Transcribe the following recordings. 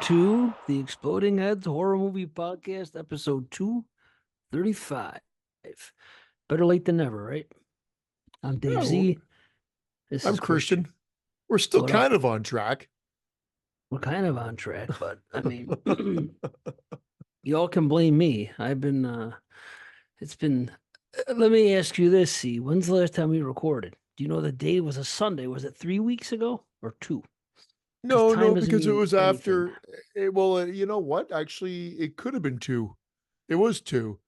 to the Exploding Heads Horror Movie Podcast, episode 235. Better late than never, right? I'm Dave Yeah, Z. This I'm is Christian. Christian. We're still What up? kind of on track. We're kind of on track, but I mean, y'all can blame me. It's been, let me ask you this, C. When's the last time we recorded? Do you know the day was a Sunday? Was it 3 weeks ago or two? Because No, time no, doesn't because it mean was anything. after. You know what? Actually, it could have been two. It was two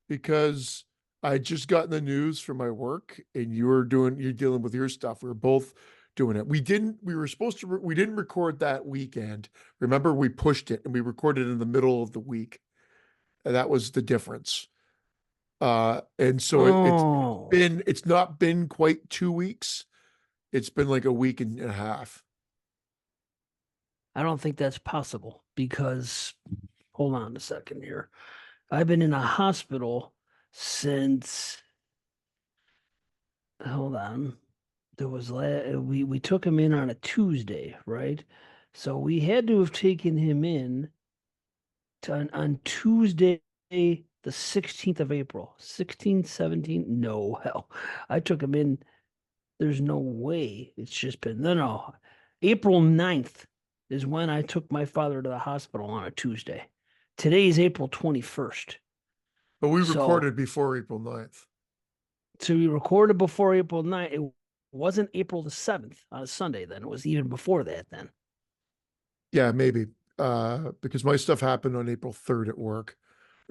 because I had just gotten the news from my work, and you're dealing with your stuff. We were both doing it. We were supposed to, we didn't record that weekend. Remember, we pushed it and we recorded in the middle of the week. And that was the difference. And so Oh, it's not been quite 2 weeks. It's been like a week and a half. I don't think that's possible because, hold on a second here. I've been in a hospital since, hold on. We took him in on a Tuesday, right? So we had to have taken him in on Tuesday, the 16th of April. 16th, 17th? No, hell. I took him in. There's no way. It's just been, no. April 9th is when I took my father to the hospital on a Tuesday. Today is April 21st. But we So recorded before April 9th. So we recorded before April 9th. It wasn't April the 7th on a Sunday then. It was even before that then. Yeah, maybe. Because my stuff happened on April 3rd at work.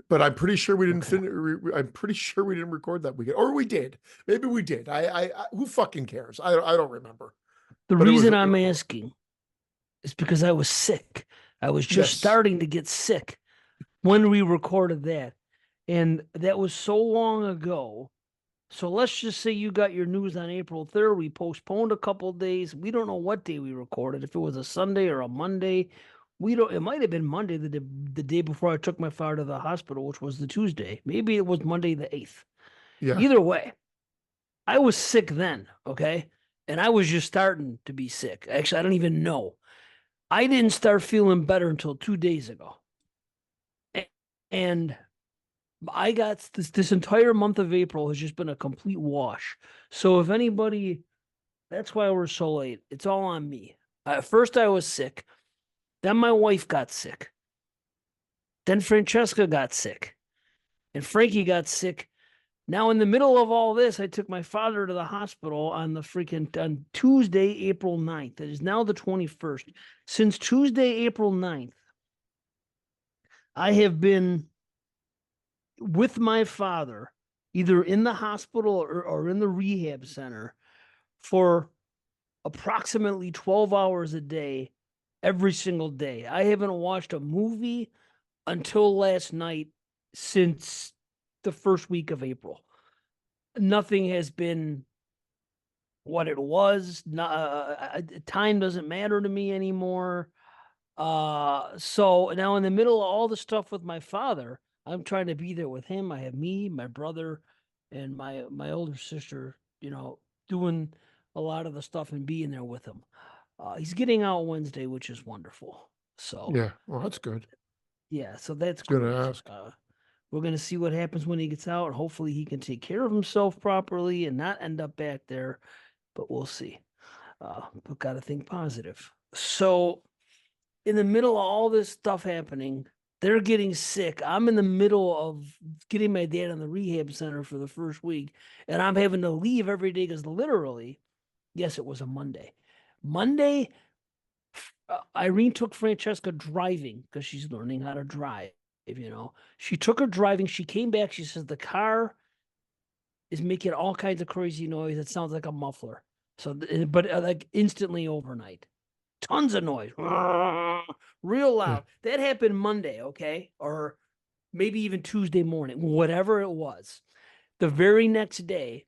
But I'm pretty sure we didn't Okay. I'm pretty sure we didn't record that weekend. Or we did. Maybe we did. I who fucking cares? I don't remember. The But reason I'm asking is because I was sick. I was just yes. starting to get sick when we recorded that. And that was so long ago. So let's just say you got your news on April 3rd. We postponed a couple of days. We don't know what day we recorded, if it was a Sunday or a Monday. We don't, it might have been Monday, the day before I took my father to the hospital, which was the Tuesday. Maybe it was Monday the 8th. Yeah. Either way, I was sick then, okay? And I was just starting to be sick. Actually, I don't even know. I didn't start feeling better until 2 days ago. And I got this entire month of April has just been a complete wash. So if anybody, that's why we're so late. It's all on me. At first, I was sick. Then my wife got sick. Then Francesca got sick. And Frankie got sick. Now, in the middle of all this, I took my father to the hospital on on Tuesday, April 9th. It is now the 21st. Since Tuesday, April 9th, I have been with my father, either in the hospital or in the rehab center for approximately 12 hours a day, every single day. I haven't watched a movie until last night since the first week of April. Nothing has been what it was. Time doesn't matter to me anymore. So now in the middle of all the stuff with my father, I'm trying to be there with him. I have me, my brother, and my older sister, doing a lot of the stuff and being there with him. He's getting out Wednesday, which is wonderful. So Yeah. Well, that's good. yeah, so that's I was gonna great. ask. We're gonna see what happens when he gets out. Hopefully he can take care of himself properly and not end up back there, but we'll see. But gotta think positive. So in the middle of all this stuff happening, they're getting sick. I'm in the middle of getting my dad in the rehab center for the first week, and I'm having to leave every day because literally, yes, it was a Monday. Monday, Irene took Francesca driving because she's learning how to drive. She took her driving. She came back. She says the car is making all kinds of crazy noise. It sounds like a muffler. So, but like instantly overnight. Tons of noise, real Yeah. loud. That happened Monday, okay? Or maybe even Tuesday morning, whatever it was. The very next day,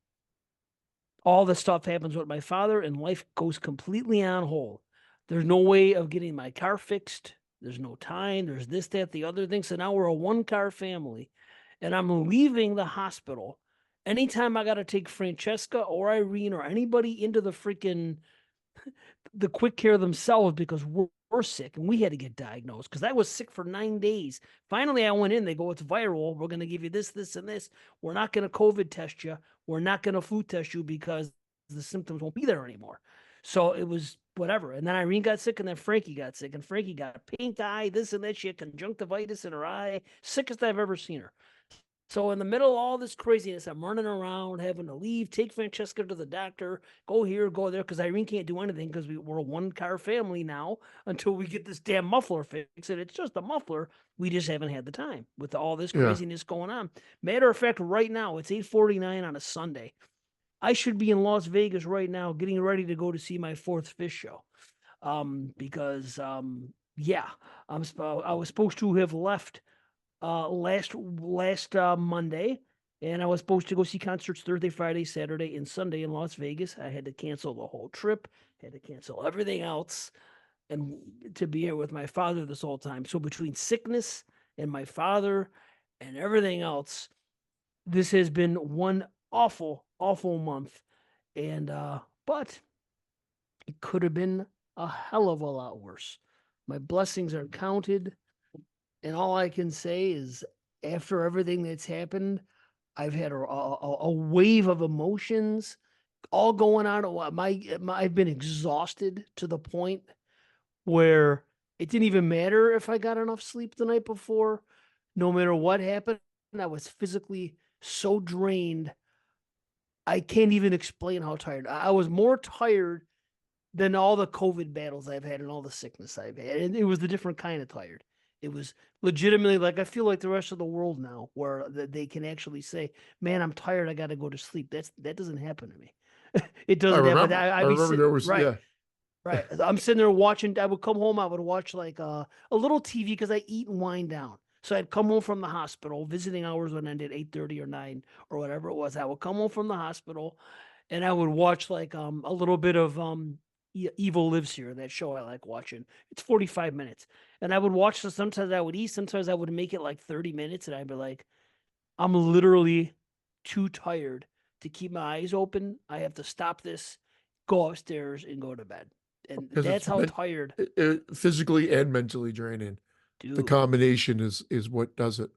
all the stuff happens with my father, and life goes completely on hold. There's no way of getting my car fixed. There's no time. There's this, that, the other thing. So now we're a one-car family, and I'm leaving the hospital. Anytime I got to take Francesca or Irene or anybody into the quick care themselves because we're sick and we had to get diagnosed because I was sick for 9 days. Finally, I went in. They go, it's viral. We're going to give you this, this, and this. We're not going to COVID test you. We're not going to flu test you because the symptoms won't be there anymore. So it was whatever. And then Irene got sick and then Frankie got sick. And Frankie got a pink eye, this and that. She had conjunctivitis in her eye. Sickest I've ever seen her. So in the middle of all this craziness, I'm running around, having to leave, take Francesca to the doctor, go here, go there, because Irene can't do anything because we're a one-car family now until we get this damn muffler fixed. And it's just a muffler. We just haven't had the time with all this Yeah. craziness going on. Matter of fact, right now, it's 8:49 on a Sunday. I should be in Las Vegas right now getting ready to go to see my fourth Fish show. Because yeah, I was supposed to have left last Monday, and I was supposed to go see concerts Thursday, Friday, Saturday, and Sunday in Las Vegas. I had to cancel the whole trip, had to cancel everything else, and to be here with my father this whole time. So between sickness and my father and everything else, this has been one awful, awful month. And but it could have been a hell of a lot worse. My blessings are counted. And all I can say is, after everything that's happened, I've had a wave of emotions all going on. I've been exhausted to the point where it didn't even matter if I got enough sleep the night before. No matter what happened, I was physically so drained. I can't even explain how tired. I was more tired than all the COVID battles I've had and all the sickness I've had. And it was a different kind of tired. It was legitimately like I feel like the rest of the world now, where they can actually say, "Man, I'm tired. I got to go to sleep." That doesn't happen to me. It I doesn't happen. remember. I I'd be remember sitting there was, right, yeah. right. I'm sitting there watching. I would come home. I would watch like a little TV because I eat and wind down. So I'd come home from the hospital. Visiting hours would end at 8:30 or 9 or whatever it was. I would come home from the hospital, and I would watch like a little bit of Evil Lives Here, that show I like watching. It's 45 minutes. And I would watch this. Sometimes I would eat, sometimes I would make it like 30 minutes, and I'd be like, I'm literally too tired to keep my eyes open. I have to stop this, go upstairs, and go to bed. And Because that's how tired, physically and mentally draining. The dude. combination is what does it.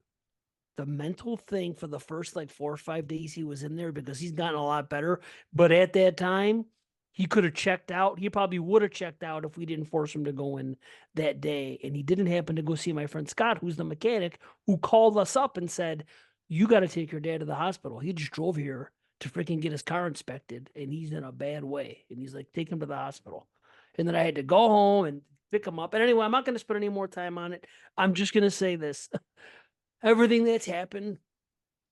The mental thing for the first like 4 or 5 days he was in there, because he's gotten a lot better. But at that time, he could have checked out. He probably would have checked out if we didn't force him to go in that day. And he didn't happen to go see my friend Scott, who's the mechanic, who called us up and said, "You got to take your dad to the hospital." He just drove here to freaking get his car inspected, and he's in a bad way. And he's like, "Take him to the hospital." And then I had to go home and pick him up. And anyway, I'm not going to spend any more time on it. I'm just going to say this. Everything that's happened,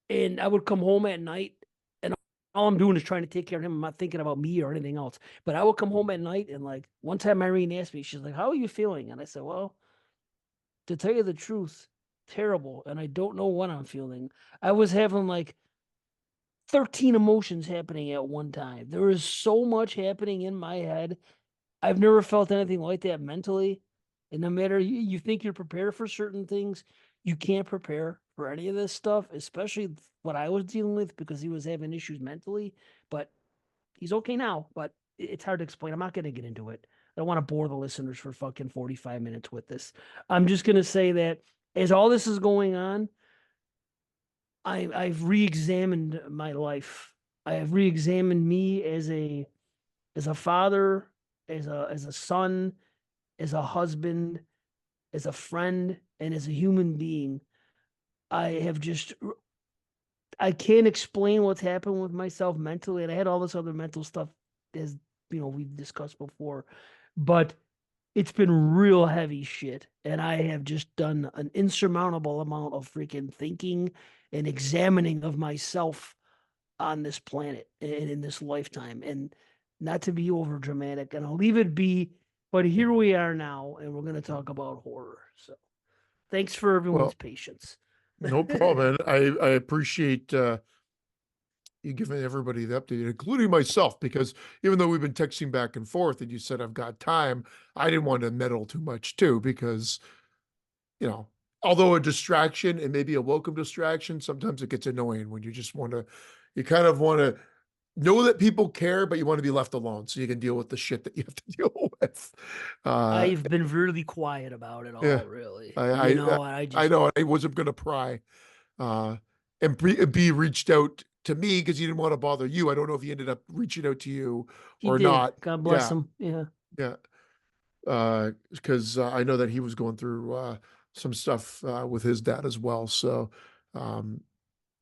and I would come home at night, and all I'm doing is trying to take care of him. I'm not thinking about me or anything else. But I would come home at night, and like one time Irene asked me, she's like, "How are you feeling?" And I said, "Well, to tell you the truth, terrible. And I don't know what I'm feeling." I was having like 13 emotions happening at one time. There is so much happening in my head. I've never felt anything like that mentally. And no matter you think you're prepared for certain things, you can't prepare for any of this stuff, especially what I was dealing with, because he was having issues mentally. But he's okay now, but it's hard to explain. I'm not going to get into it. I don't want to bore the listeners for fucking 45 minutes with this. I'm just going to say that as all this is going on, I've re-examined my life. I have re-examined me as a father, as a son, as a husband, as a friend, and as a human being. I have just I can't explain what's happened with myself mentally, and I had all this other mental stuff, as we've discussed before, but it's been real heavy shit, and I have just done an insurmountable amount of freaking thinking and examining of myself on this planet and in this lifetime. And not to be over dramatic, and I'll leave it be, but here we are now, and we're going to talk about horror. So thanks for everyone's Well, patience. no problem. And I appreciate you giving everybody the update, including myself, because even though we've been texting back and forth and you said I've got time, I didn't want to meddle too much too, because, you know, although a distraction and maybe a welcome distraction, sometimes it gets annoying when you just want to, you kind of want to know that people care, but you want to be left alone so you can deal with the shit that you have to deal with. Uh, I've been really quiet about it yeah, all, really. I, You I, know, and I I just, know I wasn't going to pry, uh, and B reached out to me because he didn't want to bother you. I don't know if he ended up reaching out to you he or did. not. God bless Yeah, him. Yeah. yeah. Because I know that he was going through some stuff with his dad as well. So, um,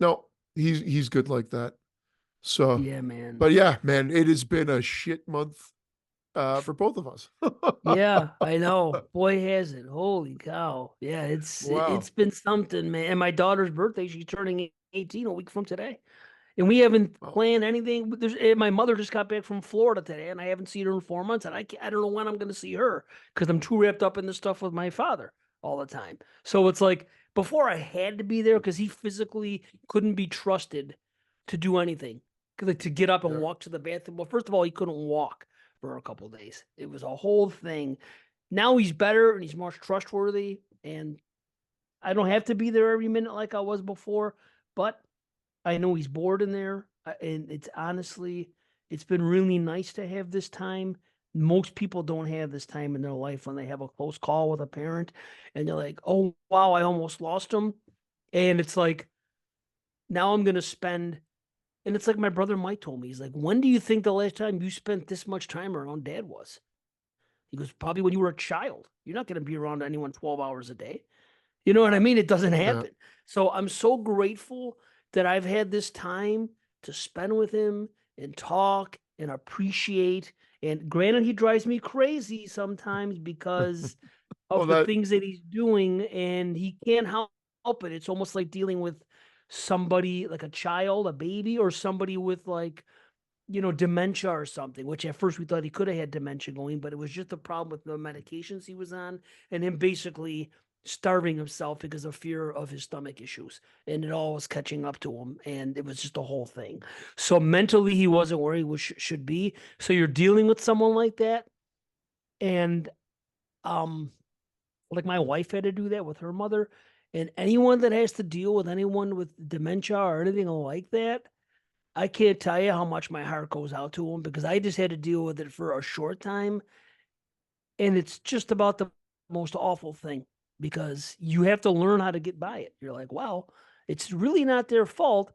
no, he's good like that. So, Yeah, man. but yeah, man, it has been a shit month for both of us. Yeah, I know. Boy, has it. Holy cow. Yeah, it's Wow. been something, man. And my daughter's birthday, she's turning 18 a week from today. And we haven't Well, planned anything. My mother just got back from Florida today, and I haven't seen her in 4 months. And I don't know when I'm going to see her because I'm too wrapped up in this stuff with my father all the time. So it's like before I had to be there because he physically couldn't be trusted to do anything, like to get up and yeah. walk to the bathroom. Well, first of all, he couldn't walk for a couple of days. It was a whole thing. Now he's better and he's more trustworthy, and I don't have to be there every minute like I was before, but I know he's bored in there, and it's honestly, it's been really nice to have this time. Most people don't have this time in their life when they have a close call with a parent, and they're like, "Oh wow, I almost lost him," and it's like now I'm gonna spend. And it's like my brother Mike told me, he's like, "When do you think the last time you spent this much time around dad was?" He goes, "Probably when you were a child. You're not gonna be around anyone 12 hours a day." You know what I mean? It doesn't Yeah. happen. So I'm so grateful that I've had this time to spend with him and talk and appreciate. And granted, he drives me crazy sometimes because Well, of the things that he's doing, and he can't help it. It's almost like dealing with somebody like a child, a baby, or somebody with like dementia or something, which at first we thought he could have had dementia going, but it was just a problem with the medications he was on and him basically starving himself because of fear of his stomach issues. And it all was catching up to him. And it was just a whole thing. So mentally, he wasn't where he should be. So you're dealing with someone like that. And, um, like my wife had to do that with her mother. And anyone that has to deal with anyone with dementia or anything like that, I can't tell you how much my heart goes out to him because I just had to deal with it for a short time. And it's just about the most awful thing because you have to learn how to get by it. You're like, wow, it's really not their fault.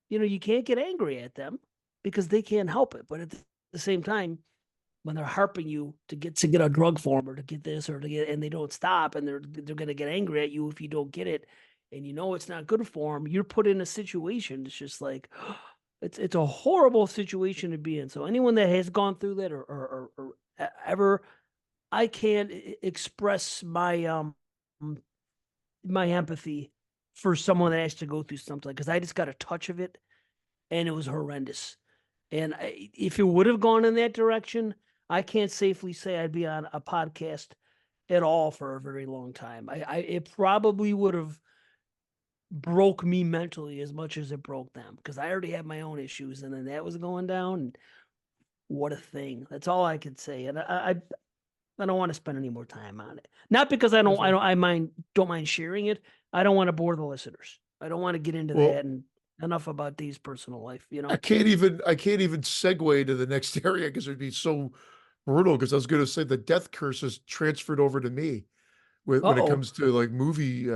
You can't get angry at them because they can't help it. But at the same time, when they're harping you to get a drug form or to get this or to get, and they don't stop, and they're gonna get angry at you if you don't get it, and it's not good for them, you're put in a situation. It's just like it's a horrible situation to be in. So anyone that has gone through that or ever, I can't express my empathy for someone that has to go through something because I just got a touch of it and it was horrendous. And if it would have gone in that direction, I can't safely say I'd be on a podcast at all for a very long time. It probably would have broke me mentally as much as it broke them because I already had my own issues, and then that was going down. And what a thing! That's all I could say. And I don't want to spend any more time on it. Not because that's right. I don't mind sharing it. I don't want to bore the listeners. I don't want to get into Well, that, and enough about Dave's personal life. I can't even segue to the next area because it'd be so brutal. Because I was going to say the death curse is transferred over to me when it Uh-oh. comes to like movie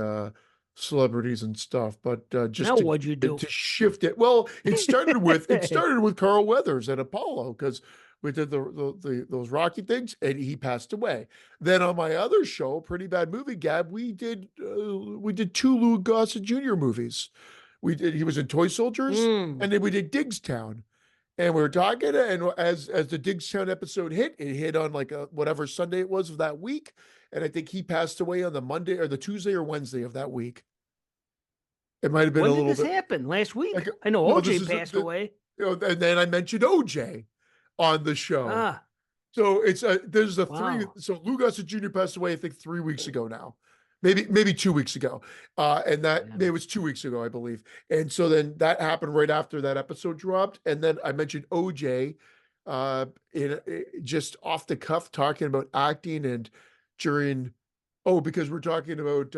celebrities and stuff. But Now just to what'd you do? to shift it, well, it started with Carl Weathers at Apollo because we did those Rocky things, and he passed away. Then on my other show, Pretty Bad Movie Gab, we did two Lou Gossett Jr. movies. He was in Toy Soldiers, Hmm. and then we did Digstown. And we were talking, and as the Digstown episode hit, it hit on like whatever Sunday it was of that week, and I think he passed away on the Monday or the Tuesday or Wednesday of that week. It might have been When a did little this bit happen? Last like week? I know no, this OJ is passed away. and then I mentioned OJ on the show. Ah, So there's a three. wow. So Lou Gossett Jr. passed away, I think 3 weeks ago now, maybe 2 weeks ago, and that Yeah. it was 2 weeks ago, I believe. And so then that happened right after that episode dropped, and then I mentioned OJ, uh, just off the cuff talking about acting and during. Oh, because we're talking about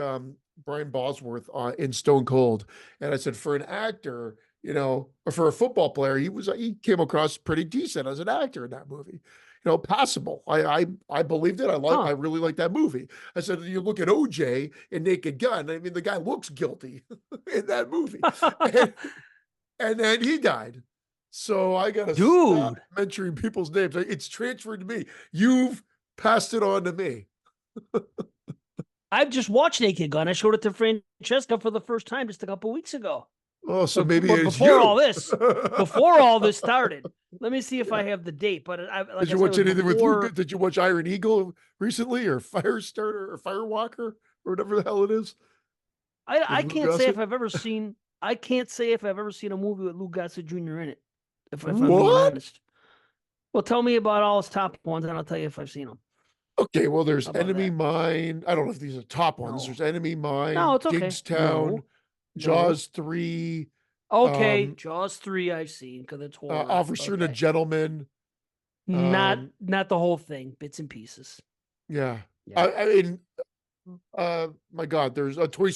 Brian Bosworth in Stone Cold, and I said for an actor, or for a football player, he came across pretty decent as an actor in that movie. Passable. I believed it. I Huh. really like that movie. I said, you look at OJ and Naked Gun. I mean, the guy looks guilty in that movie, and, and then he died. So I gotta stop Dude, mentioning people's names. It's transferred to me. You've passed it on to me. I've just watched Naked Gun. I showed it to Francesca for the first time just a couple weeks ago. Oh, so But, maybe but it's before all you. this, before all this started, let me see if I have the date. But like Did I you said, it watch was anything with Luca? before. Did you watch Iron Eagle recently, or Firestarter, or Firewalker, or whatever the hell it is with I Lou can't say if Gossett? I've ever seen. I can't say if I've ever seen a movie with Lou Gossett Jr. in it. If I'm being What? honest. Well, tell me about all his top ones, and I'll tell you if I've seen them. Okay, well, there's How about Enemy that? Mine. I don't know if these are top ones. No, There's Enemy no, Mine, it's okay. Gigstown, No, no. Jaws 3, Okay, um, Jaws 3 I've seen because it's horror. Officer and a Okay, Gentleman. not Um, not the whole thing, bits and pieces. yeah. Yeah, I mean, my God, there's a Toy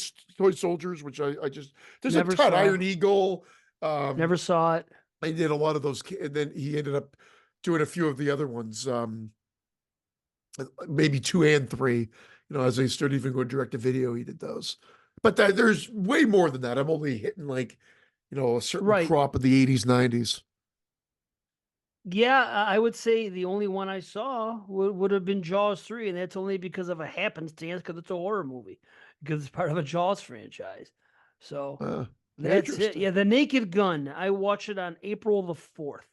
Soldiers, which there's a never ton. saw, Iron Eagle. Um, never saw it. I did a lot of those, and then he ended up doing a few of the other ones. Maybe 2 and 3. As they started even going direct to video, he did those. But there's way more than that. I'm only hitting like, a certain Right. crop of the 80s, 90s. Yeah, I would say the only one I saw would have been Jaws 3, and that's only because of a happenstance because it's a horror movie, because it's part of a Jaws franchise. So that's it. Interesting. Yeah, The Naked Gun. I watched it on April the 4th.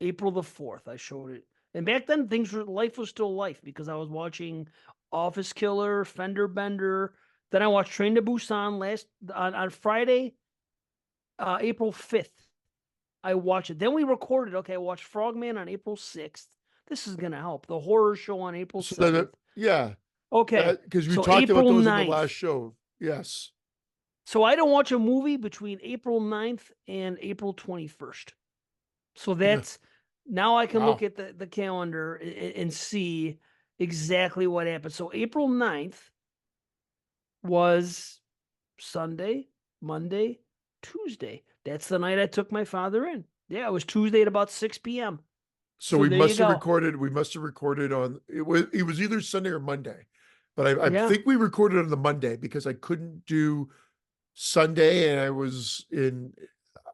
April the 4th, I showed it. And back then, life was still life because I was watching Office Killer, Fender Bender. Then I watched Train to Busan on Friday, April 5th. I watched it. Then we recorded. Okay, I watched Frogman on April 6th. This is gonna help. The horror show on April So then, 7th. yeah, Okay, because we so talked about April those in the last 9th. show. Yes. So I don't watch a movie between April 9th and April 21st. So Yeah. that's now I can look Wow. at the calendar and see exactly what happened. So April 9th was Sunday, Monday, Tuesday. That's the night I took my father in. Yeah, it was Tuesday at about 6 p.m. So So we there you must have go. recorded. We must have recorded on it was either Sunday or Monday, but I Yeah. think we recorded on the Monday because I couldn't do Sunday, and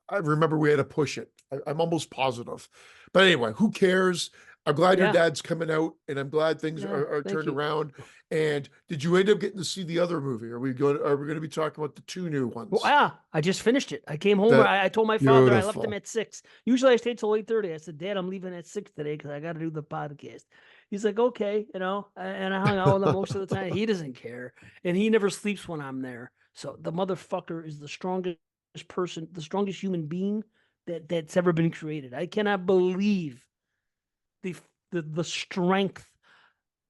I remember we had to push it. I'm almost positive. But anyway, who cares? I'm glad your Yeah. dad's coming out, and I'm glad things Yeah. are Thank turned you. around. And did you end up getting to see the other movie? Are we going to be talking about the 2 new Well, ones? yeah, I just finished it. I came home. That I told my father I left him beautiful. at 6. Usually I stay till 8:30. I said, Dad, I'm leaving at 6 today because I got to do the podcast. He's like, okay, and I hung out with him most of the time. He doesn't care, and he never sleeps when I'm there. So the motherfucker is the strongest person, the strongest human being that's ever been created. I cannot believe the the strength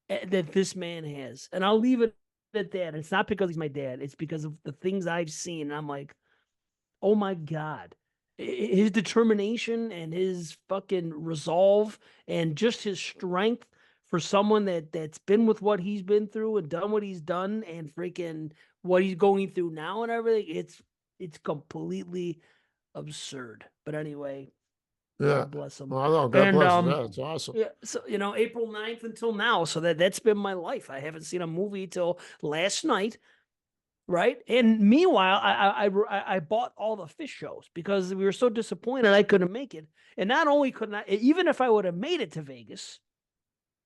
that this man has, and I'll leave it at that. It's not because he's my dad; it's because of the things I've seen. And I'm like, oh my God. His determination and his fucking resolve and just his strength for someone that's been with what he's been through and done what he's done and freaking what he's going through now and everything, it's completely absurd. But anyway, Yeah. God bless him. Well, no, God And bless. Yeah, it's awesome. yeah, so April 9th until now. So that's been my life. I haven't seen a movie till last night. Right. And meanwhile, I bought all the fish shows because we were so disappointed I couldn't make it. And not only couldn't I, even if I would have made it to Vegas,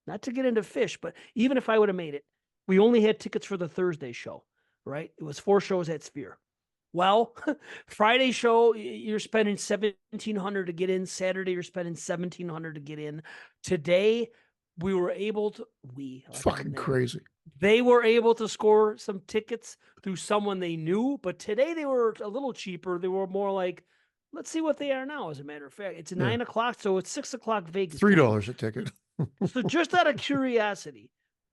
not to get into fish, but even if I would have made it, we only had tickets for the Thursday show. Right. It was 4 shows at Sphere. Well, Friday show, you're spending 1,700 to get in. Saturday, you're spending 1,700 to get in. Today, we were able to, like I'm Fucking there. crazy. They were able to score some tickets through someone they knew, but today they were a little cheaper. They were more like, let's see what they are now, as a matter of fact. It's Yeah. 9 o'clock, so it's 6 o'clock Vegas time. $3 a ticket. So just out of curiosity,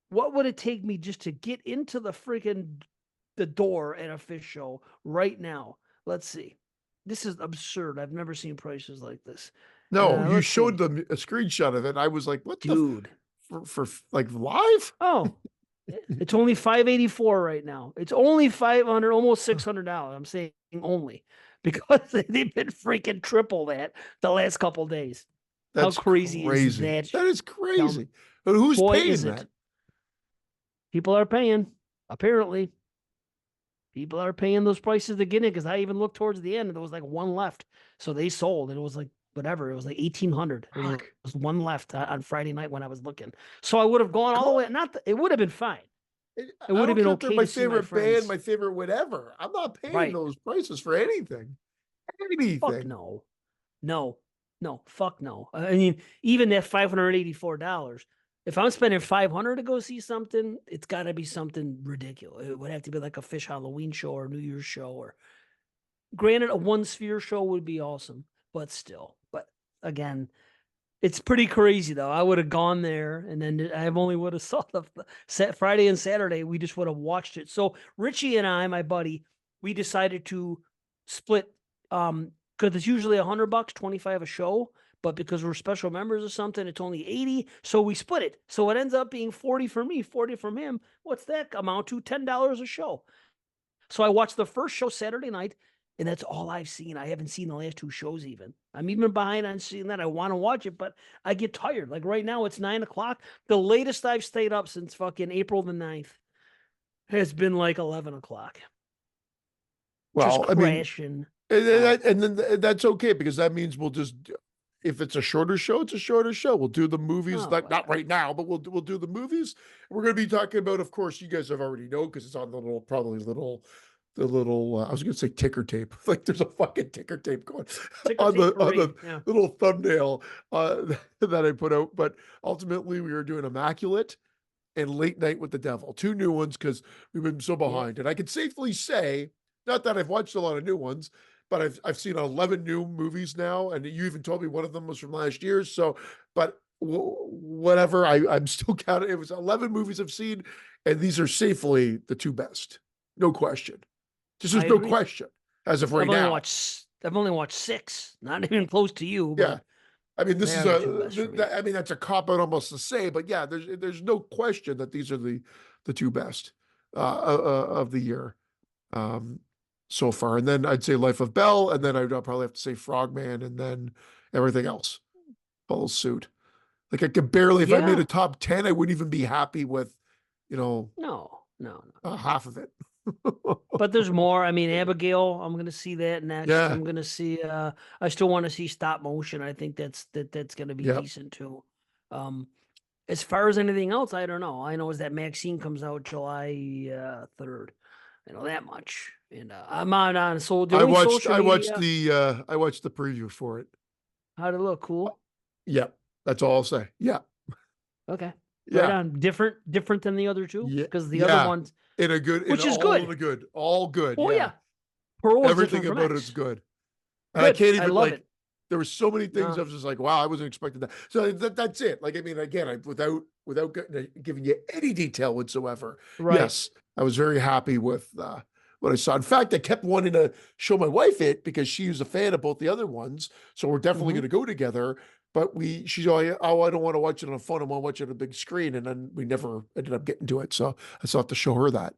what would it take me just to get into the door at a fish show right now? Let's see. This is absurd. I've never seen prices like this. No, you Let's showed see. them a screenshot of it. I was like, what the Dude. for like live? Oh, it's only $584 right now. It's only 500, almost $600. I'm saying only. because they've been freaking triple that the last couple days. How That's crazy is crazy. that? That is Dumb. crazy. But who's Boy, paying is it. that? People are paying. Apparently, people are paying those prices to get in because I even looked towards the end and there was like one left. So they sold and it was like whatever. It was like 1,800. There Fuck. was one left on Friday night when I was looking. So I would have gone all the Cool. way. Not it would have been fine. It I would have don't been care if they're okay my to see my favorite band, friends. my favorite whatever. I'm not paying Right. those prices for anything. Fuck Anything. no. No. No. Fuck no. I mean, even that $584. If I'm spending 500 to go see something, it's got to be something ridiculous. It would have to be like a Fish Halloween show or New Year's show or granted a One Sphere show would be awesome, but still. But again, it's pretty crazy though. I would have gone there and then I only would have saw the Friday and Saturday. We just would have watched it. So Richie and I, my buddy, we decided to split because it's usually $100, 25 a show, but because we're special members or something, it's only 80. So we split it. So it ends up being 40 for me, 40 from him. What's that amount to? $10 a show. So I watched the first show Saturday night, and that's all I've seen. I haven't seen the last two shows even. I'm even behind on seeing that. I want to watch it, but I get tired. Like right now, it's 9 o'clock. The latest I've stayed up since fucking April the 9th has been like 11 o'clock. Just Well, I mean, crashing. and then that's okay because that means we'll just if it's a shorter show, it's a shorter show. We'll do the movies, Oh, not right now, but we'll do the movies. We're going to be talking about, of course, you guys have already know because it's on the little probably little the little I was going to say ticker tape. Like there's a fucking ticker tape going ticker on tape on parade. the Yeah. little thumbnail that I put out. But ultimately, we are doing Immaculate and Late Night with the Devil, two new ones because we've been so Yeah. behind. And I can safely say, not that I've watched a lot of new ones, but I've seen 11 new movies now, and you even told me one of them was from last year. So, but whatever, I'm still counting. It was 11 movies I've seen, and these are safely the two best, no question. Just I there's no agree. question as of right now. I've only watched six. Not even close to you, Yeah, but I mean, this they is are the two best for me. I mean, that's a cop out almost to say, but yeah, there's no question that these are the two best of the year so far. And then I'd say Life of Bell, and then I'd probably have to say Frogman, and then everything else follows suit. Like I could barely, if I made Yeah. a top 10, I wouldn't even be happy with, you know, No. half of it. But there's more. I mean, Abigail, I'm gonna see that next. Yeah, I'm gonna see I still want to see stop motion. I think that's gonna be yeah. decent too. Um as far as anything else, I don't know. I know is that Maxine comes out July 3rd. I know that much. And I'm on so the only social media. I watched the preview for it. How'd it look? Cool. Yeah, that's all I'll say. Yeah, Okay. Right yeah. on. Different than the other two? Yeah, Because the other yeah. ones, In a good, which is good. all good. Oh Yeah, yeah. Pearl is everything different from about it's X. good. And I Good. can't I even love like. it. There were so many things I No. was just like, wow, I wasn't expecting that. So that's it. Like, I mean, again, without giving you any detail whatsoever. Right. Yes, I was very happy with what I saw. In fact, I kept wanting to show my wife it because she was a fan of both the other ones. So we're definitely Hmm. going to go together. But she's like, oh, I don't want to watch it on a phone. I want to watch it on a big screen. And then we never ended up getting to it. So I still have to show her that.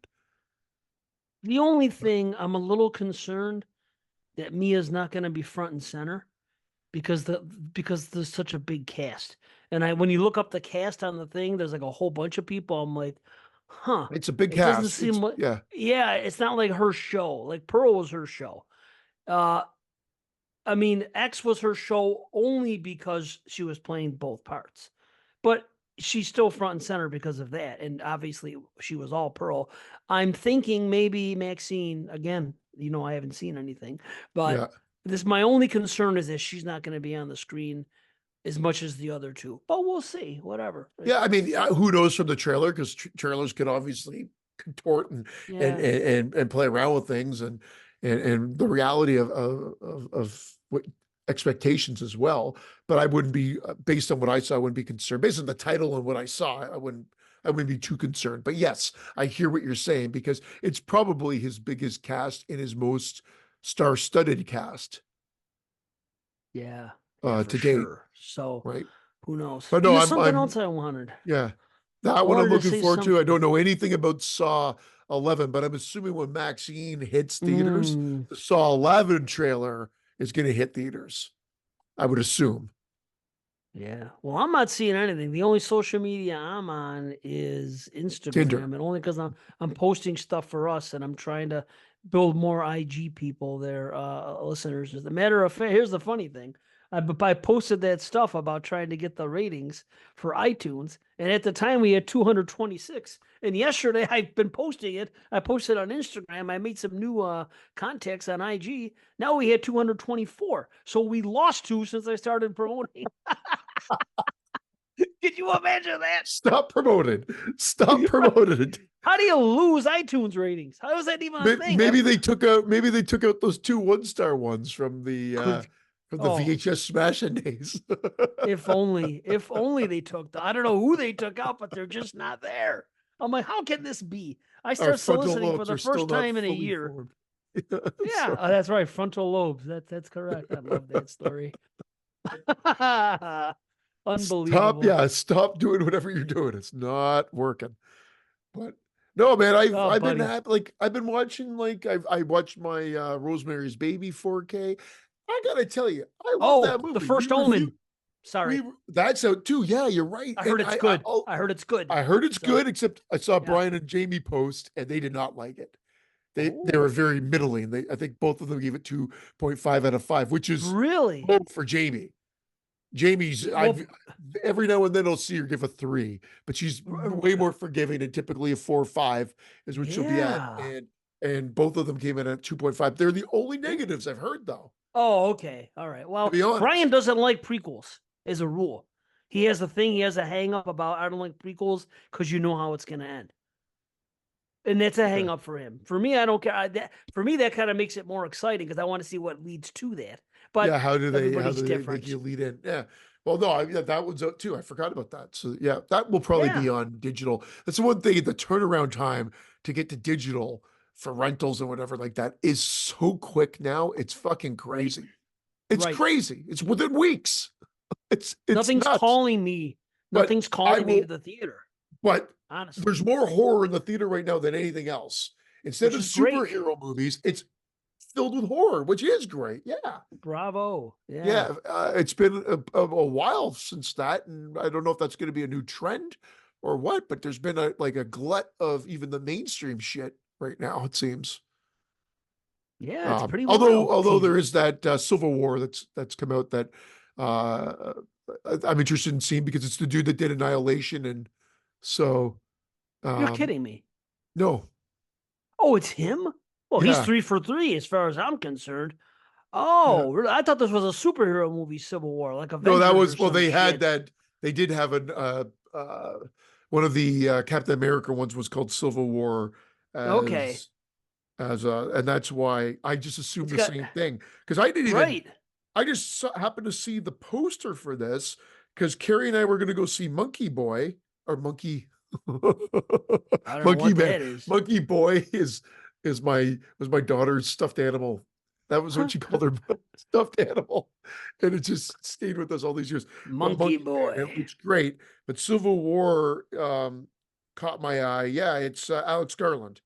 The only thing I'm a little concerned that Mia's not going to be front and center because there's such a big cast. And when you look up the cast on the thing, there's like a whole bunch of people. I'm like, huh. It's a big It doesn't cast. seem like Yeah. yeah, it's not like her show. Like Pearl was her show. Uh I mean, X was her show only because she was playing both parts. But she's still front and center because of that. And obviously she was all Pearl. I'm thinking maybe Maxine, again, I haven't seen anything, but Yeah. my only concern is that she's not going to be on the screen as much as the other two. But we'll see. Whatever. Yeah, I mean, who knows from the trailer because trailers can obviously contort Yeah. and play around with things and the reality of what expectations as well. But I wouldn't be based on what I saw. I wouldn't be concerned based on the title and what I saw. I wouldn't be too concerned. But yes, I hear what you're saying because it's probably his biggest cast and his most star-studded cast Yeah. Yeah, for to date, sure. So right? who knows? But And no, there's I'm something I'm else I wanted. yeah. That I one I'm wanted to looking say forward to. I something. don't know anything about Saw 11, but I'm assuming when Maxine hits theaters, Mm. the Saw 11 trailer is going to hit theaters. I would assume. Yeah. Well, I'm not seeing anything. The only social media I'm on is Instagram, Tinder. and only because I'm posting stuff for us, and I'm trying to build more IG people there, listeners. As a matter of fact, here's the funny thing. I posted that stuff about trying to get the ratings for iTunes, and at the time we had 226. And yesterday I've been posting it. I posted on Instagram. I made some new contacts on IG. Now we had 224. So we lost two since I started promoting. Could you imagine that? Stop promoting. Stop promoting. How do you lose iTunes ratings? How is that even a thing? Maybe they took out those two 1-star ones Could from the oh, VHS smashing days. if only they took I don't know who they took out, but they're just not there. I'm like, how can this be? I Our start frontal soliciting for lobes the are still first not time in a fully year. formed. Yeah, So that's right. Frontal lobes. That's correct. I love that story. Unbelievable. stop doing whatever you're doing. It's not working. But no, man, Oh, I've been buddy. happy. Like I've been watching I watched my Rosemary's Baby 4K. I gotta tell you, I love Oh, that the movie. first Omen. Sorry. That's out too. Yeah, you're right. I heard And it's good. I heard it's good. I heard it's So, good, except I saw yeah. Brian and Jamie post and they did not like it. They were Oh, very middling. I think both of them gave it 2.5 out of 5, which is really? low for Jamie. Jamie's Well, every now and then I'll see her give a 3, but she's way more forgiving and typically a 4 or 5 is what she'll be at. yeah. And both of them came in at 2.5. They're the only negatives I've heard though, Oh, okay. All right. to Well, be Brian honest. doesn't like prequels as a rule. He has a thing, he has a hang up about I don't like prequels because you know how it's going to end. And that's a hang Okay. up for him. For me, I don't care. For me, that kind of makes it more exciting because I want to see what leads to that. Yeah, But how everybody's do they make different. you lead in? Yeah. Well, no, yeah, that one's out too. I forgot about that. So yeah, that will probably be Yeah. on digital. That's the one thing, the turnaround time to get to digital for rentals and whatever like that is so quick now. It's fucking Right. crazy. It's Right. crazy. It's within weeks. It's Nothing's nuts. calling me. But Nothing's I calling me to will the theater, but there's honestly, more horror in the theater right now than anything else. Instead which of is great. superhero movies, it's filled with horror, which is great. Yeah. Bravo. Yeah. Yeah, it's been a while since that, and I don't know if that's going to be a new trend or what, but there's been a glut of even the mainstream shit right now, it seems. Yeah. It's pretty wild. Although there TV. is that Civil War that's come out that uh, I'm interested in seeing because it's the dude that did Annihilation, and so You're um, kidding me. no, Oh, it's him? Well, he's yeah, 3 for 3 as far as I'm concerned. yeah. Oh, really? I thought this was a superhero movie, Civil War, like No, that Avengers or was well. some They had shit. that. They did have an one of the Captain America ones was called Civil War Okay. as and that's why I just assumed It's the got same thing because I didn't even right. I just happened to see the poster for this because Carrie and I were going to go see Monkey Boy or Monkey I don't know Monkey what Man. that is. Monkey Boy is my was my daughter's stuffed animal. That was what Huh? she called her stuffed animal, and it just stayed with us all these years. But Monkey Monkey Man, it Boy. looks great. But Civil War caught my eye. Yeah, it's Alex Garland.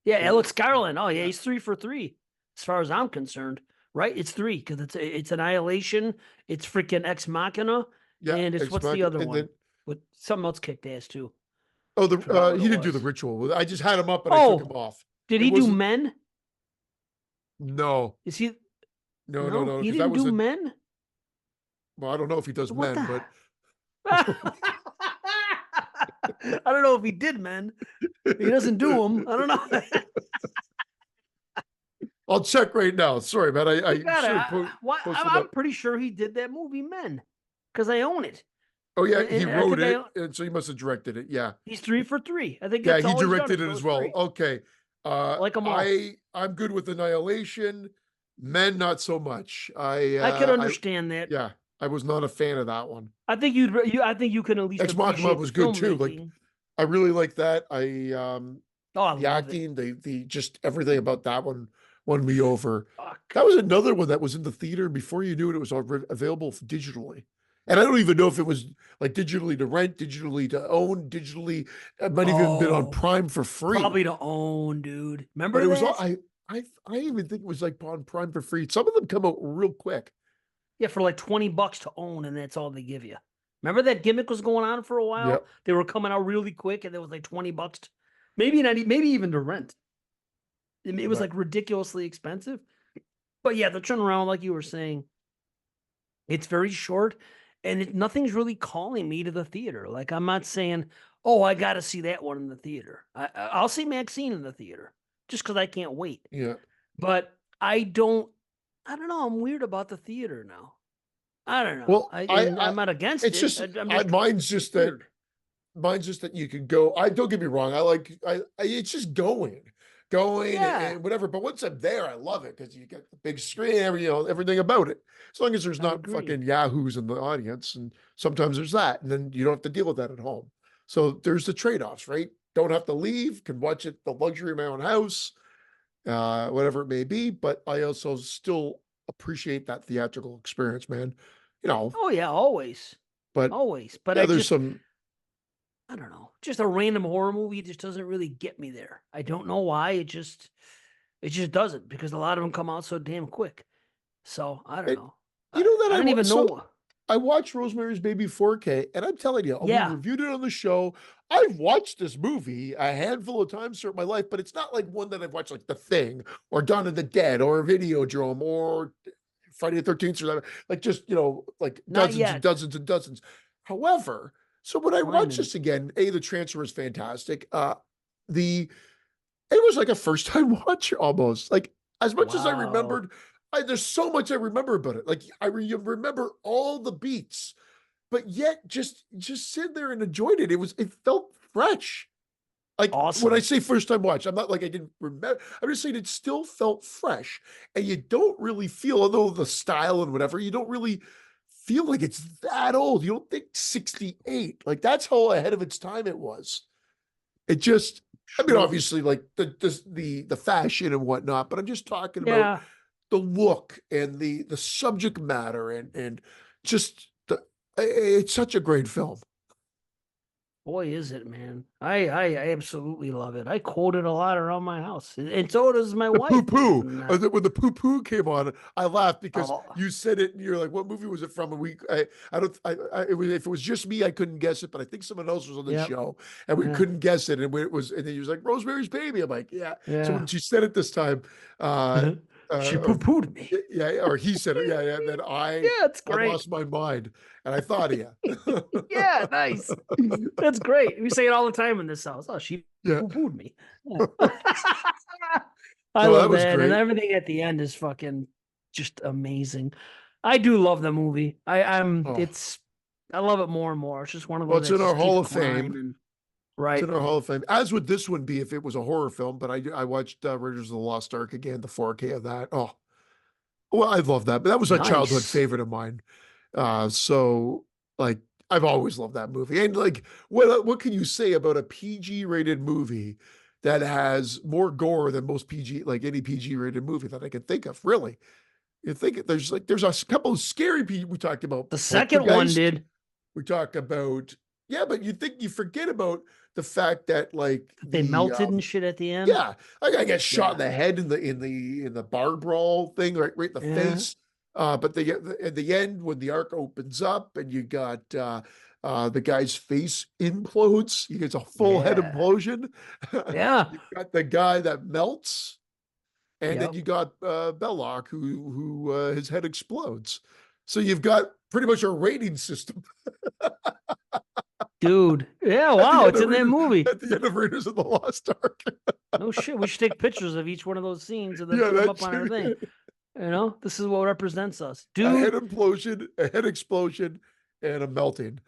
Yeah, Who- Alex Garland. Oh, yeah, Yeah, he's 3 for 3 as far as I'm concerned. Right? It's three because it's Annihilation, it's freaking Ex Machina, yeah. and it's Ex what's the Machina, other and one? then But something else kicked ass too. oh, Forgot what he it didn't do the was. ritual. I just had him up and I took him Oh, off. did It he do wasn't. Men? No, Is he? no, No, he because that didn't was do a. Men. Well, I don't know if he does What men, the? but I don't know if he did Men. He doesn't do them. I don't know. I'll check right now. Sorry, man. You I got should have it. Why? posted I'm that. pretty sure he did that movie Men because I own it. Oh yeah, he And I wrote think it, and so he must have directed it. Yeah, he's 3 for 3. I think yeah, that's he all he's done directed is it as those well. three. Okay, Like them all. I'm good with Annihilation. Men, not so much. I could understand that. Yeah, I was not a fan of that one. I think I think you can at least Ex Machina appreciate the was good too. Like filmmaking. I really like that. Oh, I The love it. acting, the just everything about that one won me over. Fuck. That was another one that was in the theater before you knew it. It was available digitally, And I don't even know if it was like digitally to rent, digitally to own, digitally. It might have even been on Oh, Prime for free. probably to own, dude. But Remember it was all that? I even think it was like on Prime for free. Some of them come out real quick. Yeah, for like $20 to own, and that's all they give you. Remember that gimmick was going on for a while? Yep. They were coming out really quick, and it was like $20, maybe not, maybe even to rent. It was But like ridiculously expensive. But yeah, the turnaround, like you were saying, it's very short, and nothing's really calling me to the theater. Like I'm not saying, oh, I got to see that one in the theater. I'll see Maxine in the theater just because I can't wait. yeah. But I don't. I don't know. I'm weird about the theater now. I don't know. Well, And I'm not against it's it. just I'm just weird. mine's just that you can go. I don't get me wrong. It's just going Yeah, and whatever. But once I'm there, I love it because you get the big screen, everything about it. As long as there's I not agree. fucking yahoos in the audience, and sometimes there's that, and then you don't have to deal with that at home. So there's the trade-offs, right? Don't have to leave, can watch it the luxury of my own house, whatever it may be. But I also still appreciate that theatrical experience, man. You know, Oh yeah, always, but always. But yeah, I there's just, some. I don't know. Just a random horror movie just doesn't really get me there. I don't know why. It just doesn't because a lot of them come out so damn quick. So I don't And know. you know that I don't even so know. I watched Rosemary's Baby 4K, and I'm telling you, we Yeah, reviewed it on the show. I've watched this movie a handful of times throughout my life, but it's not like one that I've watched like The Thing or Dawn of the Dead or Videodrome or Friday the 13th or that. Like just, like not dozens and yet. dozens and dozens. However, so when I watched Climbing. this again, the transfer was fantastic. The It was like a first time watch almost. Like as much as I Wow. remembered, there's so much I remember about it. Like remember all the beats, but yet just sit there and enjoyed it. It felt fresh. Like when I Awesome. say first time watch, I'm not like I didn't remember. I'm just saying it still felt fresh, and you don't really feel, although the style and whatever, you don't really feel like it's that old. You don't think 68. Like that's how ahead of its time it was. It just, I mean, True. obviously, like the fashion and whatnot, but I'm just talking about Yeah. the look and the subject matter and just it's such a great film. Boy, is it, man. I absolutely love it. I quote it a lot around my house. And so does my The poo wife, believe it poo. or not. When the poo poo came on, I laughed because Oh, you said it and you're like, "What movie was it from?" And I don't, it was, if it was just me, I couldn't guess it, but I think someone else was on the yep. show and we Yeah. couldn't guess it. And when it was, and then he was like, "Rosemary's Baby." I'm like, "Yeah." So when Yeah. she said it this time, uh, She or poo-pooed me. yeah, or he said it, yeah, yeah. Then Yeah, it's I great. lost my mind and I thought of you. Yeah, nice. That's great. We say it all the time in this house. Oh, she Yeah. poo-pooed me. Yeah. I No, that love was that. And great. everything at the end is fucking just amazing. I do love the movie. Oh, I love it more and more. It's just one of well, those it's that in our just keeps Hall of Fame. climbing. It's Right. in our Hall of Fame, as would this one be if it was a horror film. But I watched Raiders of the Lost Ark again, the 4K of that. Oh, well, I love that. But that was a childhood Nice. favorite of mine. So like I've always loved that movie. And like what can you say about a PG rated movie that has more gore than most PG, like any PG rated movie that I can think of, really? You think there's a couple of scary we talked about The second one Poltergeist. did. We talk about, yeah, but you forget about the fact that like They melted and shit at the end. yeah, like I got shot in Yeah. the head in the bar brawl thing, right in the Yeah. face. But at the end when the arc opens up and you got the guy's face implodes, he gets a full head Yeah. implosion. Yeah. You've got the guy that melts, and then Yep. you got Belloc who his head explodes. So you've got pretty much a rating system Dude. Yeah, at the wow, end it's of in that Raiders, movie. at the end of Raiders of the Lost Ark. No shit. We should take pictures of each one of those scenes and then Yeah, put them that up on our too. thing. This is what represents us. A head Dude, implosion, a head explosion, and a melting.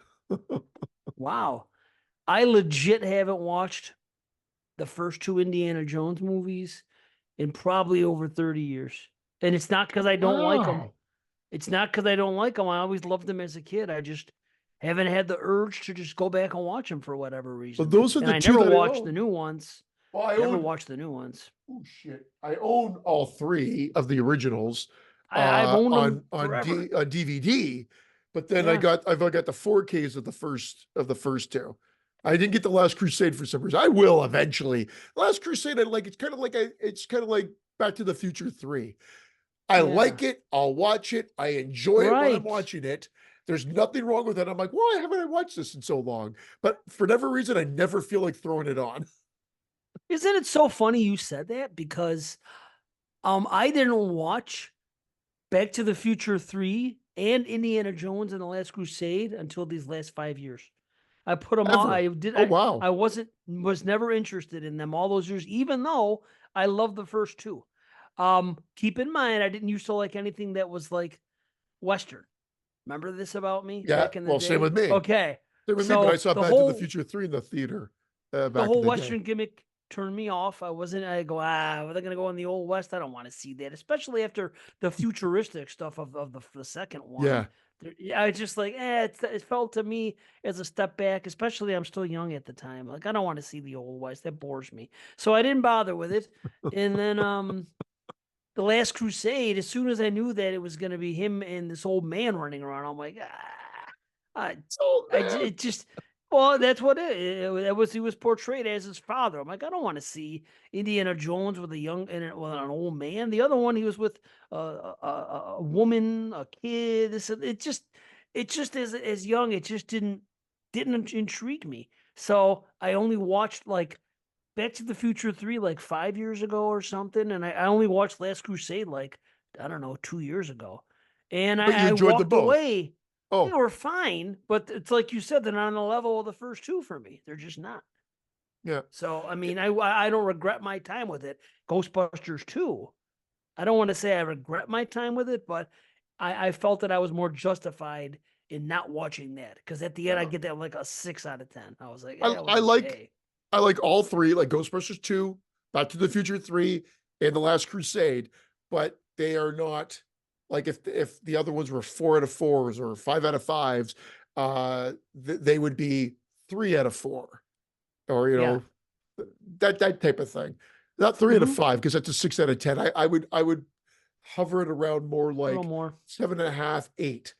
wow. I legit haven't watched the first two Indiana Jones movies in probably over 30 years. And it's not because I don't like them. Wow. It's not because I don't like them. I always loved them as a kid. I just haven't had the urge to just go back and watch them for whatever But reason. those are And the I two never that I watched the own. new ones. Well, I Never own, watched the new ones. oh shit. I own all three of the originals I've owned them on forever. DVD. but then Yeah. I've got the 4Ks of the first two. I didn't get the Last Crusade for some reason. I will eventually. Last Crusade, I like. It's kind of like Back to the Future 3. I Yeah. like it. I'll watch it. I enjoy it when I'm Right. watching it. There's nothing wrong with it. I'm like, why haven't I watched this in so long? But for whatever reason, I never feel like throwing it on. Isn't it so funny you said that? Because I didn't watch Back to the Future 3 and Indiana Jones and the Last Crusade until these last 5 years. I put them all. Ever. Oh wow. I was never interested in them all those years, even though I love the first two. Keep in mind, I didn't used to like anything that was like Western. Remember this about me Yeah. back in the Well, same day? with me. Okay, Same with me. But I so saw Back to the Future 3 in the theater the back in whole the day. Western gimmick turned me off. I go, are they going to go in the old West? I don't want to see that, especially after the futuristic stuff of the second one. Yeah. I just like, it felt to me as a step back, especially I'm still young at the time. Like, I don't want to see the old West. That bores me. So I didn't bother with it. And then, the Last Crusade, as soon as I knew that it was going to be him and this old man running around, I'm like, I, Oh man. it just, well, that's what it was. He was portrayed as his father. I'm like, I don't want to see Indiana Jones with a young and with an old man. The other one, he was with a woman, a kid. It just as young, it just didn't intrigue me. So I only watched like Back to the Future 3 like 5 years ago or something, and I only watched Last Crusade like, I don't know, 2 years ago. And But you I enjoyed them walked both. away. They Oh, were fine, but it's like you said, they're not on the level of the first two for me. They're just not. yeah. So I mean, I don't regret my time with it. Ghostbusters 2. I don't want to say I regret my time with it, but I felt that I was more justified in not watching that. Because at the end I Yeah. get that like a 6 out of 10. I was like, I, yeah, it was I like okay. I like all three, like Ghostbusters 2, Back to the Future 3, and The Last Crusade, but they are not like if the other ones were 4 out of 4s or 5 out of 5s, they would be 3 out of 4, or Yeah. that type of thing. Not three out of Hmm. five because that's a 6 out of 10. I would hover it around more A little like more. 7.5, 8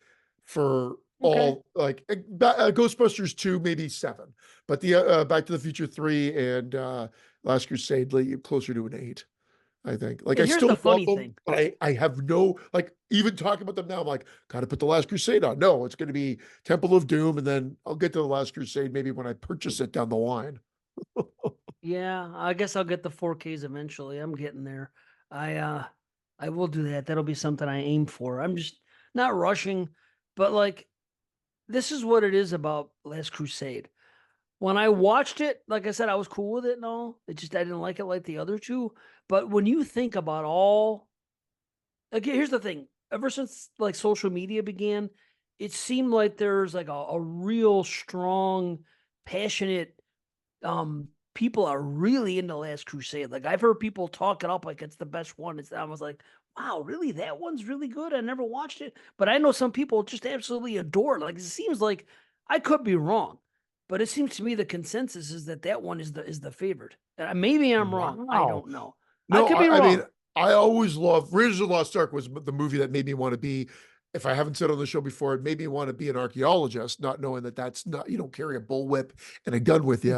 for Okay. all like Ghostbusters 2, maybe 7. But the Back to the Future 3 and Last Crusade like closer to an 8, I think. Like I And here's still the love funny them, thing. but I have no like even talking about them now, I'm like, gotta put the Last Crusade on. No, it's gonna be Temple of Doom, and then I'll get to the Last Crusade maybe when I purchase it down the line. Yeah, I guess I'll get the 4Ks eventually. I'm getting there. I uh I will do that. That'll be something I aim for. I'm just not rushing, but like this is what it is about Last Crusade. When I watched it, like I said, I was cool with it and all. It just I didn't like it like the other two. But when you think about all like here's the thing. Ever since like social media began, it seemed like there's like a real strong, passionate people are really into Last Crusade. Like I've heard people talk it up like it's the best one. I was like, wow, really? That one's really good. I never watched it, but I know some people just absolutely adore it. Like it seems like I could be wrong, but it seems to me the consensus is that that one is the favorite. Maybe I'm wrong. I Wow. don't know. I No, could be I mean, wrong. I always love Raiders of the Lost Ark was the movie that made me want to be, if I haven't said on the show before, it made me want to be an archaeologist, not knowing that that's not, you don't carry a bullwhip and a gun with you.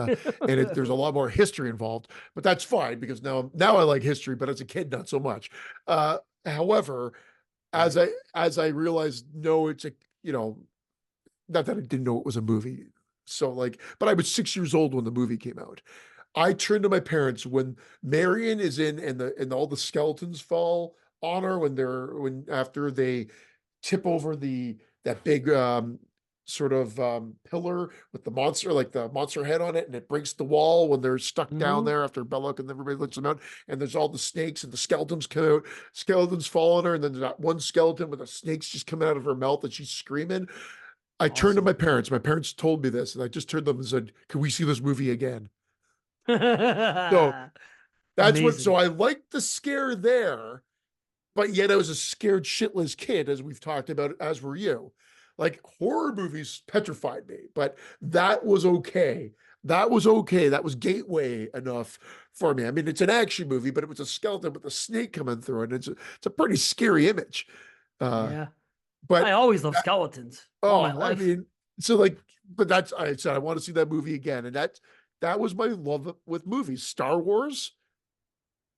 And there's a lot more history involved, but that's fine because now I like history, but as a kid, not so much. However, as I realized, no, it's a, you know, not that I didn't know it was a movie. So like, but I was 6 years old when the movie came out. I turned to my parents when Marion is in and all the skeletons fall on her when after they tip over that big sort of pillar with the monster, like the monster head on it, and it breaks the wall when they're stuck down Hmm. there after Belloc and everybody lets them out, and there's all the snakes and the skeletons come out, skeletons fall on her, and then there's that one skeleton with the snakes just coming out of her mouth and she's screaming. I turned to Awesome. my parents. My parents told me this, and I just turned to them and said, "Can we see this movie again?" So that's what. So Amazing. I liked the scare there, but yet I was a scared shitless kid, as we've talked about, as were you. Like horror movies petrified me, but that was okay. That was okay. That was gateway enough for me. I mean, it's an action movie, but it was a skeleton with a snake coming through it. It's a pretty scary image. Uh, Yeah. But I always love skeletons all my oh, I life. mean, so like, but that's I said I want to see that movie again, and that was my love with movies: Star Wars,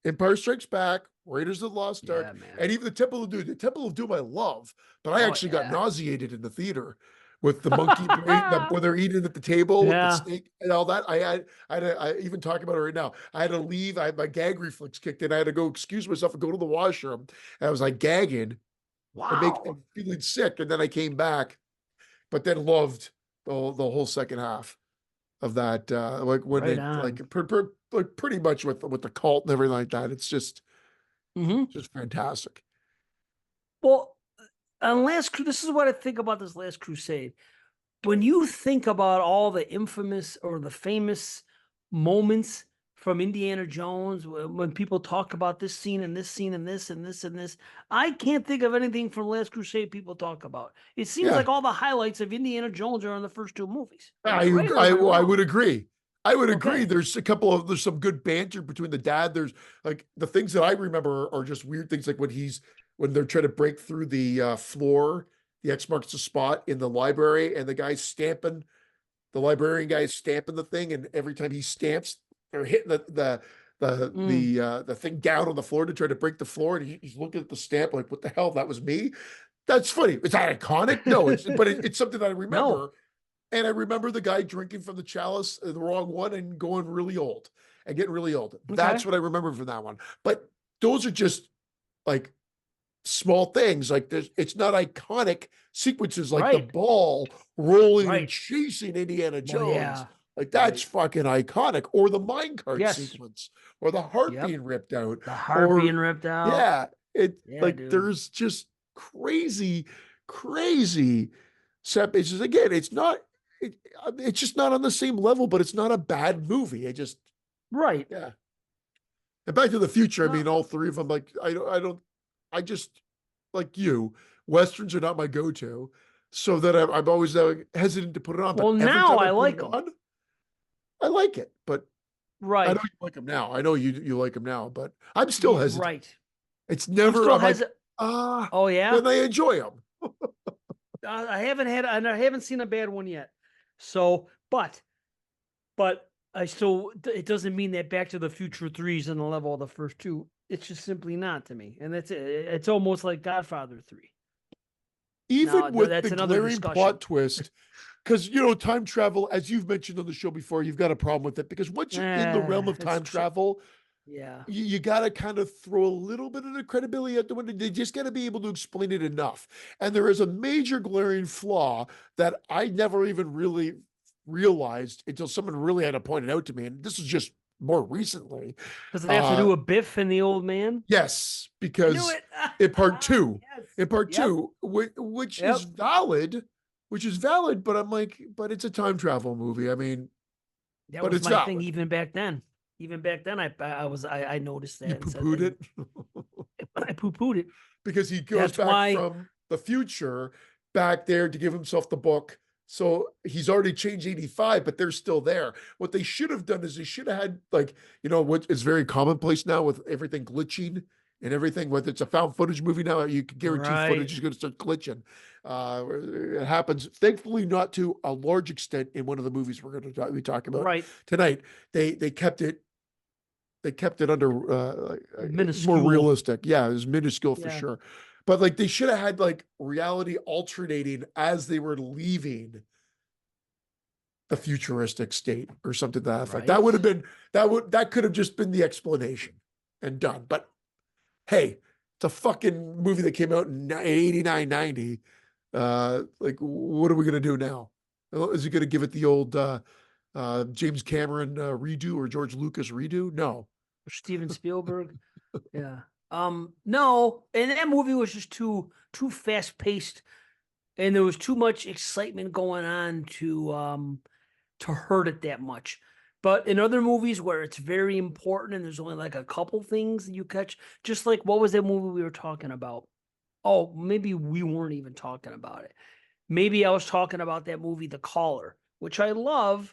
Empire Strikes Back, Raiders of the Lost Ark, Yeah, man. and even the Temple of Doom. The Temple of Doom I love, but I Oh actually got yeah. nauseated in the theater with the monkey brain when they're eating at the table with the Yeah. snake and all that. I even talk about it right now. I had to leave. I had my gag reflex kicked in. I had to go excuse myself and go to the washroom. And I was like gagging Wow. and feeling sick, and then I came back, but then loved the whole second half of that. Like when Right they on. like pretty much with the cult and everything like that. It's Hmm. just fantastic. Well, on this is what I think about this Last Crusade. When you think about all the infamous or the famous moments from Indiana Jones, when people talk about this scene and this scene and this and this and this, I can't think of anything from Last Crusade people talk about. It seems Yeah, like all the highlights of Indiana Jones are in the first two movies. Am I I right or I am I I would wrong? agree. I would agree. Okay. There's some good banter between the dad. There's like the things that I remember are just weird things like when they're trying to break through the floor, the X marks the spot in the library, and the librarian guy is stamping the thing, and every time he stamps, they're hitting Mm, the thing down on the floor to try to break the floor, and he's looking at the stamp like, "What the hell? That was me." That's funny. Is that iconic? No, it's something that I no. remember, and I remember the guy drinking from the chalice, the wrong one, and going really old and getting really old. Okay. That's what I remember from that one. But those are just like small things. Like it's not iconic sequences like the Right. ball rolling and Right. chasing Indiana Well, Jones. yeah. Like that's Right. fucking iconic. Or the minecart Yes. sequence, or the heart Yep. being ripped out, The heart or being ripped out. yeah, it Yeah, like dude. there's just crazy, crazy set pieces. Again, it's just not on the same level, but it's not a bad movie. I just Right. yeah. And Back to the Future, I No. mean, all three of them, like I just like you, westerns are not my go-to, so that I'm always hesitant to put it on. Well, But every now time I I put like it them. on, I like it. But I know Right. you like them now. I know you like them now, but I'm still hesitant. Right. It's I'm never. still I'm like, hesitant. ah, Oh yeah. then I enjoy them. I haven't seen a bad one yet. So, but I still. It doesn't mean that Back to the Future 3 is on the level of the first two. It's just simply not to me, and that's it. It's almost like Godfather 3. Now, Even with the that's another glaring discussion. plot twist, because time travel, as you've mentioned on the show before, you've got a problem with it because once you're in the realm of It's time travel, yeah. you got to kind of throw a little bit of the credibility out the window. They just got to be able to explain it enough. And there is a major glaring flaw that I never even really realized until someone really had to point it out to me. And this is just more recently. Does it have to do Uh, with Biff and the old man? yes, I knew because it. in part two, Yes. in part Yep. two, which is Yep. valid, but I'm like, but it's a time travel movie. I mean, That but was it's my thing valid. even back then. Even back then, I noticed You that and poo said pooed it. I poo pooed it. Because he goes That's back why. from the future back there to give himself the book. So he's already changed 85, but they're still there. What they should have done is they should have had, like, what is very commonplace now with everything glitching and everything. Whether it's a found footage movie now, you can guarantee Right. footage is going to start glitching. It happens, thankfully, not to a large extent in one of the movies we're going to be talking about Right. tonight. They kept it under more Minuscule. realistic. Yeah, it was minuscule for Yeah. sure. But like they should have had like reality alternating as they were leaving the futuristic state or something to that effect. That Right. would have been that could have just been the explanation and done. But hey, it's a fucking movie that came out in 89, 90. Like what are we gonna do now? Is he gonna give it the old James Cameron redo or George Lucas redo? No. Steven Spielberg. Yeah. No, and that movie was just too fast paced, and there was too much excitement going on to hurt it that much. But in other movies where it's very important and there's only like a couple things that you catch, just like what was that movie we were talking about? Oh, maybe we weren't even talking about it. Maybe I was talking about that movie, The Caller, which I love,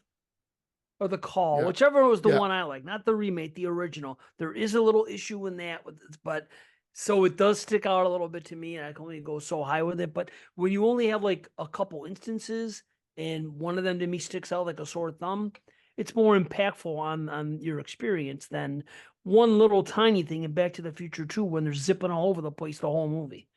or The Call, Yeah. whichever was the Yeah. one I like, not the remake, the original. There is a little issue in that with this, but So it does stick out a little bit to me, and I can only go so high with it. But when you only have like a couple instances, and one of them to me sticks out like a sore thumb, it's more impactful on your experience than one little tiny thing in Back to the Future 2 when they're zipping all over the place the whole movie.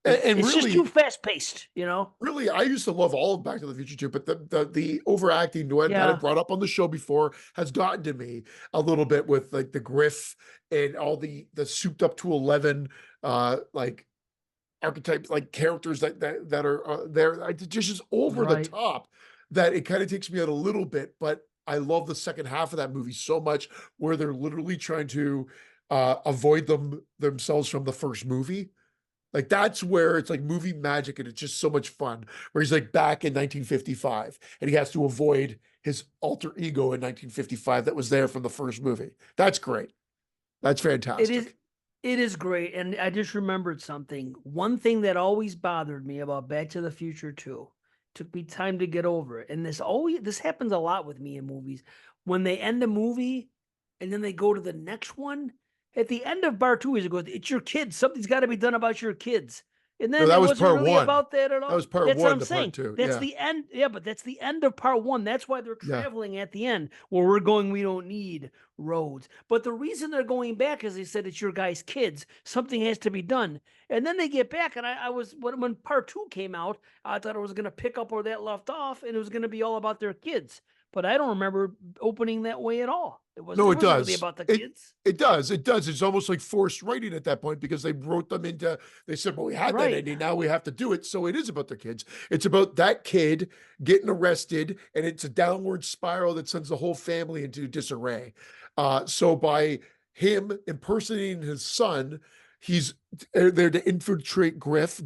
And It's just too really, fast paced, you know? really, I used to love all of Back to the Future too, but the overacting that I Yeah, brought up on the show before has gotten to me a little bit with like the Griff and all the souped up to 11 like archetypes, like characters that are there. It's just over the right. top that it kind of takes me out a little bit. But I love the second half of that movie so much, where they're literally trying to avoid themselves from the first movie. Like that's where it's like movie magic, and it's just so much fun. Where he's like back in 1955, and he has to avoid his alter ego in 1955 that was there from the first movie. That's great. That's It is fantastic. it is great. And I just remembered something. One thing that always bothered me about Back to the Future 2 took me time to get over it. And this happens a lot with me in movies. When they end a movie and then they go to the next one, at the end of bar two, it goes, it's your kids. Something's got to be done about your kids. And No, then that it was wasn't part really one. about that at That all. was part That's what I'm one to part saying. two. That's Yeah. the end. Yeah, but that's the end of part one. That's why they're Yeah. traveling at the end where we're going. We don't need roads. But the reason they're going back is they said it's your guys' kids. Something has to be done. And then they get back, and I was when part two came out, I thought it was going to pick up where that left off, and it was going to be all about their kids. But I don't remember opening that way at all. No, It it wasn't really does. about the It kids. it does. It does. It's almost like forced writing at that point because they wrote them into. They said, "Well, we had that Right. ending. Now we have to do it." So it is about their kids. It's about that kid getting arrested, and it's a downward spiral that sends the whole family into disarray. So by him impersonating his son, he's there to infiltrate Griff,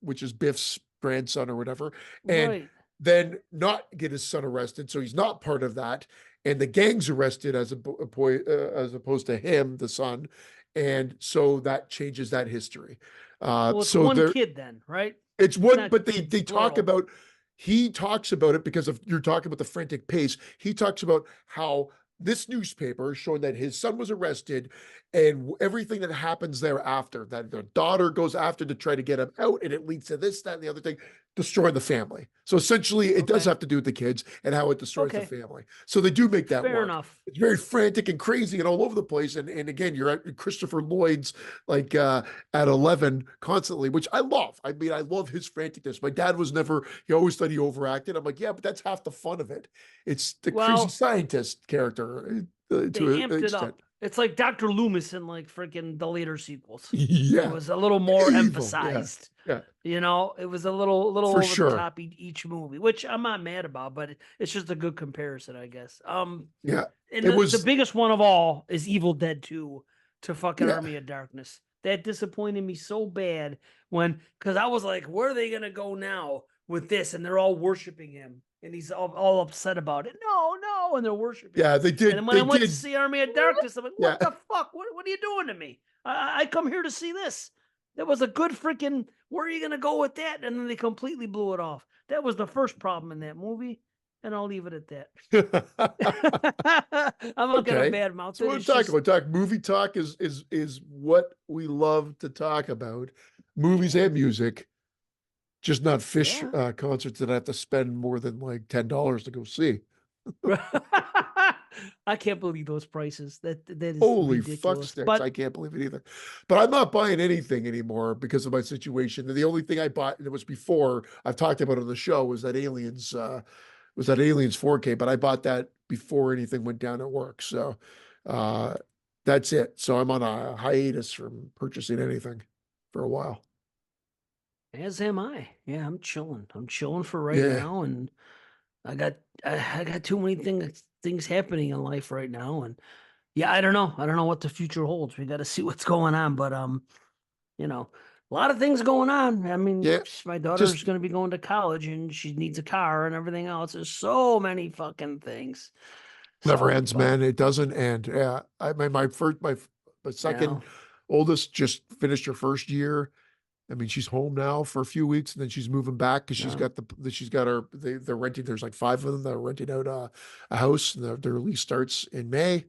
which is Biff's grandson or whatever, and Right. then not get his son arrested. So he's not part of that, and the gang's arrested as opposed to him, the son, and so that changes that history. Well, it's So one there, kid then, right? it's It's one, not but kids they talk plural. about. He talks about it because of you're talking about the frantic pace. He talks about how this newspaper showing that his son was arrested and everything that happens thereafter, that their daughter goes after to try to get him out, and it leads to this, that, and the other thing, destroying the family. So essentially, it does Okay. have to do with the kids and how it destroys the Okay. family. So they do make that Fair work. enough. It's very frantic and crazy and all over the place. And again, you're at Christopher Lloyd's like at 11 constantly, which I love. I mean, I love his franticness. My dad was never, he always thought he overacted. I'm like, yeah, but that's half the fun of it. It's the crazy Well, scientist character they to an amped it extent. up. It's like Dr. Loomis in like freaking the later sequels. It Yeah. was a little more Evil. Yeah. emphasized. Yeah. You know, it was a little For over the sure. top each movie, which I'm not mad about, but it's just a good comparison, I guess. Yeah. And It the was, biggest one of all is Evil Dead 2 to fucking yeah. Army of Darkness. That disappointed me so bad because I was like, where are they gonna go now with this? And they're all worshiping him, and he's all upset about it. No, no, and they're worshiping Yeah. him. They And then did. when I They went to did. see Army of Darkness, I'm like, what Yeah. the fuck? What are you doing to me? I come here to see this. That was a good freaking. Where are you gonna go with that? And then they completely blew it off. That was the first problem in that movie, and I'll leave it at that. I'm not gonna Okay. badmouth So it. what I'm It's talking just about. Movie talk is what we love to talk about. Movies yeah, and music, just not fish yeah. concerts that I have to spend more than like $10 to go see. I can't believe those prices. That is Holy fuck ridiculous. sticks. I But can't believe it either. But I'm not buying anything anymore because of my situation. The only thing I bought, and it was before I've talked about it on the show, was that Aliens 4K, but I bought that before anything went down at work. So uh that's it. So I'm on a hiatus from purchasing anything for a while. as am I. Yeah, I'm chilling. I'm chilling for right Yeah. now, and I got I got too many things happening in life right now, and yeah, I don't know. I don't know what the future holds. We got to see what's going on, but you know, a lot of things going on. I mean, Yeah. my daughter's Just going to be going to college and she needs a car and everything else. There's so many fucking things. never So, ends, but man. It doesn't end. Yeah. My you know, second oldest just finished her first year. I mean, she's home now for a few weeks, and then she's moving back because she's no, got she's got her they're renting. There's like five of them that are renting out a house, and their lease starts in May.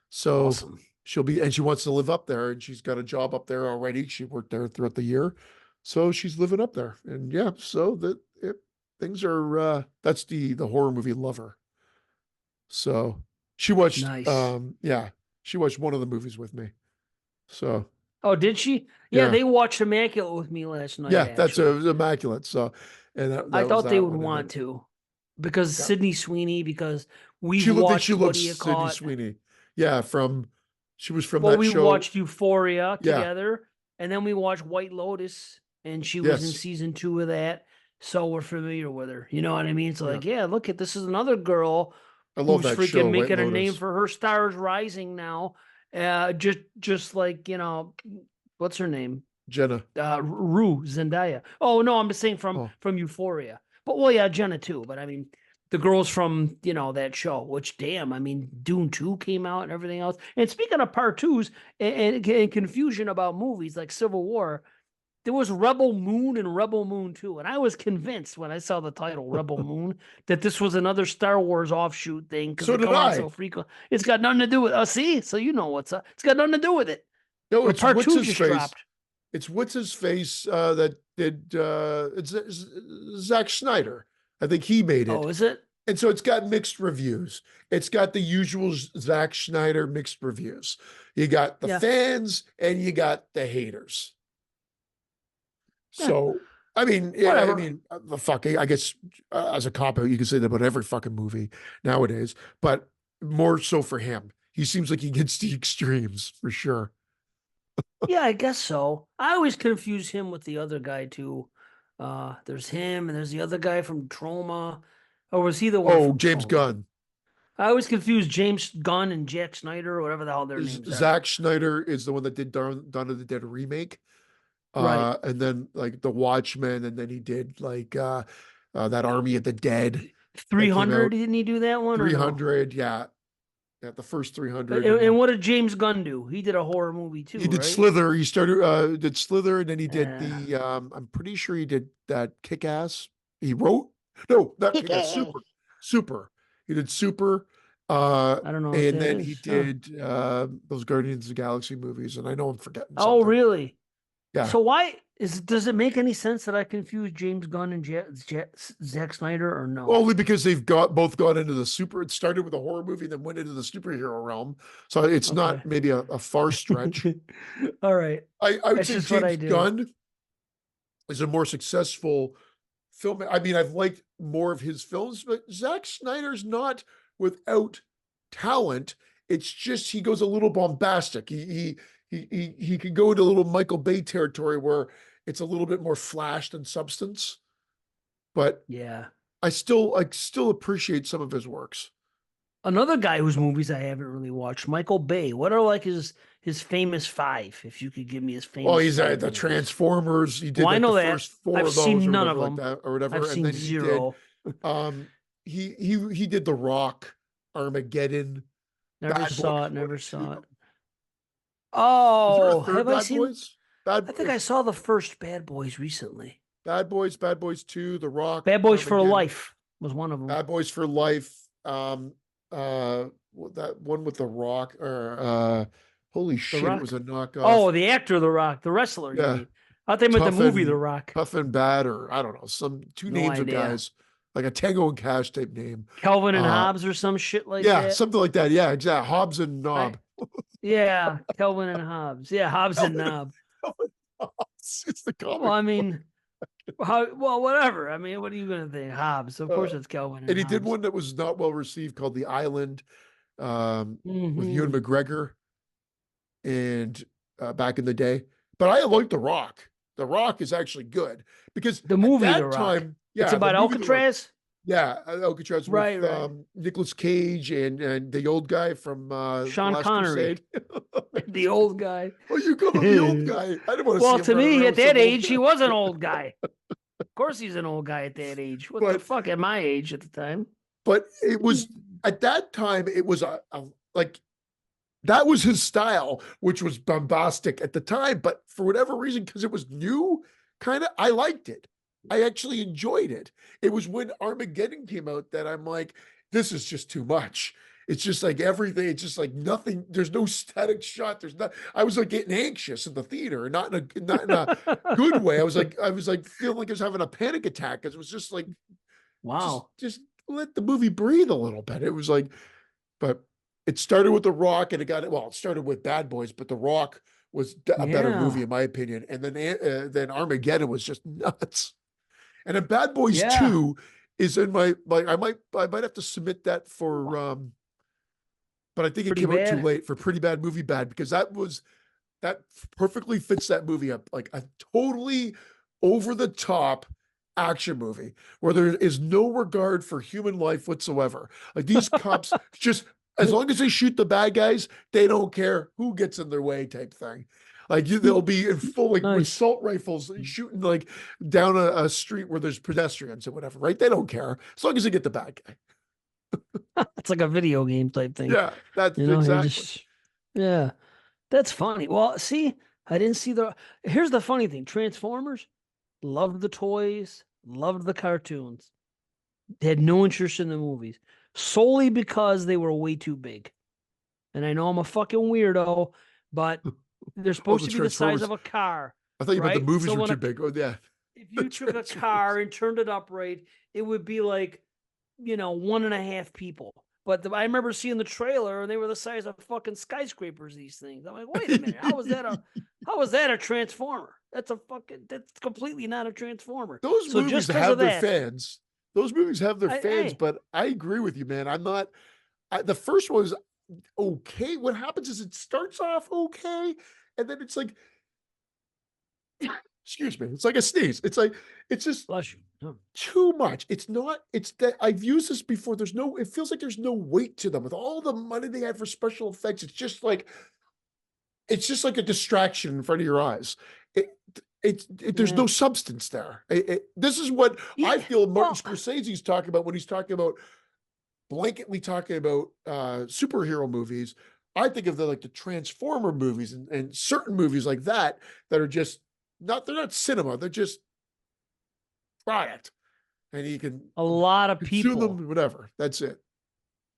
So awesome. and she wants to live up there, and she's got a job up there already. She worked there throughout the year. So she's living up there. And yeah, so things are that's the horror movie Lover. So she watched Nice. yeah, she watched one of the movies with me. So Oh, did she? Yeah, yeah. they watched Immaculate with me last night, Yeah, that's actually. immaculate. So and I that was thought they that would one. And want then to because yeah. Sydney Sweeney, because we've She watched What loves Do You Sydney Call It? Sweeney. Yeah, she was from Well, that we show. watched Euphoria Yeah. together, and then we watched White Lotus, and she was in Yes. season 2 of that. So we're familiar with her. You know what I mean? It's Yeah. like, yeah, look at this is another girl I love who's that freaking show, White making a name Lotus. for her stars rising now. Just like, what's her name? Jenna. Rue Zendaya. Oh no, I'm just saying Oh, from Euphoria. But well, yeah, Jenna too. But I mean, the girls from that show. Which damn, I mean, Dune 2 came out and everything else. And speaking of part twos and confusion about movies like Civil War, there was Rebel Moon and Rebel Moon 2, and I was convinced when I saw the title Rebel Moon that this was another Star Wars offshoot thing because so they did come out I. so frequent. It's got nothing to do with. See, so you know what's up. It's got nothing to do with it. No, But it's part what's two his just face. dropped. It's what's his face that did it's Zack Snyder. I think he made it. Oh, is it? And so it's got mixed reviews. It's got the usual Zack Snyder mixed reviews. You got the Yeah. fans and you got the haters. Yeah. So, I mean, yeah, I Whatever. mean, the fucking, I guess as a cop out, you can say that about every fucking movie nowadays, but more so for him. He seems like he gets the extremes for sure. Yeah, I guess so. I always confuse him with the other guy too. There's him and there's the other guy from Troma. Or was he the one Oh, from James Troma? Gunn. I always confuse James Gunn and Jack Snyder or whatever the hell their names are. Zack Snyder is the one that did Dawn of the Dead remake. Right. And then like The Watchmen, and then he did like that Army of the Dead that came 300, out. didn't he do that one or no? 300, yeah. Yeah, the first And, 300. and And what did James Gunn do? He did a horror movie he too, did right? Slither. He started did Slither, and then he did Uh, the I'm pretty sure he did that Kick-Ass. He wrote no, not Kick-Ass, Super. He did Super. I don't know what And that then he is. Huh. did those Guardians of the Galaxy movies, and I know I'm forgetting Oh, something. really? Yeah. So does it make any sense that I confuse James Gunn and Zack Snyder or no? Only because they've both gone into the super. It started with a horror movie, then went into the superhero realm. So it's Okay. not maybe a far stretch. All right. I would That's say just what I James do. Gunn is a more successful film. I mean, I've liked more of his films, but Zack Snyder's not without talent. It's just he goes a little bombastic. He can go into a little Michael Bay territory where it's a little bit more flash than substance. But Yeah. I still appreciate some of his works. Another guy whose movies I haven't really watched, Michael Bay. What are like his famous five? If you could give me his Oh, famous he's five the movies. Transformers. He Well, did I like the know that. first four I've of those seen or none whatever of like them. that or I've whatever. And seen then he did zero. he did The Rock, Armageddon, Never Bad Boys saw it. 1 Never and saw 2. it. Is there a Oh, third have I Bad seen? Boys? I think I saw the first Bad Boys recently. Bad Boys 2, The Rock, Bad Boys for Armageddon, Life was one of them. Bad Boys for Life, that one with The Rock or holy The shit, it was Rock. a knockoff. Oh, the actor, The Rock, the wrestler. You Yeah, mean? I thought they meant the tough movie, The and Rock. tough and bad, or I don't know, some two No names of idea. guys, like a Tango and Cash type name. Calvin and Uh Hobbes or some shit like yeah, that. something like that. Yeah, exactly. Hobbs and I Knob. Yeah, Calvin and Hobbes. Yeah, Hobbes and Calvin, Knob. Calvin Hobbs. It's the Well, comic I book. mean, whatever. I mean, what are you gonna think? Hobbes. Of Uh, course, it's Calvin and and he did Hobbes. one that was not well received called The Island, with Ewan Hmm. McGregor and back in the day. But I like The Rock. The Rock is actually good because The at movie, The that Rock. time, It's yeah, the about movie The Rock, Alcatraz. yeah, Alcatraz with Right, right. Nicolas Cage and the old guy from The Sean Last Connery, Crusade. the old guy. Oh, you call him the old guy. I didn't want to see Well, him to running me, around at with that some old age, he guy. was an old guy. Of course, he's an old guy at that age. What the But fuck? At my age at the time. it was at that time, it was like that was his style, which was bombastic at the time. But for whatever reason, because it was new, kind of, I liked it. I actually enjoyed it. It was when Armageddon came out that I'm like, this is just too much. It's just like everything. It's just like nothing. There's no static shot. There's not. I was like getting anxious in the theater, and not in a good way. I was like feeling like I was having a panic attack because it was just like just Wow. just let the movie breathe a little bit. It was like, but it started with The Rock, and it started with Bad Boys, but The Rock was a better movie Yeah. in my opinion. And then Armageddon was just nuts. And then Bad Boys Yeah. 2 is in my like I might have to submit that for but I think it Pretty came out too bad. late for Pretty Bad Movie Bad because that perfectly fits that movie up like a totally over the top action movie where there is no regard for human life whatsoever. Like these cops just as long as they shoot the bad guys, they don't care who gets in their way type thing. Like they'll be in full like Nice. assault rifles shooting like down a street where there's pedestrians or whatever, right? They don't care as long as they get the bad guy. It's like a video game type thing. Yeah, that's You're exactly. just, yeah, that's funny. Well, see, I didn't see here's the funny thing. Transformers, loved the toys, loved the cartoons. They had no interest in the movies solely because they were way too big. And I know I'm a fucking weirdo, but they're Oh, supposed the to be the size Transformers. of a car, I thought you meant the right? movies So were when too big. Oh yeah, if the you took a Transformers. car and turned it upright, it would be like, 1.5 people. But I remember seeing the trailer and they were the size of fucking skyscrapers, these things. I'm like, wait a minute, how is that a transformer? That's completely not a transformer. Those So movies just because of have their that, fans. Those movies have their fans, hey, but I agree with you, man. I'm not. The first one was okay. What happens is it starts off okay, and then it's like, excuse me, it's like a sneeze. It's just bless you. Oh, too much. It's not. It's that I've used this before. There's no. It feels like there's no weight to them with all the money they had for special effects. It's just like a distraction in front of your eyes. It, there's yeah. no substance there. This is what Yeah. I feel Martin Well, Scorsese's talking about when he's talking about blanketly talking about superhero movies. I think of the Transformer movies and certain movies like that are just they're not cinema. They're just product, and you can a lot of consume people, them whatever. That's it.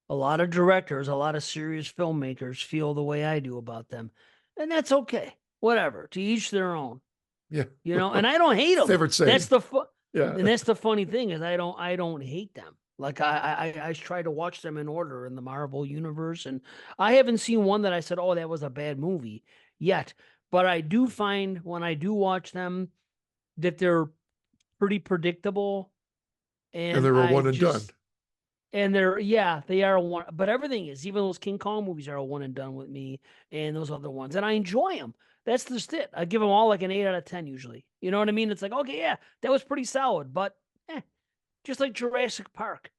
a lot of directors, a lot of serious filmmakers feel the way I do about them. And that's okay. Whatever. To each their own. Yeah. And I don't hate them. Favorite That's saying. the Yeah. and that's the funny thing is I don't hate them. Like I try to watch them in order in the Marvel universe, and I haven't seen one that I said, oh, that was a bad movie yet. But I do find when I do watch them that they're pretty predictable, And and they were I one and done. just and they are one, but everything is, even those King Kong movies are a one and done with me, and those other ones, and I enjoy them. That's just it. I give them all like an 8 out of 10 usually. You know what I mean? It's like, okay, yeah, that was pretty solid, but just like Jurassic Park.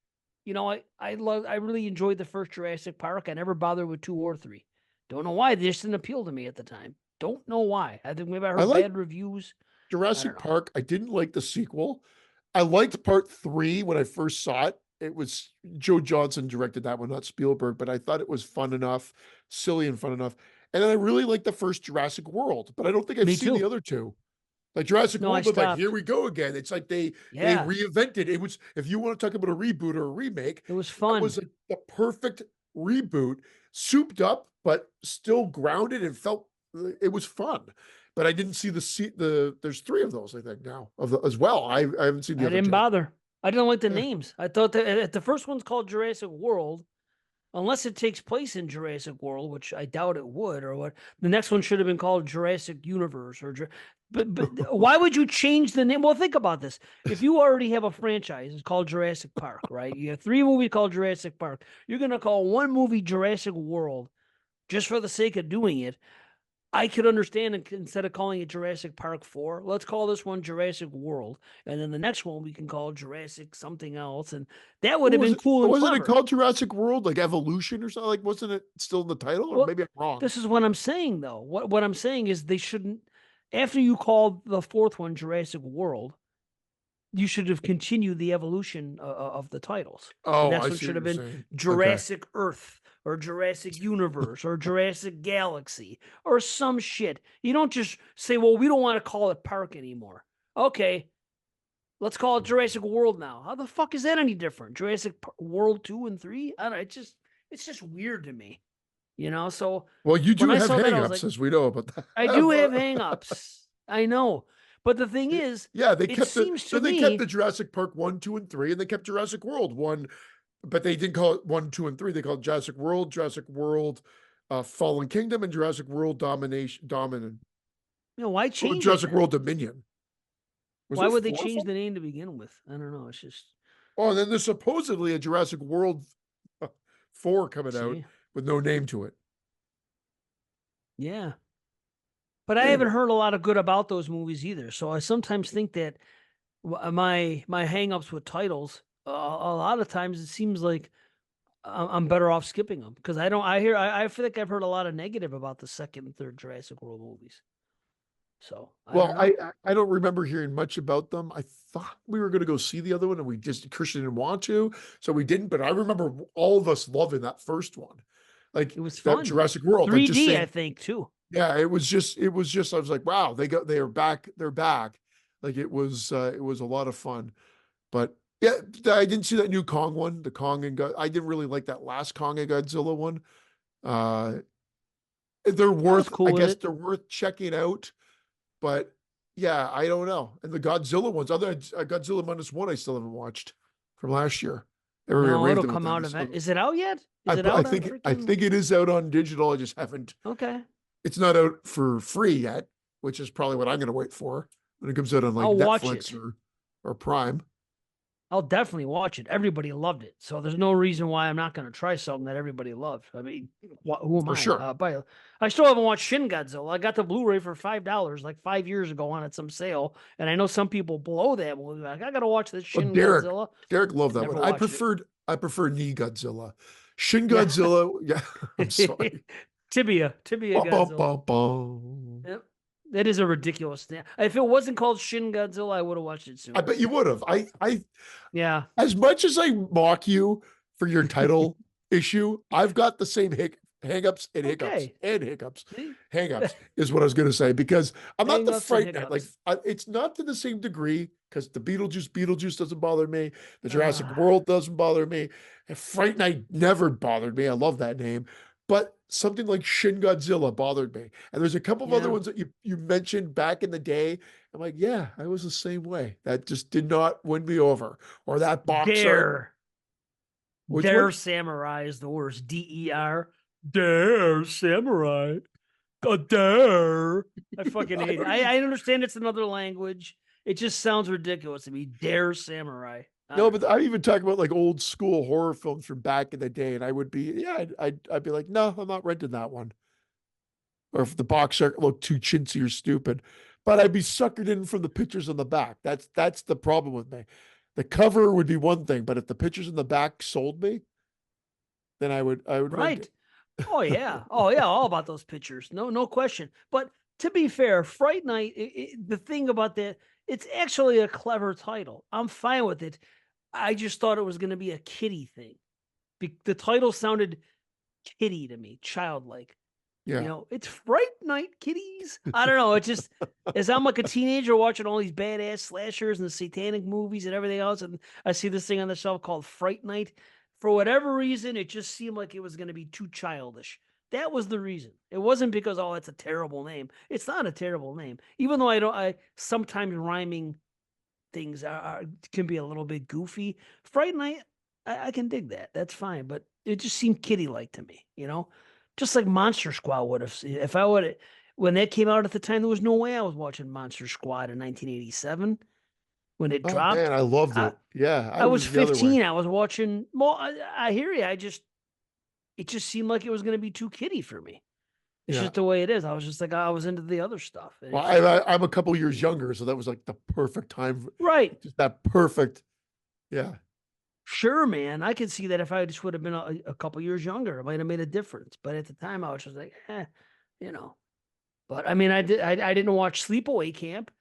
I really enjoyed the first Jurassic Park. I never bothered with 2 or 3. Don't know why. They just didn't appeal to me at the time. Don't know why. I think maybe I I heard like bad reviews. I don't Jurassic know. Park. I didn't like the sequel. I liked part three when I first saw it. It was Joe Johnson directed that one, not Spielberg, but I thought it was fun enough, silly and fun enough. And then I really liked the first Jurassic World, but I don't think I've Me seen the too. other two. Like Jurassic No, I World was like, here stopped. we go again. It's like they Yeah, reinvented. It was if you want to talk about a reboot or a remake, it was that fun. was like the perfect reboot, souped up but still grounded and felt it was fun. But I didn't see there's three of those I think now as well. I haven't seen the I other didn't two. bother. I didn't like the Yeah. names. I thought that the first one's called Jurassic World, unless it takes place in Jurassic World, which I doubt it would, or what. The next one should have been called Jurassic Universe, but why would you change the name? Well, think about this. If you already have a franchise, it's called Jurassic Park, right? You have 3 movies called Jurassic Park. You're gonna call one movie Jurassic World just for the sake of doing it. I could understand, instead of calling it Jurassic Park 4, let's call this one Jurassic World. And then the next one we can call Jurassic something else. And that would What have was been it? cool and Wasn't it clever. called Jurassic World, like Evolution or something? Like, wasn't it still in the title, or Well, maybe I'm wrong? this is what I'm saying, though. What I'm saying is they shouldn't, after you called the fourth one Jurassic World, you should have continued the evolution of the titles. The Oh, next I one see should what have you're been saying. Okay. Jurassic Earth or Jurassic Universe or Jurassic Galaxy or some shit. You don't just say, well, we don't want to call it Park anymore. Okay, let's call it Jurassic World now. How the fuck is that any different? World 2 and 3? I don't know. It's just weird to me, you know. So Well, you when do I have saw that, I was hangups, like, as we know about I do have that. hangups. I know, but the thing is, Yeah, it seems to they kept the me, Jurassic Park 1, 2, and 3, and they kept Jurassic World 1, but they didn't call it 1, 2, and 3. They called it Jurassic World Fallen Kingdom, and Jurassic World Dominant, why or change it Jurassic then? World Dominion. Was Why there would they 4 of change them? the name to begin with? I don't know. It's just Oh, and then there's supposedly a Jurassic World 4 coming out see, with no name to it. yeah. But I haven't Anyway, heard a lot of good about those movies either. So I sometimes think that my hangups with titles, a lot of times it seems like I'm better off skipping them because I don't. I feel like I've heard a lot of negative about the second and third Jurassic World movies. So I don't well, know. I don't remember hearing much about them. I thought we were going to go see the other one, and we just Christian didn't want to, so we didn't. But I remember all of us loving that first one, like It was that fun. Jurassic World. Like just 3D, I saying, think too. yeah, it was just. I was like, wow, they are back. They're back. Like it was a lot of fun. But yeah, I didn't see that new Kong one, the Kong and God. I didn't really like that last Kong and Godzilla one. Uh, they're I was worth, I cool with guess it. they're worth checking out. But yeah, I don't know. And the Godzilla ones, other Godzilla minus one, I still haven't watched from last year. Everybody No, it'll raved about come out that. event. So Is it out yet? Is it out on I freaking? think it is out on digital. I just haven't. Okay, It's not out for free yet, which is probably what I'm going to wait for when it comes out on like I'll watch Netflix it. or Prime. I'll definitely watch it. Everybody loved it, so there's no reason why I'm not going to try something that everybody loved. I mean, who am For I? sure. I still haven't watched Shin Godzilla. I got the Blu-ray for $5 like 5 years ago on at some sale, and I know some people blow that movie. Like, I got to watch this Well, Shin Godzilla. Derek loved that Never one. watched it. I prefer Knee Godzilla. Shin Yeah, Godzilla, yeah, I'm sorry. Tibia Bum, bum, Godzilla. bum, bum. Yep. That is a ridiculous thing. If it wasn't called Shin Godzilla, I would have watched it I sooner. bet you would have. Yeah. As much as I mock you for your title issue, I've got the same hangups and hiccups Okay. and hiccups. See? Hangups is what I was going to say because I'm not the Hang-ups and Fright Night. Like hiccups. it's not to the same degree because the Beetlejuice doesn't bother me. The Jurassic Ah, World doesn't bother me. And Fright Night never bothered me. I love that name. But something like Shin Godzilla bothered me. And there's a couple of other yeah. ones that you mentioned back in the day. I'm like, yeah, I was the same way. That just did not win me over. Or that box art. Dare. Which Dare one? Samurai is the worst. DER. Dare Samurai. A dare. I fucking I hate it. don't even I understand it's another language. It just sounds ridiculous to me. Dare Samurai. I no, don't but know. I even talk about like old school horror films from back in the day, and I would be, yeah, I'd be like, no, I'm not renting that one. Or if the box art looked too chintzy or stupid, but I'd be suckered in from the pictures on the back. That's the problem with me. The cover would be one thing, but if the pictures in the back sold me, then I would rent Right. it. Oh yeah. Oh yeah. All about those pictures. No question. But to be fair, Fright Night, the thing about that, it's actually a clever title. I'm fine with it. I just thought it was going to be a kiddie thing. The title sounded kiddie to me, childlike. You Yeah. know, it's Fright Night, kiddies. I don't know. It just as I'm like a teenager watching all these badass slashers and the satanic movies and everything else, and I see this thing on the shelf called Fright Night. For whatever reason, it just seemed like it was going to be too childish. That was the reason. It wasn't because oh, it's a terrible name. It's not a terrible name, even though I don't. I sometimes rhyming things can be a little bit goofy. Fright Night, I can dig that. That's fine, but it just seemed kiddie like to me, you know, just like Monster Squad would have. If I would, when that came out at the time, there was no way I was watching Monster Squad in 1987 when it Oh dropped. man, I loved I, it. Yeah, I I was was the other way. 15. I was watching. Well, I hear you. It just seemed like it was going to be too kiddie for me. It's Yeah. just the way it is. I was just like I was into the other stuff, and Well, it's just I'm a couple years younger, so that was like the perfect time. right. Just that perfect. Yeah. Sure, man. I could see that if I just would have been a couple years younger, it might have made a difference. But at the time, I was just like, you know. But I mean, I didn't watch Sleepaway Camp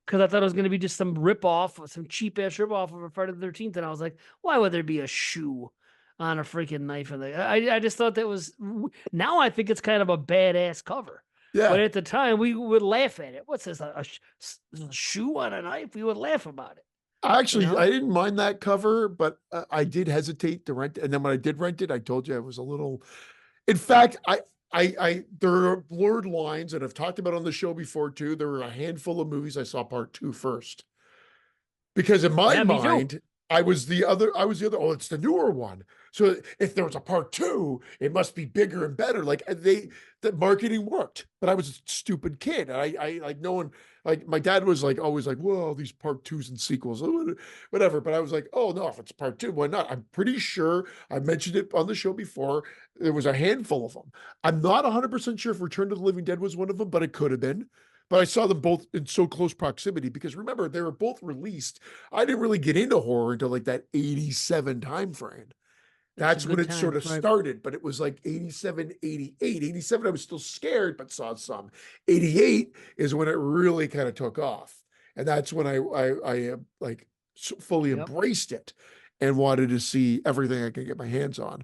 because I thought it was going to be just some rip off, some cheap ass rip off of a Friday the 13th, and I was like, why would there be a shoe on a freaking knife? And I just thought that was. Now I think it's kind of a badass cover. But Yeah. at the time, we would laugh at it. What's this? A shoe on a knife? We would laugh about it. You Actually, I know? didn't mind that cover, but I did hesitate to rent it. And then when I did rent it, I told you I was a little. In fact, there are blurred lines, and I've talked about it on the show before too. There were a handful of movies I saw part two first. Because in my Yeah, me too. mind, I was the other, oh, it's the newer one. So if there was a part two, it must be bigger and better. Like the marketing worked, but I was a stupid kid. And I like no one, like my dad was like, always like, whoa, these part twos and sequels, whatever. But I was like, oh no, if it's part two, why not? I'm pretty sure I mentioned it on the show before. There was a handful of them. I'm not 100% sure if Return to the Living Dead was one of them, but it could have been. But I saw them both in so close proximity because remember, they were both released. I didn't really get into horror until like that 87 time frame. It's a That's when good it sort time, of right? started, but it was like 87, 88. 87, I was still scared, but saw some. 88 is when it really kind of took off. And that's when I like fully Yep. embraced it and wanted to see everything I could get my hands on.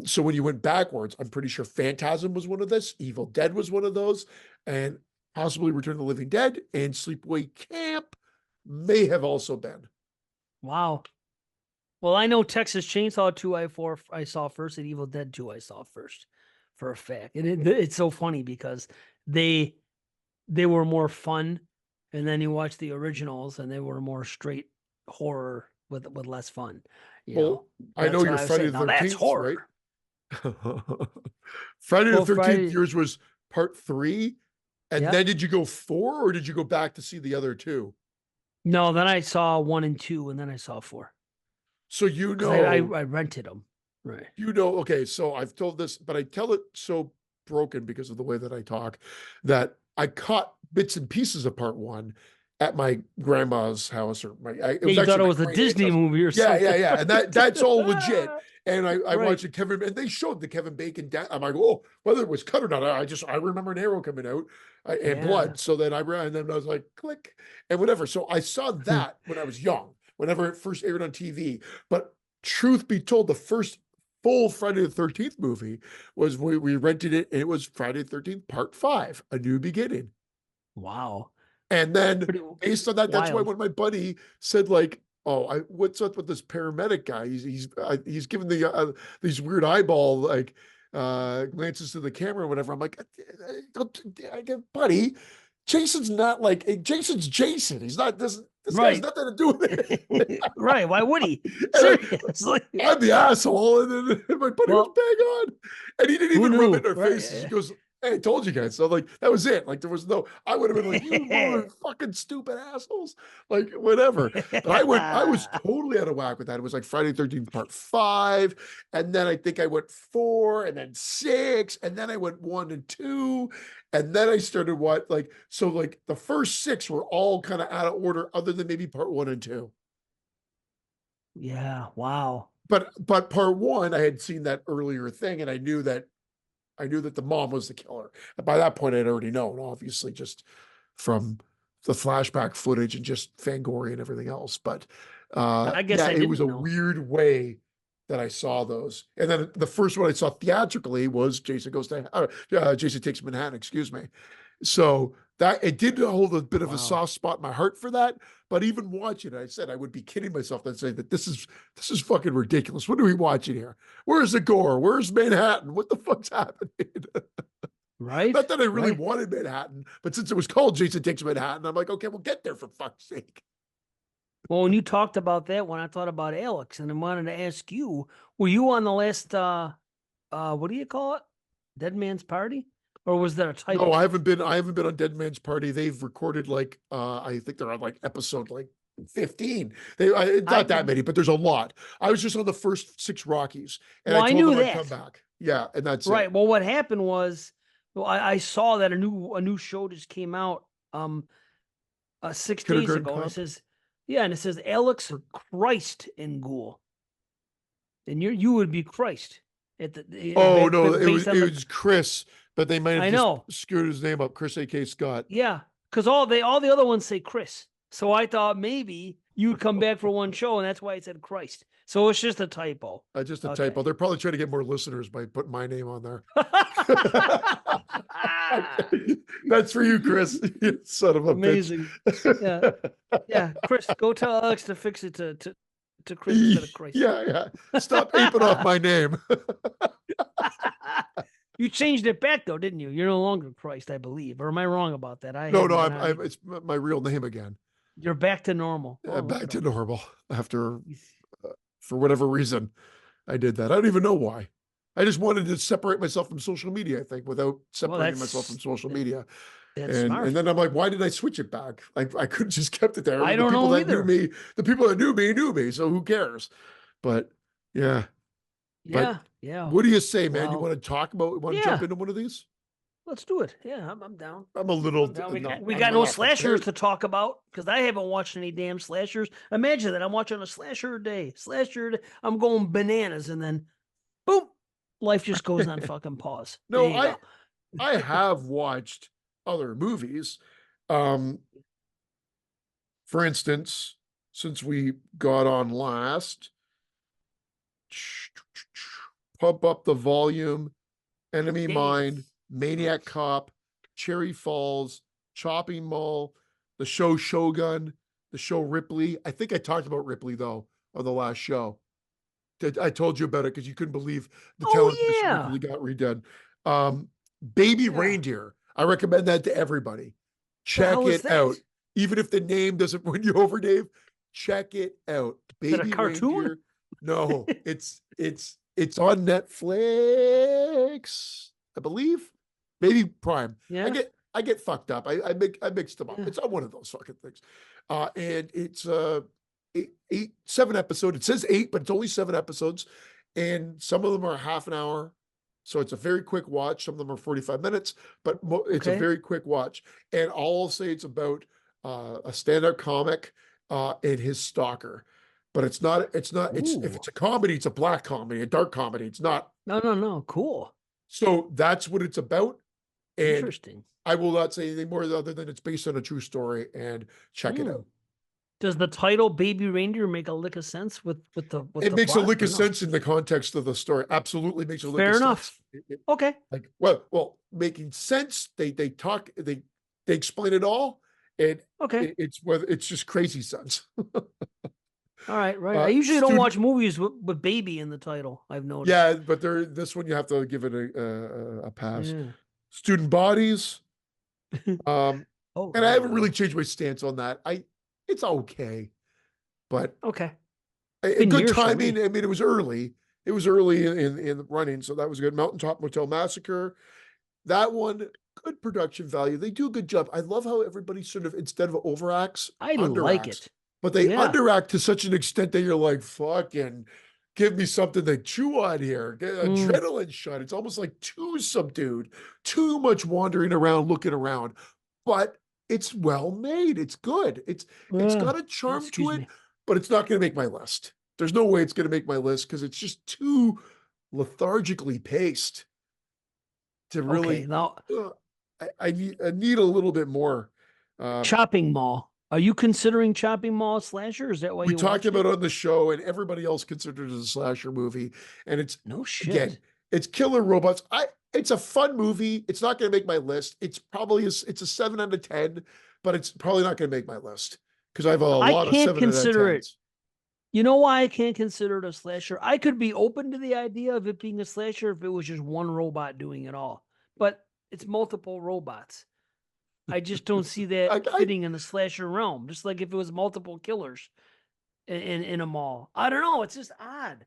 So when you went backwards, I'm pretty sure Phantasm was one of this, Evil Dead was one of those, and possibly Return of the Living Dead and Sleepaway Camp may have also been. Wow. Well, I know Texas Chainsaw 2 I saw first, and Evil Dead 2 I saw first for a fact. And it's so funny because they they were more fun, and then you watch the originals and they were more straight horror with less fun, you Well, know. I know That's you're why I Friday say the now that's 13th, right? horror. Friday the Well, 13th, Friday, yours was part three. And yep. then did you go four or did you go back to see the other two? No, then I saw 1 and 2 and then I saw 4 So because I rented them. Right. okay, so I've told this, but I tell it so broken because of the way that I talk that I caught bits and pieces of part one at my grandma's house or it Yeah, was you thought actually it my was a great aunt's Disney house. movie or Yeah, yeah, something. yeah. And that's all legit. And I Right. watched the Kevin, and they showed the Kevin Bacon. I'm like, oh, whether it was cut or not, I remember an arrow coming out and Yeah. blood. So then I ran, and then I was like, click and whatever. So I saw that when I was young, whenever it first aired on TV. But truth be told, the first full Friday the 13th movie was we rented it, and it was Friday the 13th, part five, A New Beginning. Wow. And then Pretty based on that, that's why wild. when my buddy said, like, oh, what's up with this paramedic guy? He's giving these weird eyeball like glances to the camera or whatever. I'm like, buddy, Jason's not like Jason's Jason. He's not this guy's Right. nothing to do with it. Right. Why would he? And Seriously. I'm the asshole. And then my buddy was Well, bang on. And he didn't who even rub it knew? in our faces. He Right. goes, hey, I told you guys. So like that was it. Like there was no, I would have been like, you motherfucking stupid assholes. Like whatever. But I was totally out of whack with that. It was like Friday 13th part five. And then I think I went four and then six. And then I went one and two. And then I started so like the first six were all kind of out of order, other than maybe part one and two. Yeah. Wow. But part one, I had seen that earlier thing, and I knew that the mom was the killer. And by that point, I'd already known, obviously, just from the flashback footage and just Fangoria and everything else. But I guess yeah, I it was didn't a know. weird way that I saw those. And then the first one I saw theatrically was Jason Takes Manhattan, excuse me. So that it did hold a bit of a Wow. soft spot in my heart for that. But even watching it, I said I would be kidding myself and say that this is fucking ridiculous. What are we watching here? Where's the gore? Where's Manhattan? What the fuck's happening? Right. Not that I really Right. wanted Manhattan, but since it was called Jason Takes Manhattan, I'm like, okay, we'll get there for fuck's sake. Well, when you talked about that, when I thought about Alex, and I wanted to ask you, were you on the last what do you call it? Dead Man's Party? Or was that a No, typo? I haven't been on Dead Man's Party. They've recorded like I think they're on like episode like 15. I Not that did many, but there's a lot. I was just on the first six Rockies and I well, I told knew them I'd come that. back. Yeah, and that's it. Right. Well, what happened was, well, I saw that a new show just came out 6 days Kindergarten ago, and it Cop. says, yeah, and it says Alex Christ in Ghoul, and you would be Christ at Oh no, based on it the. was Chris, but they might have I just know, screwed his name up. Chris A.K. Scott. yeah, because all the other ones say Chris, so I thought maybe you would come back for one show, and that's why it said Christ. So it's just a typo. Just a Okay. typo. They're probably trying to get more listeners by putting my name on there. That's for you, Chris. You son of a Amazing. bitch. Yeah. Chris, go tell Alex to fix it to Chris instead of Christ. Yeah. Stop aping off my name. You changed it back though, didn't you? You're no longer Christ, I believe. Or am I wrong about that? No, it's my real name again. You're back to normal. Oh, Back to normal after, for whatever reason, I did that. I don't even know why. I just wanted to separate myself from social media, I think, without separating myself from social media. That's smart. And then I'm like, why did I switch it back? I could have just kept it there. I don't know either. The people that knew me. So who cares? But yeah. Yeah. What do you say, man? You want to talk about, want to jump into one of these? Let's do it. Yeah, I'm down. I'm a little. We got no slashers to talk about because I haven't watched any damn slashers. Imagine that I'm watching a slasher a day. I'm going bananas, and then boom, life just goes on fucking pause. No, I have watched other movies. For instance, since we got on last, Pump Up the Volume, Enemy Mine, Maniac Cop, Cherry Falls, Chopping Mall, the show Shogun, the show Ripley. I think I talked about Ripley though on the last show. I told you about it because you couldn't believe the television Ripley got redone. Baby Reindeer. I recommend that to everybody. Check it out. Even if the name doesn't win you over, Dave, check it out. Baby Reindeer. No, it's on Netflix, I believe. Maybe Prime. Yeah. I get fucked up. I mixed them up. It's on one of those fucking things. And it's 7 episodes. It says 8, but it's only 7 episodes. And some of them are half an hour. So it's a very quick watch. Some of them are 45 minutes, but it's a very quick watch. And I'll say it's about a stand-up comic and his stalker. But it's not, if it's a comedy, it's a black comedy, a dark comedy. It's not. No. Cool. So that's what it's about. And interesting. I will not say anything more other than it's based on a true story, and check it out. Does the title "Baby Reindeer" make a lick of sense with the? It makes a lick of sense in the context of the story. Absolutely makes a lick of sense. Fair enough. Okay. Like well, making sense. They talk. They explain it all, and it's just crazy sense. All right. I usually don't watch movies with baby in the title. I've noticed. Yeah, but this one you have to give it a pass. Yeah. Student Bodies. And I haven't really changed my stance on that. It's okay, but a good timing. I mean, it was early. It was early in the running, so that was good. Mountaintop Motel Massacre. That one, good production value. They do a good job. I love how everybody sort of, instead of overacts, like it. But they underact to such an extent that you're like, fucking give me something to chew on here. Get an adrenaline shot. It's almost like too subdued, too much wandering around, looking around. But it's well made. It's good. It's got a charm to it, but it's not going to make my list. There's no way it's going to make my list because it's just too lethargically paced to really. Now, I need a little bit more. Chopping Mall. Are you considering Chopping Mall a slasher? Is that why we talked about it on the show, and everybody else considered it a slasher movie? And it's no shit. Again, it's killer robots. It's a fun movie. It's not going to make my list. It's a 7 out of 10, but it's probably not going to make my list because I have a lot of 7 out of 10s. You know why I can't consider it a slasher? I could be open to the idea of it being a slasher if it was just one robot doing it all, but it's multiple robots. I just don't see that fitting in the slasher realm. Just like if it was multiple killers in a mall. I don't know. It's just odd.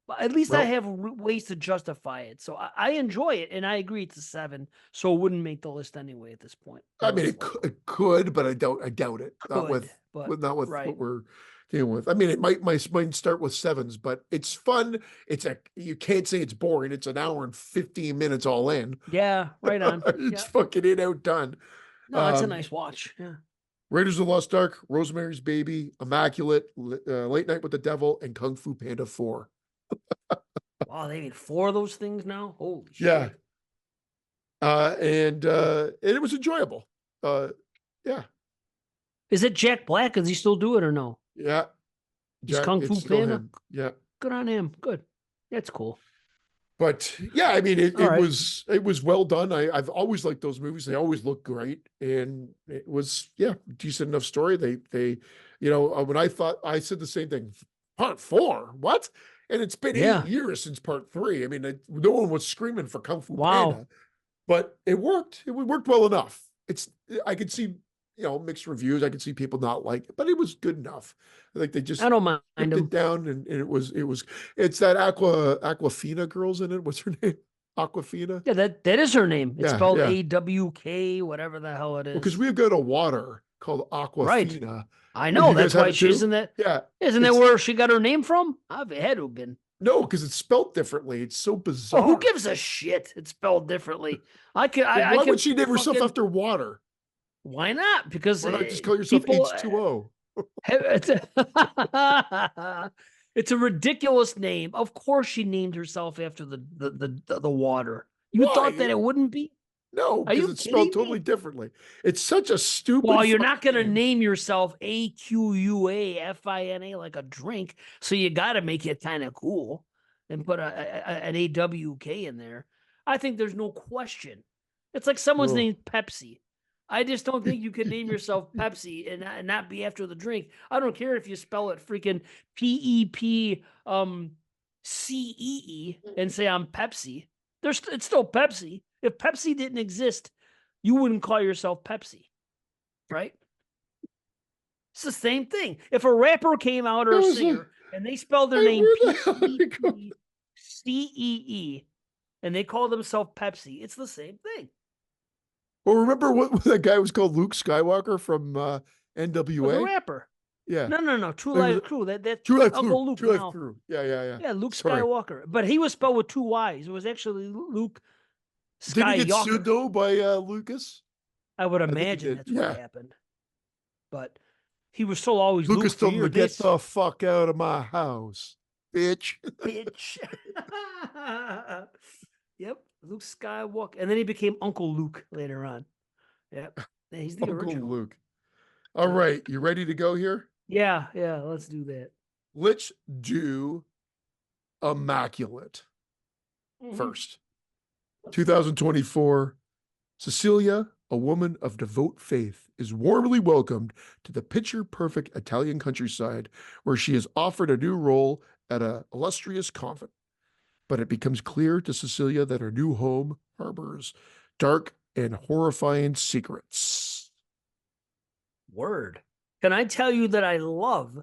But at least I have ways to justify it. So I enjoy it, and I agree it's a 7. So it wouldn't make the list anyway at this point. I mean, it could, but I doubt it. Not with what we're dealing with. I mean, it might start with 7s, but it's fun. You can't say it's boring. It's an hour and 15 minutes all in. Yeah, right on. It's fucking in, out, done. No, it's a nice watch. Yeah. Raiders of the Lost Ark, Rosemary's Baby, Immaculate, Late Night with the Devil, and Kung Fu Panda 4. Wow, they made 4 of those things now? Holy shit. Yeah. And it was enjoyable. Yeah. Is it Jack Black? Does he still do it or no? Yeah, He's Jack, Kung it's Fu still Panda. him. Yeah. Good on him. Good. That's cool. But yeah, I mean, All right. it was well done. I've always liked those movies. They always look great, and it was yeah, decent enough story. You know, when I thought I said the same thing, part four, what? And it's been eight Yeah. years since part three. I mean, no one was screaming for Kung Fu Wow. Panda, but it worked. It worked well enough. I could see mixed reviews. I could see people not like it, but it was good enough. I think they I just don't mind stripped it him. down, and it's that Aquafina girl's in it. What's her name? Aquafina. Yeah, that is her name. It's Yeah, spelled yeah. AWK, whatever the hell it Well, because is. we've got a water called Right. Aquafina. I Would know. you guys That's have why it she too? isn't that. Yeah, Isn't that it's where she got her name from? I've had to have been. no, because it's spelt differently. It's so Oh, who bizarre. gives a shit? It's spelled differently. Well, I why would can she name herself fucking. after water? Why not? Because Why not just call yourself people. H2O? It's a, it's a ridiculous name. Of course, she named herself after the water. You thought Why? that it wouldn't be? No, Are because you it's spelled kidding totally me? differently. It's such a Well, stupid you're fucking not going to name. name yourself AQUAFINA like a drink, so you got to make it kind of cool and put an AWK in there. I think there's no question. It's like someone's Oh. named Pepsi. I just don't think you can name yourself Pepsi and not be after the drink. I don't care if you spell it freaking PEP CEE and say I'm Pepsi. It's still Pepsi. If Pepsi didn't exist, you wouldn't call yourself Pepsi, right? It's the same thing. If a rapper came out or That a was singer and they spelled their name where the P hell did E it go? P C E E and they call themselves Pepsi, it's the same thing. Well, remember what that guy was called Luke Skywalker from Oh, the NWA? rapper. Yeah. No. True It was Life Crew. That's True Life Crew. Uncle Luke True Life now. Crew. Yeah, yeah, yeah. Yeah, Luke Sorry. Skywalker. But he was spelled with two Y's. It was actually Luke Did he get sued Skywalker. though by Lucas? I would I think he imagine did. that's what Yeah. happened. But he was still always Luke Lucas for told him to get years. the fuck out of my house, bitch. Bitch. Yep, Luke Skywalker, and then he became Uncle Luke later on. Yep, yeah, he's the Uncle original. Luke. All right, you ready to go here? Yeah, let's do that. Let's do Immaculate first. 2024. Cecilia, a woman of devout faith, is warmly welcomed to the picture-perfect Italian countryside where she is offered a new role at an illustrious convent. But it becomes clear to Cecilia that her new home harbors dark and horrifying secrets. Word. Can I tell you that I love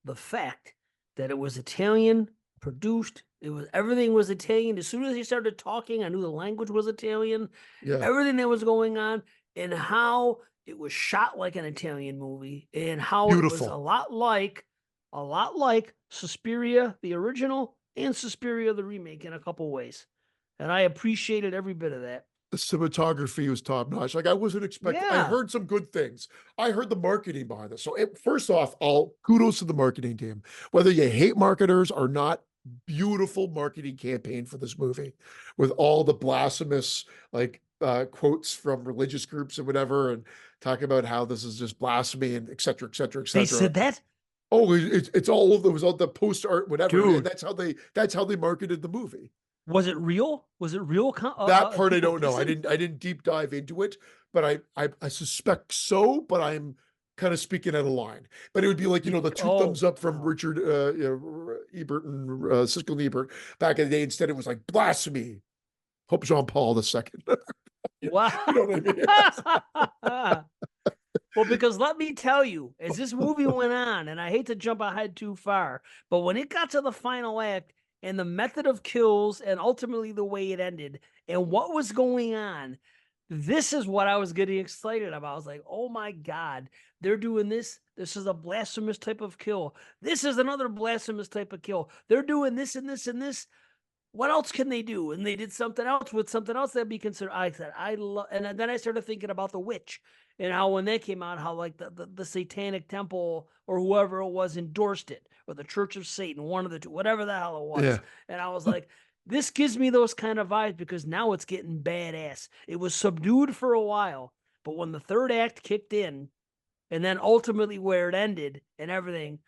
the fact that it was Italian produced? Everything was Italian. As soon as he started talking, I knew the language was Italian. Yeah. Everything that was going on and how it was shot like an Italian movie and how Beautiful. it was a lot like Suspiria, the original, and Suspiria, the remake in a couple ways. And I appreciated every bit of that. The cinematography was top notch. Like I wasn't expecting. I Yeah. heard some good things. I heard the marketing behind this. So first off, all kudos to the marketing team. Whether you hate marketers or not, beautiful marketing campaign for this movie with all the blasphemous like quotes from religious groups and whatever, and talking about how this is just blasphemy and et cetera, et cetera, et cetera. They said that? Oh, it's all over. It was all the post art, whatever. Dude. And that's how they marketed the movie. Was it real? Was it real? That part I don't know. I pissing? didn't deep dive into it, but I suspect so. But I'm kind of speaking out of line. But it would be like the two thumbs up from Richard Ebert and Siskel and Ebert back in the day. Instead, it was like blasphemy. Hope Jean Paul II. Wow. You know what I mean? Well, because let me tell you, as this movie went on, and I hate to jump ahead too far, but when it got to the final act and the method of kills and ultimately the way it ended and what was going on, this is what I was getting excited about. I was like, oh my God, they're doing this. This is a blasphemous type of kill. This is another blasphemous type of kill. They're doing this and this and this. What else can they do? And they did something else with something else that'd be considered. I said, I love, and then I started thinking about the witch and how when that came out, how like the Satanic Temple or whoever it was endorsed it, or the Church of Satan, one of the two, whatever the hell it was. Yeah. And I was like, this gives me those kind of vibes because now it's getting badass. It was subdued for a while, but when the third act kicked in, and then ultimately where it ended and everything,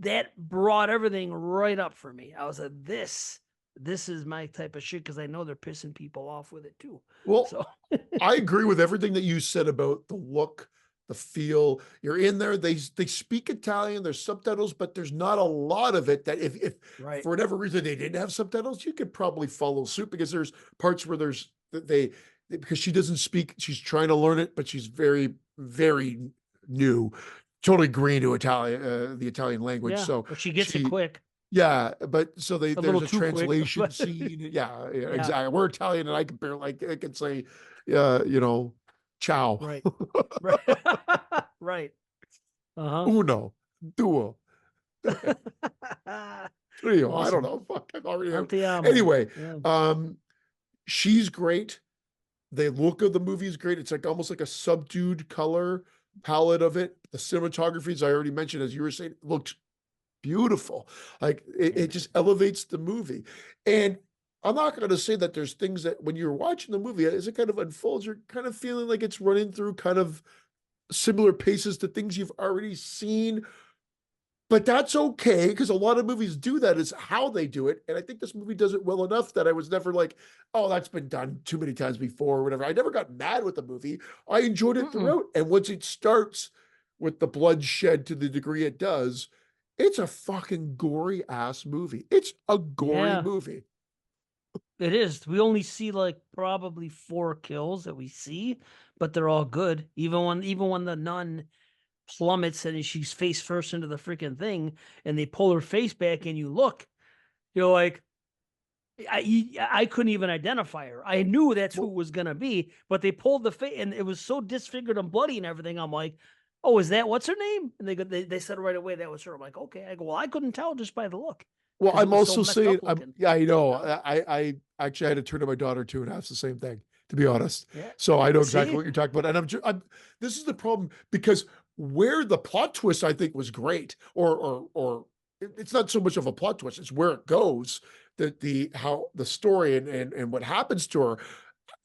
that brought everything right up for me. I was like, this is my type of shit, because I know they're pissing people off with it too. Well, So I agree with everything that you said about the look, the feel. You're in there. They speak Italian. There's subtitles, but there's not a lot of it that if right. for whatever reason they didn't have subtitles, you could probably follow suit, because there's parts where there's because she doesn't speak, she's trying to learn it, but she's very new, totally green to Italian, the Italian language. Yeah, So but she gets it she quick, yeah, but so a little there's a too quick. translation But scene. Yeah, yeah, yeah, exactly. We're Italian, and I can barely, like, I can say, ciao, right, right, right. Uh uno, duo, huh. trio. I don't Awesome. know. Fuck, I'm already out. Antiamo. Anyway, Yeah. um, she's great. The look of the movie is great. It's like almost like a subdued color palette of it. The cinematography, as I already mentioned, as you were saying, looks beautiful. Like Yeah, it man. just elevates the movie. And I'm not going to say that there's things that when you're watching the movie, as it kind of unfolds, you're kind of feeling like it's running through kind of similar paces to things you've already seen. But that's okay, because a lot of movies do that, is how they do it. And I think this movie does it well enough that I was never like, oh, that's been done too many times before or whatever. I never got mad with the movie. I enjoyed it Mm-mm. throughout. And once it starts with the bloodshed to the degree it does, it's a fucking gory ass movie. It's a gory Yeah, movie. it is. We only see like probably 4 kills that we see, but they're all good. Even when the nun plummets and she's face first into the freaking thing, and they pull her face back, and you look, you're like, I couldn't even identify her. I knew that's who it Well, was gonna be, but they pulled the face, and it was so disfigured and bloody and everything. I'm like, oh, is that what's her name? And they said right away that was her. I'm like, okay. I go, well, I couldn't tell just by the look, well, because it I'm was so also messed saying, up looking. yeah, I know. Yeah. I actually had to turn to my daughter too and ask the same thing, to be honest. Yeah. So I know exactly See? what you're talking about. And this is the problem, because where the plot twist I think was great, or it's not so much of a plot twist, it's where it goes, that the how the story and what happens to her,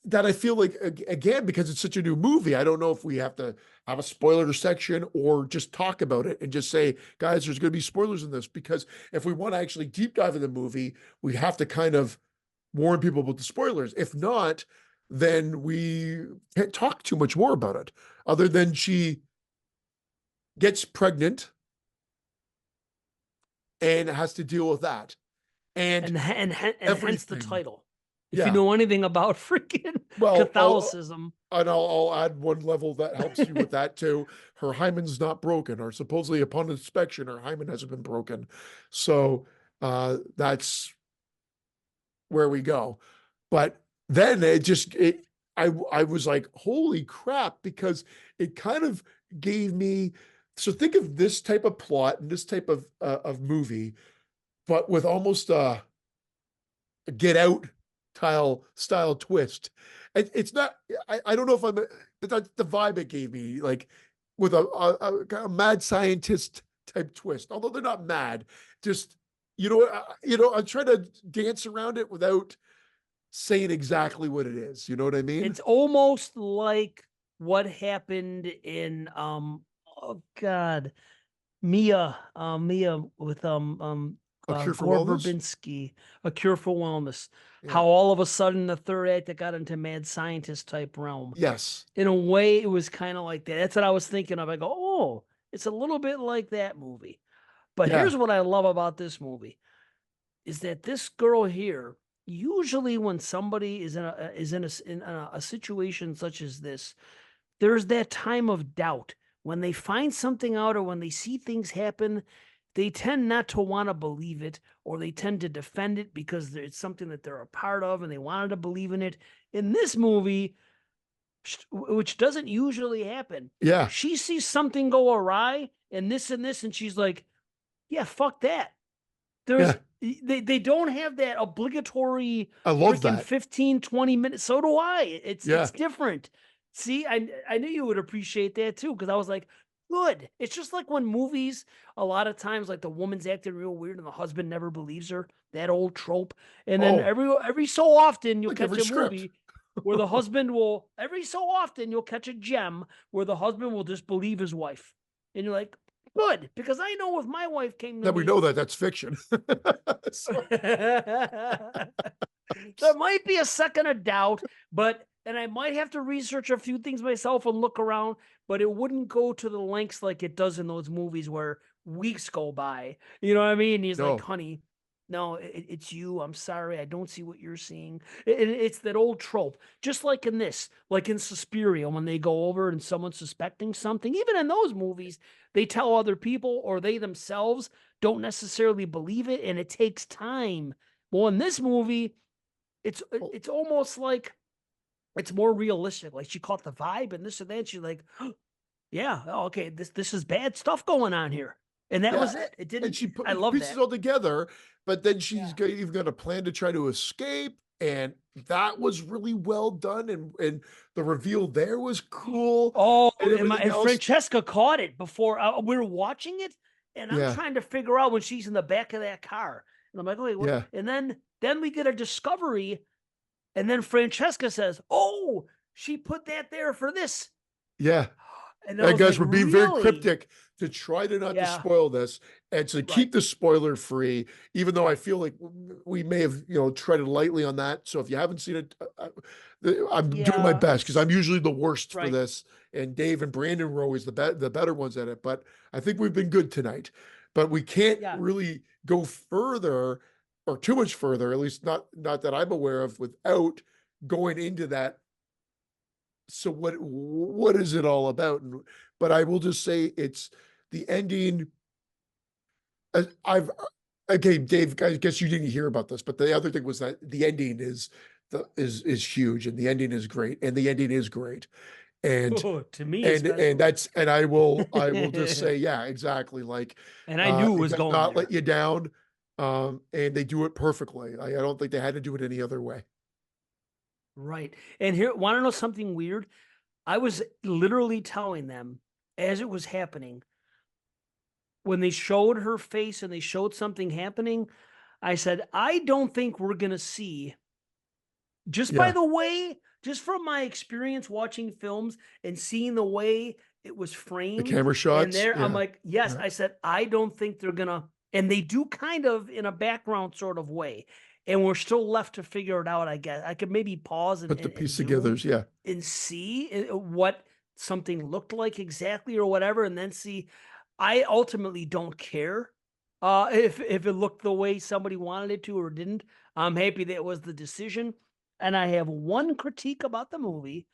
that I feel like, again, because it's such a new movie, I don't know if we have to have a spoiler section or just talk about it and just say, guys, there's going to be spoilers in this, because if we want to actually deep dive in the movie, we have to kind of warn people about the spoilers. If not, then we can't talk too much more about it, other than she gets pregnant and has to deal with that and And hence the everything. title. If you Yeah. know anything about freaking Well, Catholicism, and I'll add one level that helps you with that too. Her hymen's not broken, or supposedly upon inspection, her hymen hasn't been broken. So that's where we go. But then I was like, holy crap, because it kind of gave me, so think of this type of plot and this type of movie, but with almost a Get Out style twist. It's not. I don't know if but that's the vibe it gave me, like with a mad scientist type twist. Although they're not mad, just I'm trying to dance around it without saying exactly what it is. You know what I mean? it's almost like what happened in oh god, Mia with A Cure for Gore Wellness. Verbinski, A Cure for Wellness. Yeah. How all of a sudden the third act that got into mad scientist type realm. Yes. In a way, it was kind of like that. That's what I was thinking of. I go, oh, it's a little bit like that movie. But Yeah. here's what I love about this movie is that this girl here, usually when somebody is in a situation such as this, there's that time of doubt. When they find something out or when they see things happen, they tend not to want to believe it, or they tend to defend it because it's something that they're a part of and they wanted to believe in it. In this movie, which doesn't usually happen, Yeah. she sees something go awry and this, and she's like, yeah, fuck that. There's Yeah. they don't have that obligatory I love freaking that. 15-20 minutes. So do I. It's Yeah. different. See, I knew you would appreciate that too, because I was like, good. It's just like when movies, a lot of times, like the woman's acting real weird and the husband never believes her, that old trope. And then Oh, every so often you'll like catch every a script. movie. where the husband will, every so often, you'll catch a gem where the husband will just believe his wife. And you're like, good, because I know if my wife came to Then we me, know that that's fiction. So, there might be a second of doubt, but, and I might have to research a few things myself and look around, but it wouldn't go to the lengths like it does in those movies where weeks go by. You know what I mean? He's like, no. honey, no, it's you. I'm sorry. I don't see what you're seeing. It's that old trope, just like in this, like in Suspiria, when they go over and someone's suspecting something, even in those movies, they tell other people or they themselves don't necessarily believe it. And it takes time. Well, in this movie, Oh, it's almost like it's more realistic. Like she caught the vibe and this and that. She's like, yeah, okay, this is bad stuff going on here. And that yeah, was it. It and didn't, she I love pieces that. all together, but then she's Yeah. even got a plan to try to escape, and that was really well done, and the reveal there was cool, Oh, and everything and else. Francesca caught it before we were watching it, and I'm Yeah, trying to figure out when she's in the back of that car, and I'm like, wait, what? yeah, And then we get a discovery, and then Francesca says, "Oh, she put that there for this," yeah. and I And was like, guys, we're being very "Really?" cryptic to try to not to Yeah, spoil this and to right, keep the spoiler free, even though I right, feel like we may have, treaded lightly on that. So if you haven't seen it, I'm doing my yeah, best because I'm usually the worst for right, this. And Dave and Brandon were always the better ones at it. But I think we've been good tonight. But we can't yeah. really go further or too much further, at least not that I'm aware of, without going into that. So what is it all about? And but I will just say it's the ending. I've okay, Dave. I guess you didn't hear about this, but the other thing was that the ending is huge, and the ending is great, and the ending is great, and Oh, to me and especially, that's, and I will just say, yeah, exactly. Like, and I knew it it was does going not let there. you down, and they do it perfectly. I don't think they had to do it any other way. Right. And here, want to know something weird? I was literally telling them as it was happening, when they showed her face and they showed something happening, I said, I don't think we're going to see, just by Yeah, the way, just from my experience watching films and seeing the way it was the framed. camera And shots. there, I'm Yeah, like, yes, yeah. I said, I don't think they're going to, and they do kind of in a background sort of way. And we're still left to figure it out, I guess. I could maybe pause and, Put the and, piece and together. zoom Yeah. and see what something looked like exactly or whatever, and then see. I ultimately don't care if it looked the way somebody wanted it to or didn't. I'm happy that was the decision. And I have one critique about the movie,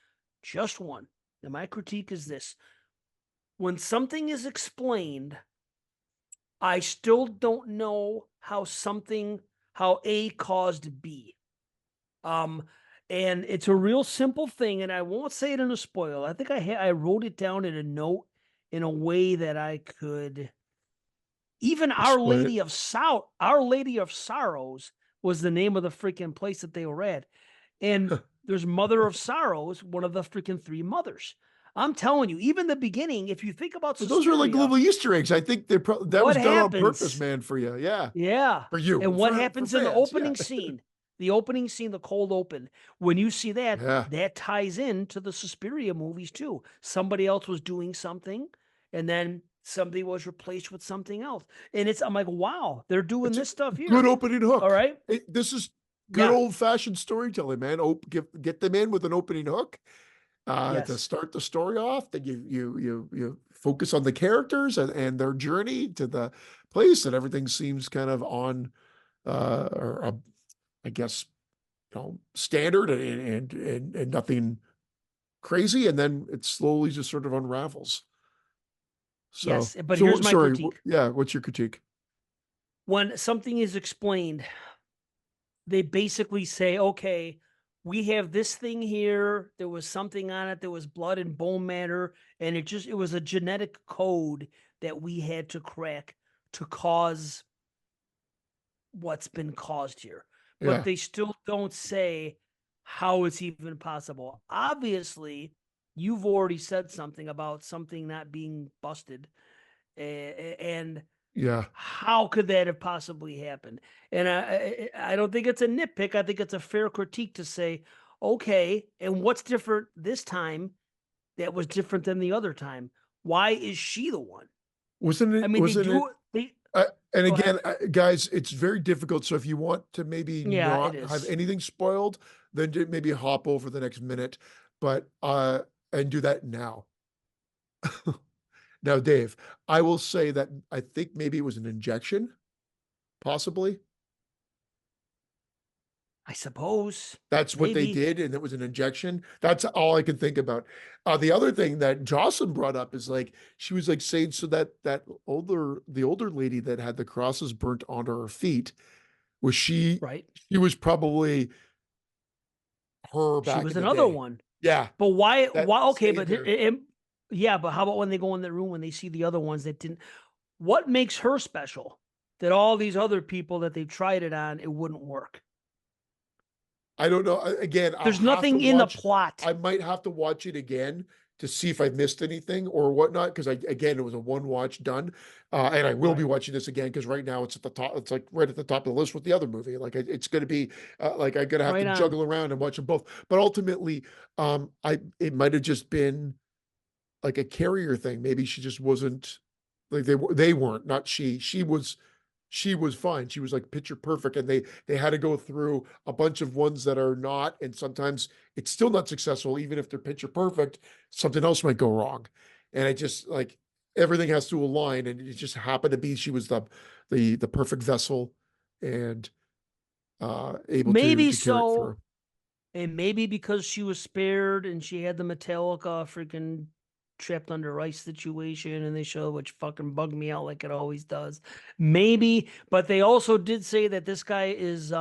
just one. And my critique is this: when something is explained, I still don't know how A caused B. Um, and it's a real simple thing, and I won't say it in a spoil. I think I wrote it down in a note in a way that I could. Even Explain it. Our Lady of Sorrows was the name of the freaking place that they were at. And there's Mother of Sorrows, one of the freaking three mothers. I'm telling you, even the beginning, if you think about But those are like Suspiria, little Easter eggs. I think that what was done on purpose, happens? man, for you. Yeah. Yeah. For you. And what For happens in the fans. Yeah. opening scene? The opening scene, the cold open. When you see that, Yeah. that ties into the Suspiria movies too. Somebody else was doing something, and then somebody was replaced with something else. And I'm like, wow, they're doing It's a this stuff good here. opening All hook. right. This is good Yeah. old fashioned storytelling, man. Get them in with an opening hook to Yes. start the story off. Then you focus on the characters and their journey to the place, and everything seems kind of on or I guess standard and nothing crazy, and then it slowly just sort of unravels. So, Yes. But here's my sorry. critique. Yeah, what's your critique? When something is explained, they basically say, okay, we have this thing here. There was something on it. There was blood and bone matter. And it was a genetic code that we had to crack to cause what's been caused here. But Yeah, they still don't say how it's even possible. Obviously, you've already said something about something not being busted. And yeah. how could that have possibly happened? And I don't think it's a nitpick. I think it's a fair critique to say, Okay, and what's different this time that was different than the other time? Why is she the one? Wasn't I it? mean, Wasn't it? they And go ahead. again, guys, it's very difficult. So if you want to maybe Yeah, it not have is. anything spoiled, then maybe hop over the next minute, but and do that now. Now, Dave, I will say that I think maybe it was an injection, possibly. I suppose. That's what they Maybe. did, and it was an injection. That's all I can think about. The other thing that Jocelyn brought up is like she was like saying so that the older lady that had the crosses burnt onto her feet was Right. she was probably her She back was in the another day. one. Yeah, But why? that Why? Okay, stayed but there. yeah, but how about when they go in the room when they see the other ones that didn't? What makes her special? That all these other people that they've tried it on, it wouldn't work. I don't know. Again, There's nothing in the plot. I might have to watch it again to see if I missed anything or whatnot. Because again, it was a one watch done, and I will be Right. watching this again because right now it's at the top. It's like right at the top of the list with the other movie. Like it's going to be like I'm going to have to Right on. juggle around and watch them both. But ultimately, I it might have just been like a carrier thing. Maybe she just wasn't like they weren't, not she. She was fine. She was like picture perfect, and they had to go through a bunch of ones that are not, and sometimes it's still not successful, even if they're picture perfect. Something else might go wrong, and I just like everything has to align, and it just happened to be she was the perfect vessel, and able Maybe to carry it so. through. And maybe because she was spared and she had the Metallica freaking trapped under ice situation and they show which fucking bugged me out like it always does. Maybe, but they also did say that this guy is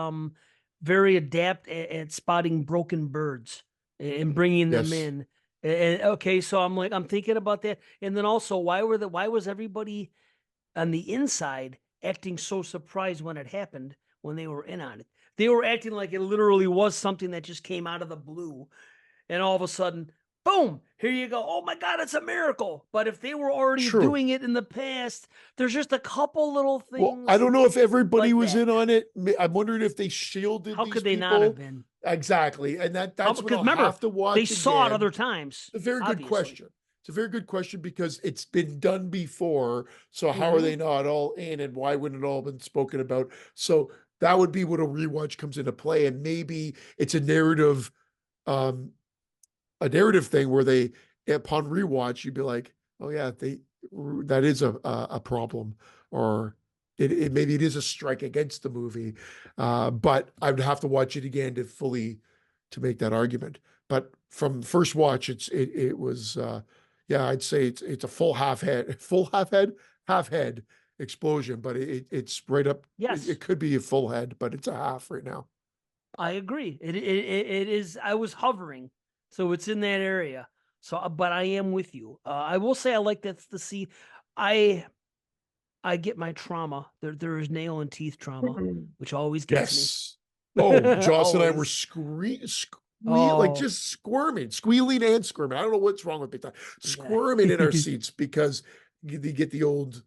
very adept at spotting broken birds and bringing them Yes, in. And okay, so I'm thinking about that. And then also why was everybody on the inside acting so surprised when it happened when they were in on it? They were acting like it literally was something that just came out of the blue. And all of a sudden, boom, here you go. Oh my God, it's a miracle. But if they were already true. doing it in the past, there's just a couple little Well, I things don't know if everybody like was that. in on it. I'm wondering if they shielded How these could they not have people. been? Exactly. And How that's what because I'll remember, have to they watch saw it again. other times, A very good obviously. question. It's a very good question because it's been done before. So how are Hmm. they not all in, and why wouldn't it all been spoken about? So that would be what a rewatch comes into play. And maybe it's um, a narrative thing where they, upon rewatch, you'd be like, oh yeah, that is a problem, or it maybe it is a strike against the movie. But I would have to watch it again to fully to make that argument. But from first watch, it was yeah, I'd say it's a full half head, half head explosion, but it's right up. Yes, It could be a full head, but it's a half right now. I agree. It is. I was hovering, so it's in that area. So, but I am with you. I will say I like that the see. I I get my trauma. There is nail and teeth trauma, which always gets me. Yes. Oh, Joss and I were Always. like Oh, just squirming, squealing and squirming. I don't know what's wrong with me. yeah. Squirming in our seats because you get the old,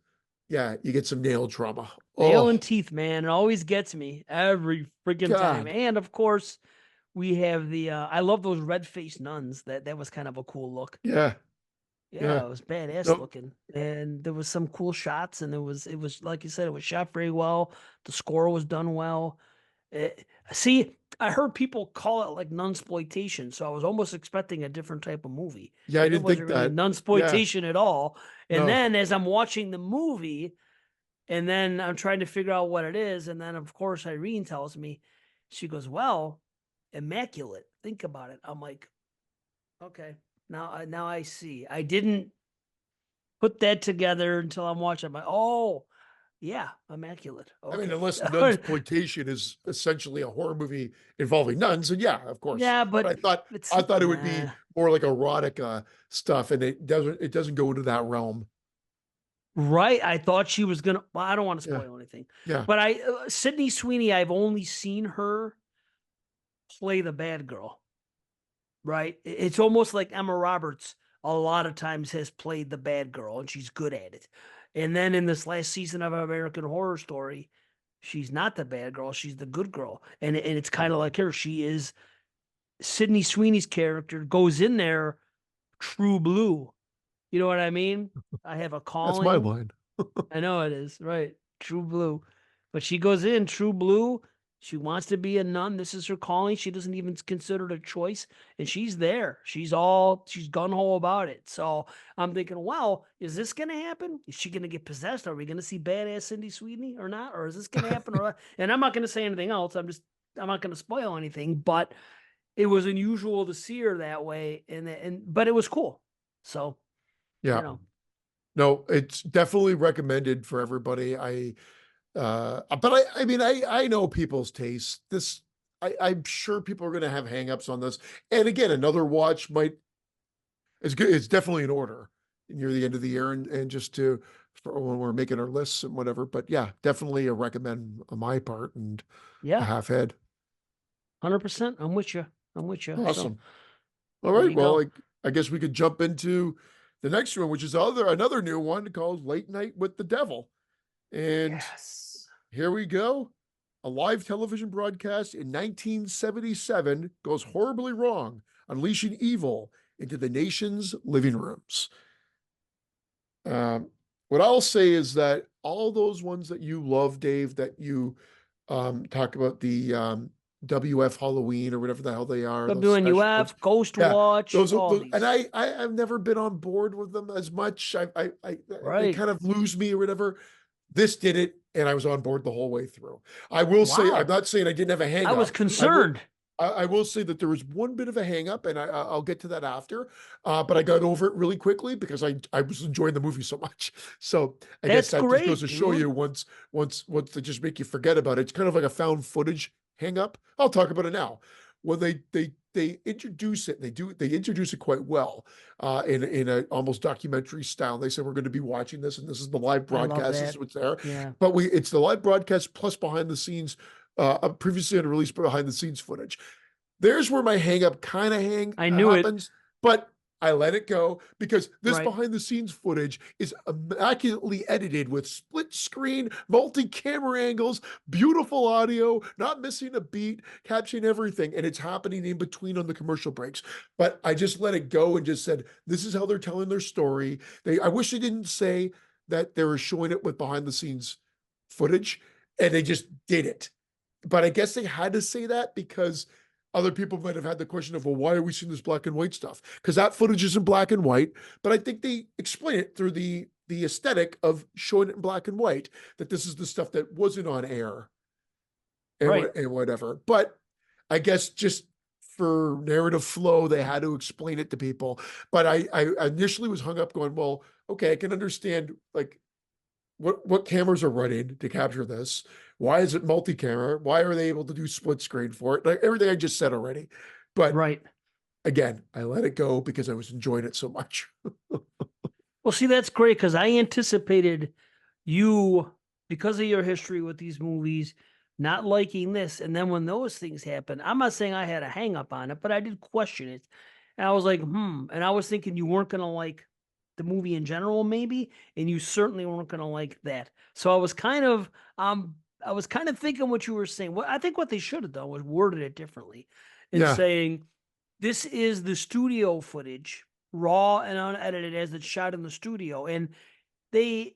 yeah, you get some nail trauma. Nail and Oh, teeth, man. It always gets me every freaking time. God. And of course, we have the I love those red faced nuns. That was kind of a cool look. Yeah. Yeah. Yeah, it was badass No, looking. And there was some cool shots and it was like you said, it was shot very well. The score was done well. See, I heard people call it like nunsploitation, so I was almost expecting a different type of movie, yeah, I and it didn't wasn't think really that. Yeah. nunsploitation at all. And No. then as I'm watching the movie, and then I'm trying to figure out what it is, and then of course Irene tells me, she goes, "Well, Immaculate. Think about it." I'm like, "Okay, now I see." I didn't put that together until I'm watching. I'm like, "Oh, yeah, Immaculate. I mean, Okay." unless nunsploitation is essentially a horror movie involving nuns, and yeah, of course. Yeah, But but it's I thought it would be nah. more like erotica stuff, and it doesn't go into that realm. Right. I thought she was gonna. Well, I don't want to Yeah. spoil anything, Yeah. but Sydney Sweeney. I've only seen her play the bad girl. Right. It's almost like Emma Roberts. A lot of times has played the bad girl, and she's good at it. And then in this last season of American Horror Story, she's not the bad girl. She's the good girl, and it's kind of like her. She is. Sydney Sweeney's character goes in there true blue. You know what I mean? I have a That's my calling. line. I know it is, right. True blue. But she goes in true blue. She wants to be a nun. This is her calling. She doesn't even consider it a choice. And she's there. She's gun ho about it. So I'm thinking, well, is this going to happen? Is she going to get possessed? Are we going to see badass Cindy Sweeney or not? Or is this going to happen? Or not? And I'm not going to say anything else. I'm not going to spoil anything, but it was unusual to see her that way. But it was cool. So, Yeah. No, it's definitely recommended for everybody. But I mean, I know people's tastes. I'm sure people are going to have hangups on this. And again, another watch might, it's good. It's definitely in order near the end of the year and just for when we're making our lists and whatever. But yeah, definitely a recommend on my part and a yeah, half head. 100%. I'm with you. I'm with you. So Awesome. All there right. you Well, go. I guess we could jump into the next one, which is another new one called Late Night with the Devil. And Yes. here we go. A live television broadcast in 1977 goes horribly wrong, unleashing evil into the nation's living rooms. Um, what I'll say is that all those ones that you love, Dave, that you talk about the WF Halloween or whatever the hell they are, those specials. WNUF, Ghost Yeah, Watch, all those and these. I've never been on board with them as much. They Right. kind of lose me or whatever. This did it, and I was on board the whole way through. I will say, I'm Wow. not saying I didn't have a hang I was up. concerned. I will say that there was one bit of a hang up, and I'll get to that after. But I got over it really quickly because I was enjoying the movie so much. So I guess That's that just goes great, to show dude. you once they just make you forget about it. It's kind of like a found footage hang up. I'll talk about it now. When they introduce it, they introduce it quite well in a almost documentary style. They said we're going to be watching this, and this is the live I love broadcast. This is that. what's there, Yeah. but it's the live broadcast plus behind the scenes, previously unreleased behind the scenes footage. There's where my hang up kind of I knew it. happens, but I let it go because this Right. behind the scenes footage is immaculately edited with split screen, multi camera angles, beautiful audio, not missing a beat, capturing everything. And it's happening in between on the commercial breaks. But I just let it go and just said, this is how they're telling their story. I wish they didn't say that they were showing it with behind the scenes footage and they just did it. But I guess they had to say that because other people might have had the question of, well, why are we seeing this black and white stuff? Because that footage is in black and white, but I think they explain it through the aesthetic of showing it in black and white, that this is the stuff that wasn't on air Right. and whatever. But I guess just for narrative flow, they had to explain it to people. But I initially was hung up going, well, okay, I can understand like what cameras are running to capture this. Why is it multi-camera? Why are they able to do split screen for it? Like everything I just said already. But Right. again, I let it go because I was enjoying it so much. Well, see, that's great because I anticipated you, because of your history with these movies, not liking this. And then when those things happen, I'm not saying I had a hang up on it, but I did question it. And I was like, hmm. And I was thinking you weren't going to like the movie in general, maybe. And you certainly weren't going to like that. So I was kind of thinking what you were saying. What I think what they should have done was worded it differently and Yeah, saying, this is the studio footage, raw and unedited as it's shot in the studio. And they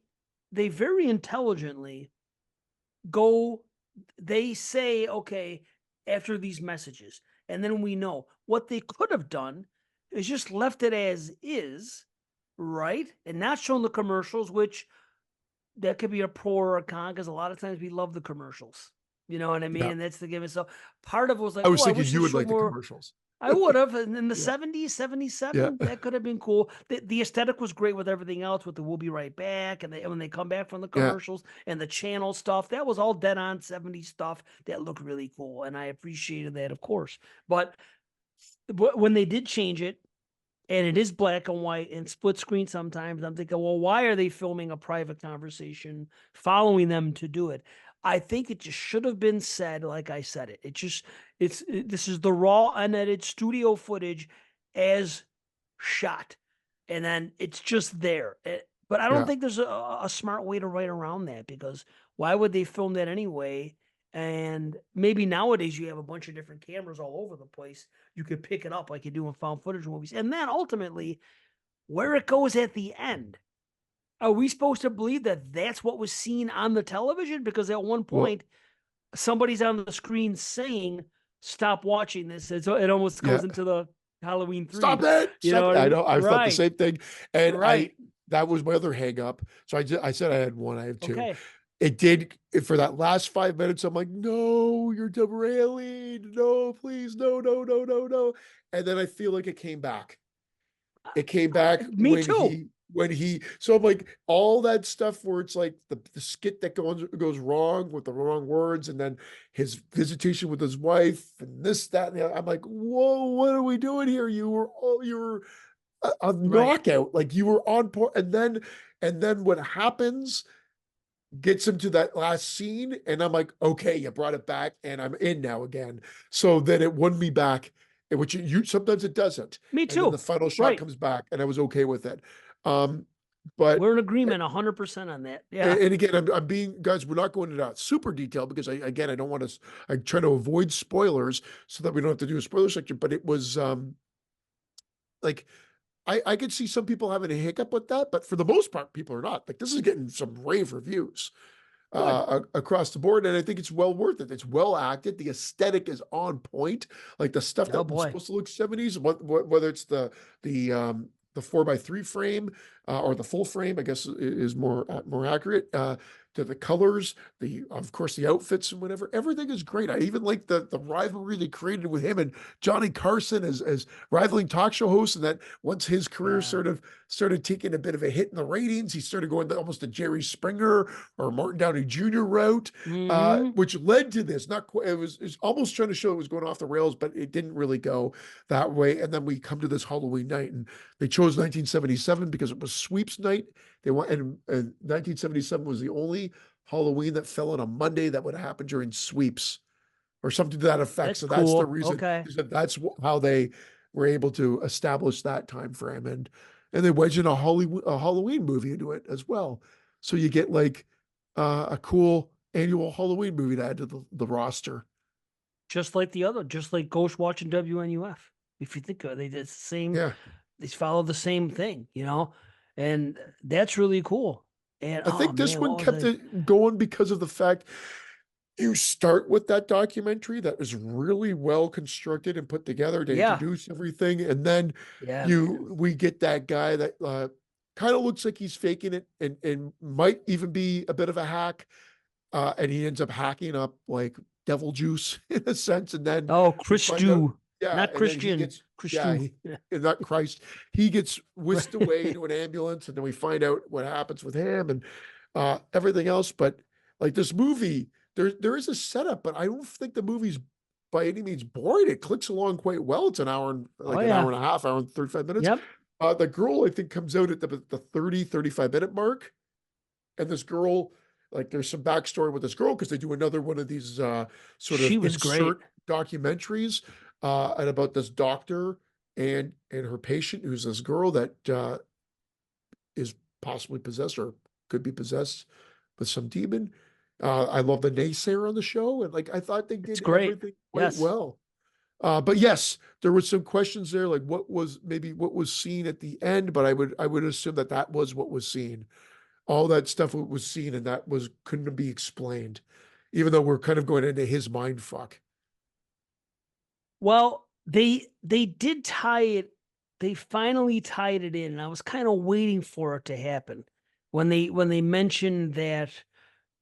they very intelligently go, they say, okay, after these messages, and then we know what they could have done is just left it as is, right? And not shown the commercials, which that could be a pro or a con because a lot of times we love the commercials. You know what I mean? yeah. And that's the given. So part of it was like, I oh, was I thinking wish they you would showed like the more. commercials. I would have in the Yeah, 70s, yeah, 77. That could have been cool. The aesthetic was great with everything else, with the "We'll be right back" and when they come back from the yeah, commercials and the channel stuff. That was all dead on 70s stuff that looked really cool, and I appreciated that, of course. But when they did change it, and it is black and white and split screen sometimes, I'm thinking, well, why are they filming a private conversation, following them to do it? I think it just should have been said like I said it. This is the raw, unedited studio footage as shot, and then it's just there. But I don't yeah. think there's a smart way to write around that because why would they film that anyway? And maybe nowadays you have a bunch of different cameras all over the place. You could pick it up like you do in found footage movies. And then ultimately, where it goes at the end, are we supposed to believe that that's what was seen on the television? Because at one Well, point, somebody's on the screen saying, "Stop watching this." It almost yeah. goes into the Halloween 3. Stop it. You know Stop what it. I I mean? know. I thought the Right. same thing. And Right. that was my other hang up. So I said I had one, I have two. Okay. It did for that last 5 minutes. I'm like, no, you're derailing. No, please. No, no, no, no, no. And then I feel like it came back. It came back Me too. so I'm like all that stuff where it's like the skit that goes wrong with the wrong words, and then his visitation with his wife and this, that, and the other. I'm like, whoa, what are we doing here? You were a Right. knockout, like you were on point, and then what happens gets him to that last scene, and I'm like, okay, you brought it back, and I'm in now again. So then it won me back, which you sometimes it doesn't, Me and then the too. final shot Right. comes back, and I was okay with it. Um, but We're in agreement 100% on that. Yeah. and again, I'm being guys, we're not going into that super detail because I don't want to. I try to avoid spoilers so that we don't have to do a spoiler section. But it was like I could see some people having a hiccup with that, but for the most part, people are not. Like this is getting some rave reviews Good. across the board, and I think it's well worth it. It's well acted. The aesthetic is on point. Like the stuff Oh that was boy. supposed to look 70s, whether it's the 4x3 frame or the full frame, I guess is more accurate. To the colors, the of course the outfits and whatever, everything is great. I even like the rivalry they created with him and Johnny Carson as rivaling talk show hosts, and that once his career Yeah. sort of started taking a bit of a hit in the ratings, he started going almost a Jerry Springer or Martin Downey Jr. route, Mm-hmm. which led to this. Not quite, it was almost trying to show it was going off the rails, but it didn't really go that way. And then we come to this Halloween night, and they chose 1977 because it was sweeps night. They want, and 1977 was the only Halloween that fell on a Monday that would happen during sweeps or something to that effect. That's So that's the cool. reason. Okay. That's how they were able to establish that time frame, and they wedge in a Halloween movie into it as well. So you get like a cool annual Halloween movie to add to the roster. Just like Ghost watching WNUF. If you think of it, they did the same, Yeah, they follow the same thing, and that's really cool. And I oh think this man, one what was kept I? it going because of the fact you start with that documentary that is really well constructed and put together to Yeah. introduce everything, and then Yeah, man. we get that guy that kind of looks like he's faking it and might even be a bit of a hack, and he ends up hacking up like devil juice in a sense, and then Oh, we Chris find out, Stew, yeah, not and then he Christian. gets, Chris yeah, Stew. Yeah. not Christ, he gets Right. whisked away to an ambulance, and then we find out what happens with him and everything else. But like this movie, there is a setup, but I don't think the movie's by any means boring. It clicks along quite well. It's Oh an hour yeah. and a half, hour and 35 minutes. Yep. The girl, I think, comes out at the 30, 35 minute mark. And this girl, like there's some backstory with this girl because they do another one of these sort She of was great. insert documentaries and about this doctor and her patient, who's this girl that is possibly possessed or could be possessed with some demon. I love the naysayer on the show, and like I thought they It's did great. everything quite Yes. well. But yes, there was some questions there, like what was seen at the end, but I would assume that was what was seen. All that stuff was seen, and that was couldn't be explained, even though we're kind of going into his mind fuck. Well, they did tie it. They finally tied it in, and I was kind of waiting for it to happen when they mentioned that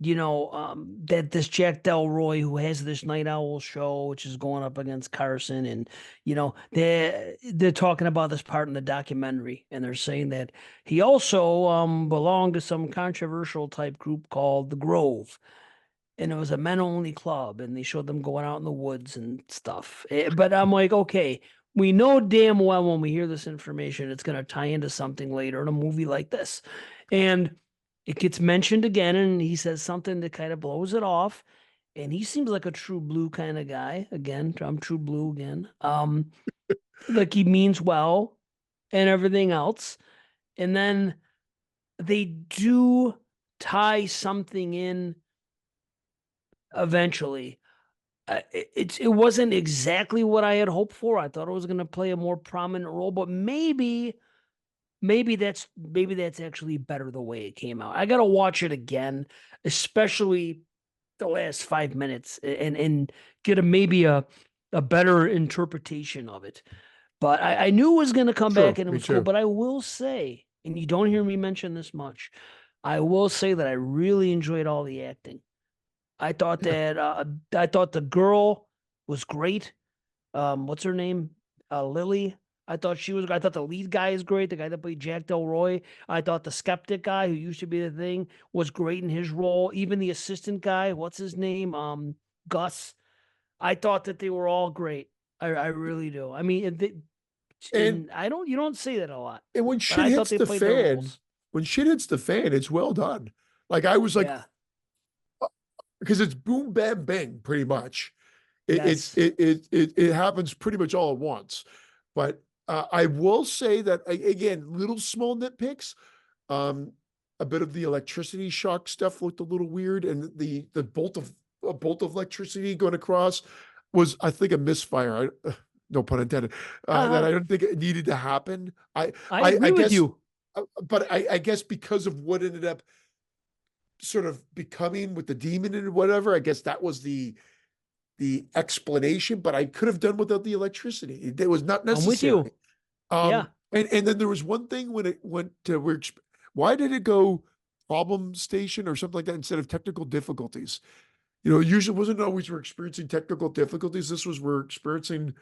that this Jack Delroy who has this Night Owl show, which is going up against Carson, and they're talking about this part in the documentary, and they're saying that he also belonged to some controversial type group called the Grove, and it was a men only club, and they showed them going out in the woods and stuff. But I'm like, okay, we know damn well when we hear this information, it's going to tie into something later in a movie like this. And it gets mentioned again, and he says something that kind of blows it off. And he seems like a true blue kind of guy. Again, I'm true blue again. Like he means well and everything else. And then they do tie something in eventually. It wasn't exactly what I had hoped for. I thought it was going to play a more prominent role, but maybe that's actually better the way it came out. I got to watch it again, especially the last 5 minutes, and get a better interpretation of it. But I knew it was going to come back True, and it me was cool. too. But I will say, and you don't hear me mention this much, I will say that I really enjoyed all the acting. Yeah. I thought the girl was great. What's her name? Lily. I thought the lead guy is great. The guy that played Jack Delroy. I thought the skeptic guy who used to be the thing was great in his role. Even the assistant guy, what's his name? Gus. I thought that they were all great. I really do. I mean, And and you don't say that a lot, and when but shit I thought hits they the played their fan, roles. when shit hits the fan, it's well done. Like I was like, Yeah. because it's boom, bam, bang, pretty much. It's Yes. it happens pretty much all at once. But I will say that again, little small nitpicks. Um, a bit of the electricity shock stuff looked a little weird, and the bolt of a bolt of electricity going across was, I think, a misfire. No pun intended. That I don't think it needed to happen. I agree I with guess, you. but I guess because of what ended up sort of becoming with the demon and whatever, I guess that was the explanation. But I could have done without the electricity. It was not I'm with necessary. you. Yeah. And then there was one thing when it went to why did it go problem station or something like that instead of technical difficulties? You know, usually wasn't always we're experiencing technical difficulties. This was we're experiencing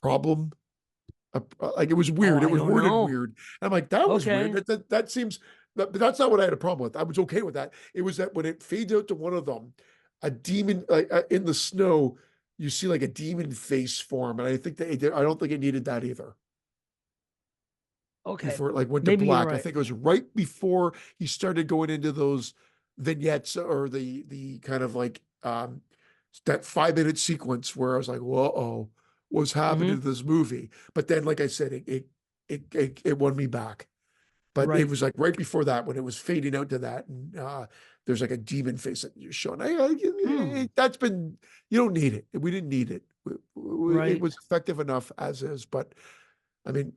problem. Like it was Oh, weird. It I was don't worded know. weird. And I'm like, that was weird. Okay. That seems, but that's not what I had a problem with. I was okay with that. It was that when it fades out to one of them, a demon like in the snow, you see like a demon face form, and I think that I don't think it needed that either. Okay. Before it like went to Maybe you're black. I right. think it was right before he started going into those vignettes or the kind of like that 5 minute sequence where I was like, whoa, what's happening to Hmm. this movie? But then, like I said, it won me back. But it Right. was like right before that when it was fading out to that, and there's like a demon face that you're showing. Hmm. That's been you don't need it. We didn't need it. It Right. was effective enough as is, but I mean,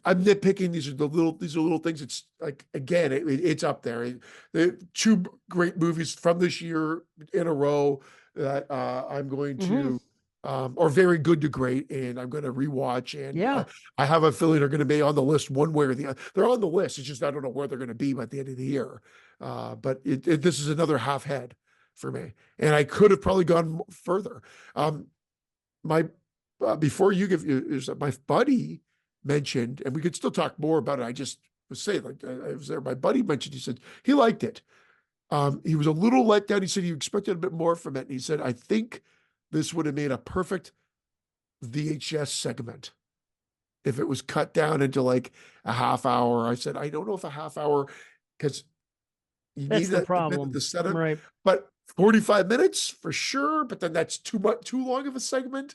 I'm nitpicking. These are little things. It's like, again, it's up there. The two great movies from this year in a row that I'm going Hmm. to, are very good to great, and I'm going to rewatch. And Yeah. I have a feeling they're going to be on the list one way or the other. They're on the list. It's just I don't know where they're going to be by the end of the year. But this is another half head for me, and I could have probably gone further. Um, my before you give is my buddy mentioned, and we could still talk more about it. I just was saying, like I was there. My buddy mentioned, he said he liked it. He was a little let down. He said he expected a bit more from it. And he said, I think this would have made a perfect VHS segment if it was cut down into like a half hour. I said, I don't know if a half hour, because you need That's the a bit of the problem. setup, Right. but 45 minutes for sure. But then that's too long of a segment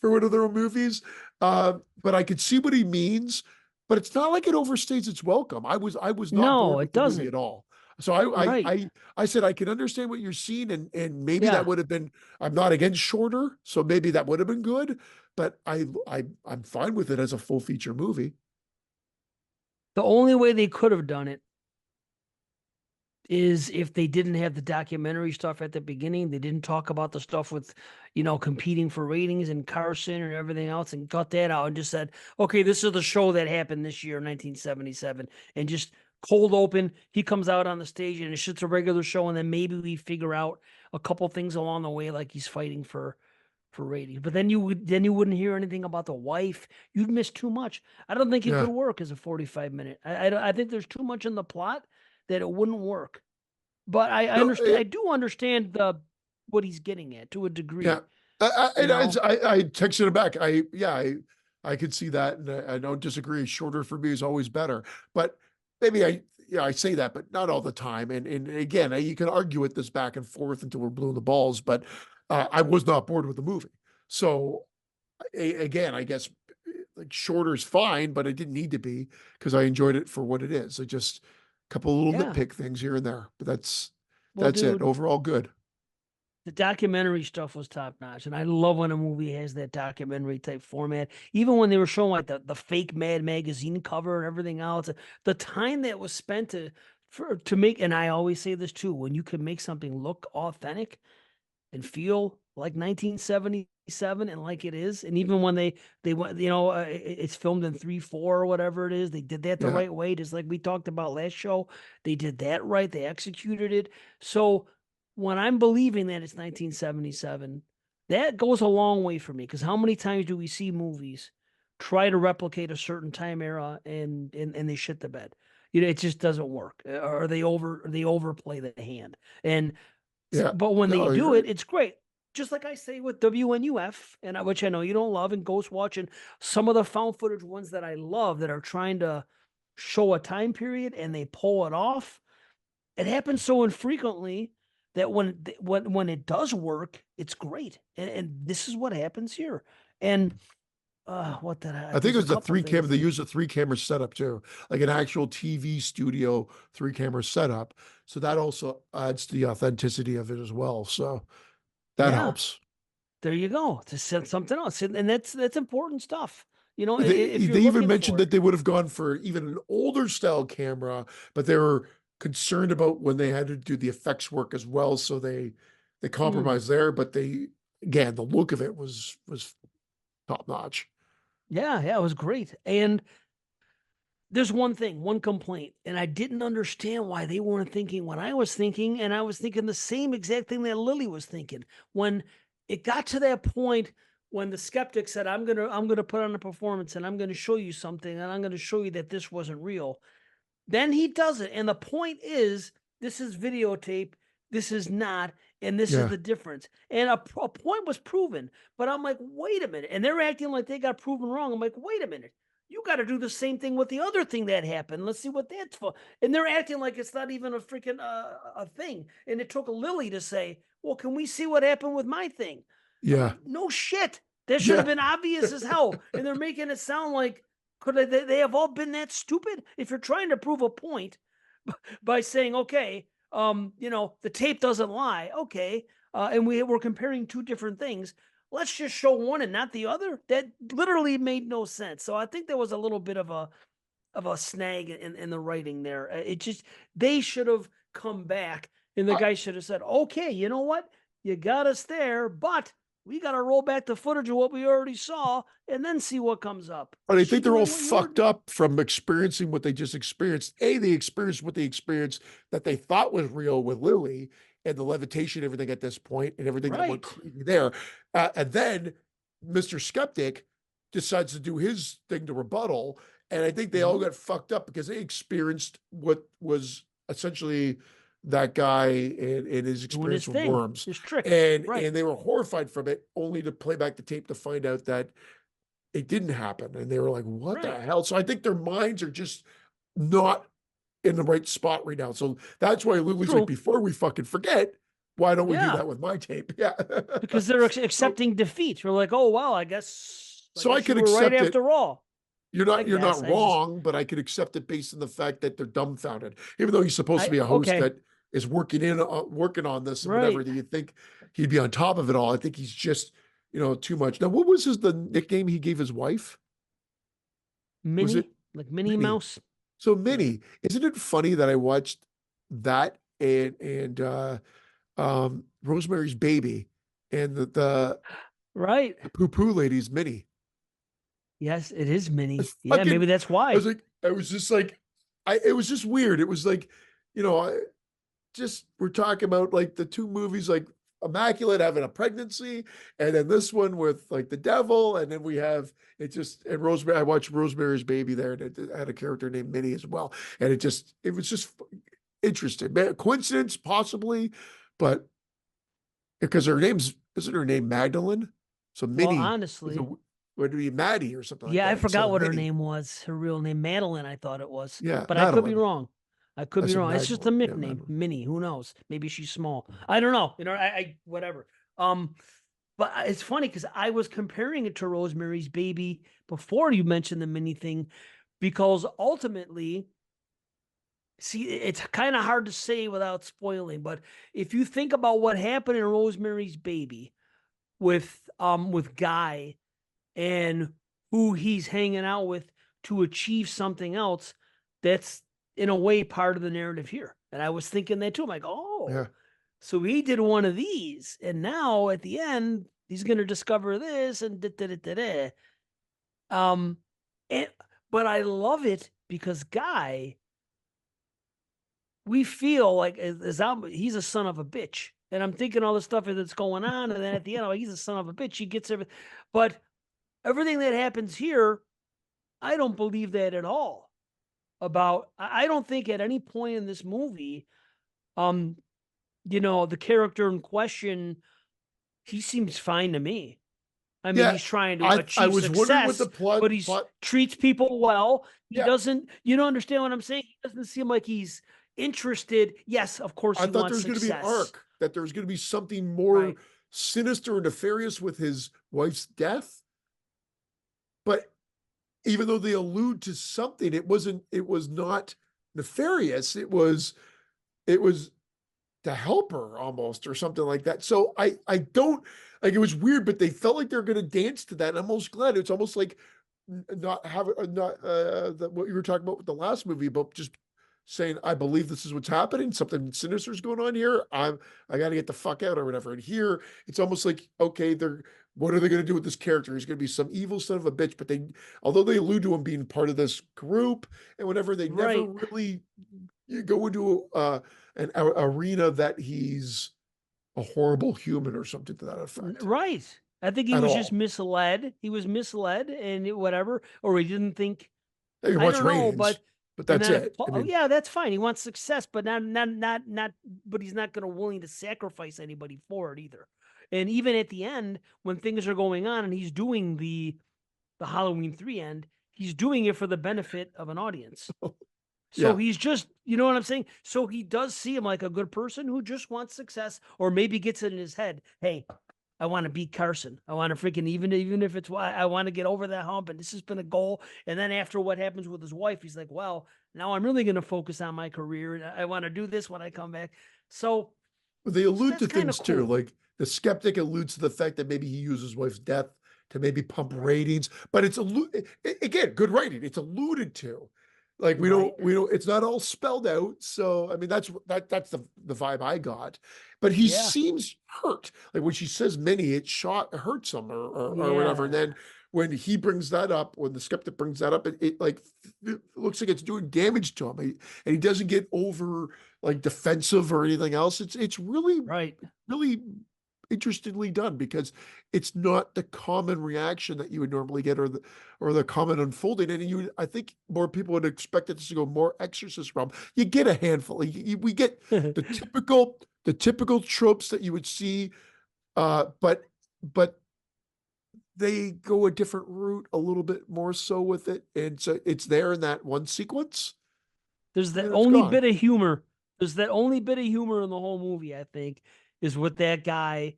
for one of their movies. But I could see what he means. But it's not like it overstays its welcome. I was not No, bored it with the movie doesn't. at all. So Right. I said I can understand what you're seeing, and maybe that Yeah. would have been. I'm not against shorter, so maybe that would have been good. But I'm fine with it as a full feature movie. The only way they could have done it is if they didn't have the documentary stuff at the beginning. They didn't talk about the stuff with, competing for ratings and Carson and everything else and cut that out and just said, okay, this is the show that happened this year, 1977. And just cold open. He comes out on the stage and it's just a regular show. And then maybe we figure out a couple things along the way, like he's fighting for ratings. But then you wouldn't hear anything about the wife. You'd miss too much. I don't think it could Yeah. work as a 45 minute. I think there's too much in the plot that it wouldn't work. But I No. understand. I do understand the what he's getting at to a Yeah. degree. I, You know. I texted it back. I could see that, and I don't disagree. Shorter for me is always better. But maybe I say that, but not all the time. And again, you can argue with this back and forth until we're blue in the balls. But I was not bored with the movie. So again, I guess like shorter is fine, but it didn't need to be because I enjoyed it for what it is. I just a couple of little Yeah. nitpick things here and there, but that's. Well, That's it. dude, Overall good. the documentary stuff was top notch, and I love when a movie has that documentary type format. Even when they were showing like the fake Mad magazine cover and everything else, the time that was spent to make. And I always say this too: when you can make something look authentic and feel like 1977 and like it is, and even when they went, it's filmed in 3:4 or whatever it is, they did that the Yeah. right way, just like we talked about last show. They did that right. They executed it. So when I'm believing that it's 1977, that goes a long way for me, because how many times do we see movies try to replicate a certain time era and they shit the bed? It just doesn't work, or they overplay the hand. And Yeah. but when No, they I do agree. it, it's great. Just like I say with WNUF, which I know you don't love, and Ghost Watch, and some of the found footage ones that I love that are trying to show a time period and they pull it off. It happens so infrequently that when it does work, it's great. And this is what happens here. And what did I? I think it There's a was a couple three camera. things They that. used a three camera setup too, like an actual TV studio three camera setup. So that also adds to the authenticity of it as well. So that Yeah, helps. there you go. To set something else, and that's important stuff. If you're They even looking mentioned for it. that they would have gone for even an older style camera, but they were concerned about when they had to do the effects work as well. So they Mm. compromised there, but they again the look of it was top notch. Yeah, it was great. And there's one complaint, and I didn't understand why they weren't thinking what I was thinking, and I was thinking the same exact thing that Lily was thinking. When it got to that point when the skeptic said, I'm gonna put on a performance and I'm gonna show you something and I'm gonna show you that this wasn't real. Then he does it. And the point is, this is videotape, this is not, and this is Yeah, the difference. And a point was proven. But I'm like, wait a minute. And they're acting like they got proven wrong. I'm like, wait a minute. You got to do the same thing with the other thing that happened. Let's see what that's for. And they're acting like it's not even a freaking a thing. And it took Lily to say, well, can we see what happened with my thing? I'm yeah, like, no shit. That should have yeah, been obvious as hell. And they're making it sound like could they have all been that stupid? If you're trying to prove a point by saying, okay, the tape doesn't lie, okay, and we're comparing two different things. Let's just show one and not the other. That literally made no sense. So I think there was a little bit of a snag in the writing there. It just they should have come back, and the I, guy should have said, okay, you know what, you got us there, but we got to roll back the footage of what we already saw and then see what comes up. but I Just keep think they're all doing what you were fucked up from experiencing what they just experienced. They experienced what they experienced that they thought was real with Lily and the levitation, everything at this point, and everything that went right. crazy there. And then Mr. Skeptic decides to do his thing to rebuttal. And I think they all Mhm. got fucked up because they experienced what was essentially that guy and his Doing his experience with thing, worms. his trick. And Right. they were horrified from it, only to play back the tape to find out that it didn't happen. And they were like, what the Right. hell? So I think their minds are just not in the right spot right now. So that's why Lily's like, True. before we fucking forget, why don't we do Yeah. that with my tape? Yeah. Because they're so accepting defeat. We're like, oh wow, I so I guess you could were right accept it. after all. I You're guess. not wrong, but I could accept it based on the fact that they're dumbfounded. Even though he's supposed to I be a host okay. that is working on this and whatever, Right. that you think he'd be on top of it all. I think he's just, too much. Now, what was the nickname he gave his wife? Was it Minnie, like Minnie Minnie? Mouse. So Yeah. Minnie, isn't it funny that I watched that and Rosemary's Baby and Right. the poo poo lady's Minnie? Yes, it is Minnie. It's Yeah, fucking maybe that's I was why. like, I was just like, it was just weird. It was like, you know, I just we're talking about like the two movies like Immaculate having a pregnancy, and then this one with like the devil, and then we have it just and Rosemary. I watched Rosemary's Baby there, and it had a character named Minnie as well, and it was just interesting. Coincidence possibly, but because her name's isn't her name Magdalene, so Well, Minnie is a honestly, would be Maddie or something like yeah, I that instead forgot of what her Minnie. name was. Her real name, Madeline, I thought it was. Yeah, But I could be Madeline. wrong. I could I be said wrong. It's just a Magdalene. Yeah, nickname, Madeline. Minnie. Who knows? Maybe she's small. I don't know. I whatever. Um, but it's funny because I was comparing it to Rosemary's Baby before you mentioned the Minnie thing, because ultimately See, it's kind of hard to say without spoiling, but if you think about what happened in Rosemary's Baby with Guy and who he's hanging out with to achieve something else, that's in a way part of the narrative here. And I was thinking that too. I'm like, oh, Yeah. so he did one of these, and now at the end he's going to discover this and da da da da da. Um, and but I love it because Guy, we feel like he's a son of a bitch, and I'm thinking all the stuff that's going on, and then at the end, oh, he's a son of a bitch. He gets everything, but everything that happens here, I don't believe that at all. I don't think at any point in this movie, um, the character in question, he seems fine to me. I mean, Yeah. he's trying to I achieve was wondering what success, the plot but treats people well. He yeah. doesn't, understand what I'm saying? He doesn't seem like he's interested. Yes, of course I he thought there wants was going to be an success. arc, that there was going to be something more Right. sinister and nefarious with his wife's death. But even though they allude to something, it was not nefarious. It was to help her almost or something like that. So I don't like, it was weird, but they felt like they're going to dance to that. And I'm almost glad. It's almost like not having not what you were talking about with the last movie, but just saying, I believe this is what's happening. Something sinister is going on here. I got to get the fuck out or whatever. And here it's almost like, okay, what are they going to do with this character? He's going to be some evil son of a bitch. But although they allude to him being part of this group and whatever, they never Right. really go into an arena that he's a horrible human or something to that effect Right. I think he at was just all. misled. He was misled and whatever, or he didn't think, He I wants don't know, ratings, but but and that's then it. I oh mean, yeah, that's fine. He wants success, but not but he's not going to willing to sacrifice anybody for it either. And even at the end when things are going on and he's doing the Halloween 3 end, he's doing it for the benefit of an audience. So yeah. he's just, you know what I'm saying? So he does seem like a good person who just wants success, or maybe gets it in his head. Hey, I want to beat Carson. I want to freaking, even if it's why I want to get over that hump, and this has been a goal. And then after what happens with his wife, he's like, well, now I'm really going to focus on my career, and I want to do this when I come back. So, But they so allude to that's kind things of too, cool. like the skeptic alludes to the fact that maybe he used his wife's death to maybe pump ratings, but again, good writing. It's alluded to. Like Right. we don't, it's not all spelled out. So I mean, that's the vibe I got. But he Yeah. seems hurt. Like when she says many, hurts him or whatever. And Yeah. then when he brings that up, when the skeptic brings that up, it looks like it's doing damage to him. And he doesn't get over like defensive or anything else. It's Right. really interestingly done because it's not the common reaction that you would normally get or the common unfolding. And I think more people would expect it to go more Exorcist realm. You get a handful. We get the typical tropes that you would see, but they go a different route a little bit more so with it, and so it's there in that one sequence, There's and that then it's only gone. bit of humor. There's that only bit of humor in the whole movie, I think, is with that guy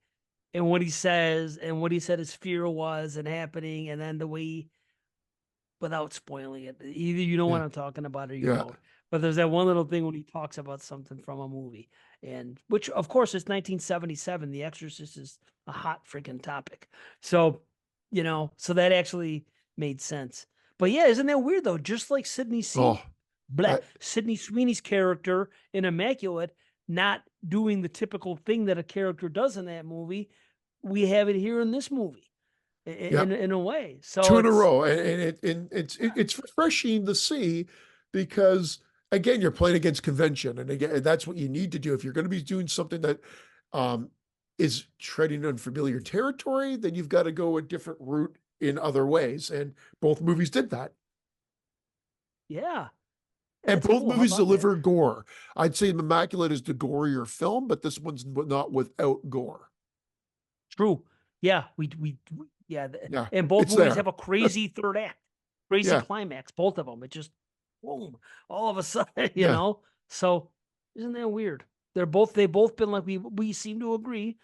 and what he says and what he said his fear was and happening, and then the way, without spoiling it, either you know what Yeah, I'm talking about or you yeah. don't. But there's that one little thing when he talks about something from a movie, and which of course is 1977. The Exorcist is a hot freaking topic. So, so that actually made sense. But yeah, isn't that weird though? Just like Oh, I, Sydney Sweeney's character in Immaculate not doing the typical thing that a character does in that movie, we have it here in this movie yeah. in a way. So Two in a it's row, and it's refreshing to see because again, you're playing against convention, and again, that's what you need to do if you're going to be doing something that um, is treading unfamiliar territory. Then you've got to go a different route in other ways, and both movies did that. yeah, And that's both cool. How movies about that? deliver gore. I'd say Immaculate is the gorier film, but this one's not without gore. True. Yeah, yeah, Yeah, and both it's movies have there. a crazy third act, crazy Yeah, climax. Both of them. It just boom, all of a sudden, yeah. So isn't that weird? They both been like we seem to agree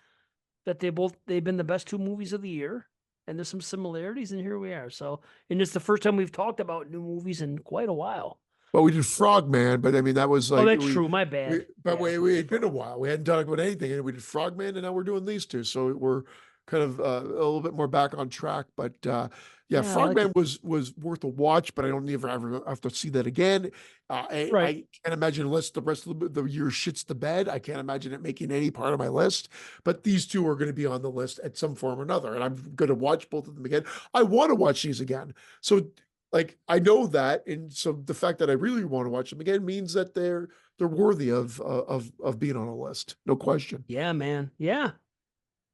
that they've been the best two movies of the year, and there's some similarities, and here we are. So, and it's the first time we've talked about new movies in quite a while. Well, we did Frogman, but I mean that was Oh, like that's true. My we bad. but Yeah. we had been a Frog. while. We hadn't talked about anything, and we did Frogman, and now we're doing these two. So we're kind of a little bit more back on track. But yeah, Yeah, I like Frogman it. was worth a watch, but I don't ever have to see that again. Right. I can't imagine unless the rest of the year shits the bed. I can't imagine it making any part of my list. But these two are going to be on the list at some form or another, and I'm going to watch both of them again. I want to watch these again. So like I know that, and so the fact that I really want to watch them again means that they're worthy of being on a list, no question. Yeah, man. Yeah.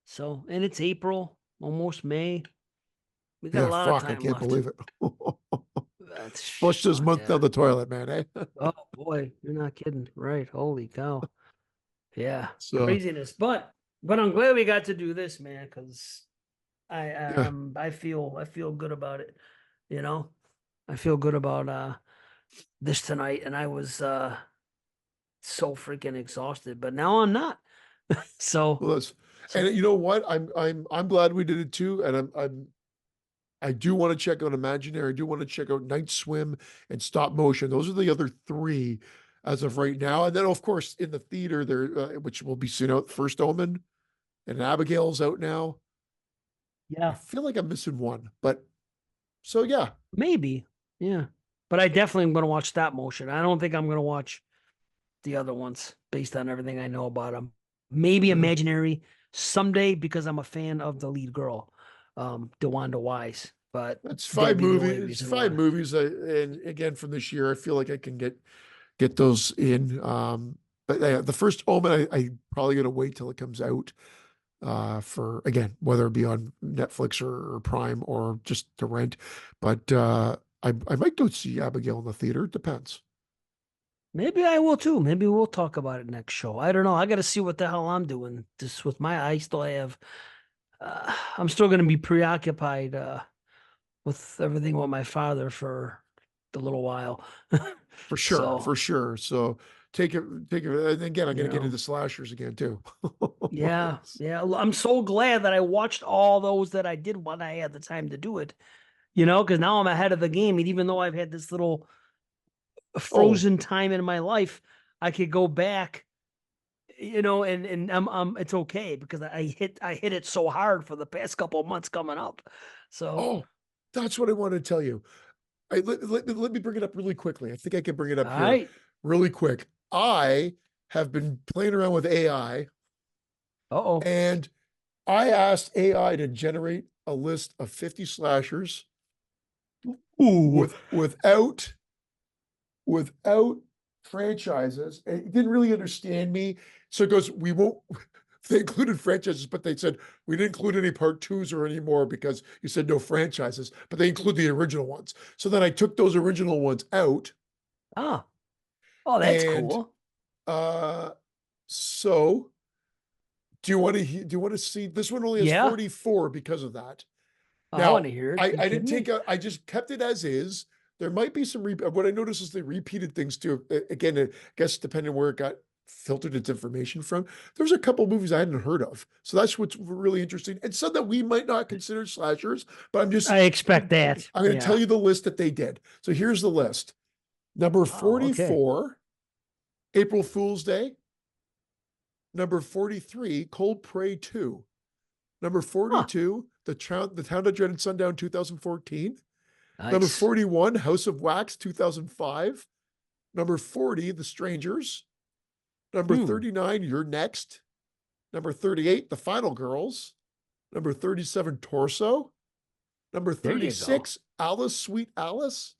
So, and it's April, almost May. We got a Yeah, lot of fuck, I time can't left. believe it. That's Flush this fuck month yeah. down the toilet, man. Eh? Oh boy, you're not kidding. Right. Holy cow. Yeah. So Craziness. But I'm glad we got to do this, man, because yeah, I feel good about it. You know? I feel good about this tonight, and I was so freaking exhausted, but now I'm not. So well, that's so and you know what? I'm glad we did it too, and I do want to check out Imaginary. I do want to check out Night Swim and Stop Motion. Those are the other three as of right now. And then, of course, in the theater, there, which will be soon out, First Omen and Abigail's out now. I yeah, feel like I'm missing one, but so yeah, maybe. Yeah. But I definitely am gonna watch Stop Motion. I don't think I'm gonna watch the other ones based on everything I know about them. Maybe uh, Imaginary someday because I'm a fan of the lead girl, DeWanda Wise. But that's that'd five be the only movies. It's reason five why. movies, and again from this year, I feel like I can get those in. But the first Omen, I probably gonna wait till it comes out for again, whether it be on Netflix or Prime or just to rent. But I might go see Abigail in the theater. It depends. Maybe I will too. Maybe we'll talk about it next show. I don't know. I got to see what the hell I'm doing. Just with my, I still have, I'm still going to be preoccupied with everything with my father for a little while. For sure, So, for sure. So take it. And again, I'm you going to get know, into slashers again too. yeah, yeah. I'm so glad that I watched all those that I did when I had the time to do it, because now I'm ahead of the game. And even though I've had this little Oh, frozen time in my life, I could go back, and it's okay because I hit it so hard for the past couple of months coming up. So, oh, that's what I wanted to tell you. Let me bring it up really quickly. I think I can bring it all up here right. really quick. I have been playing around with AI, Uh-oh. and I asked AI to generate a list of 50 slashers Ooh. without franchises. And it didn't really understand me. So it goes, we won't they included franchises, but they said we didn't include any part twos or any more because you said no franchises, but they include the original ones. So then I took those original ones out Ah. Oh, that's and cool. uh so do you want to see this one only has Yeah. 44 because of that. I want Now, to hear it. You I didn't kidding take me? out, I just kept it as is. There might be some, what I noticed is they repeated things too. Again, I guess depending on where it got filtered its information from, there's a couple movies I hadn't heard of. So that's what's really interesting. And some that we might not consider slashers, but I expect that. I'm going to tell Yeah. you the list that they did. So here's the list. Number Oh, okay. 44, April Fool's Day. Number 43, Cold Prey 2. Number Huh. 42, the Town That Dreaded Sundown 2014. Number Nice. 41, House of Wax 2005. Number 40, The Strangers. Number Hmm. 39, You're Next. Number 38, The Final Girls. Number 37, Torso. Number There you go. 36, Alice, Sweet Alice.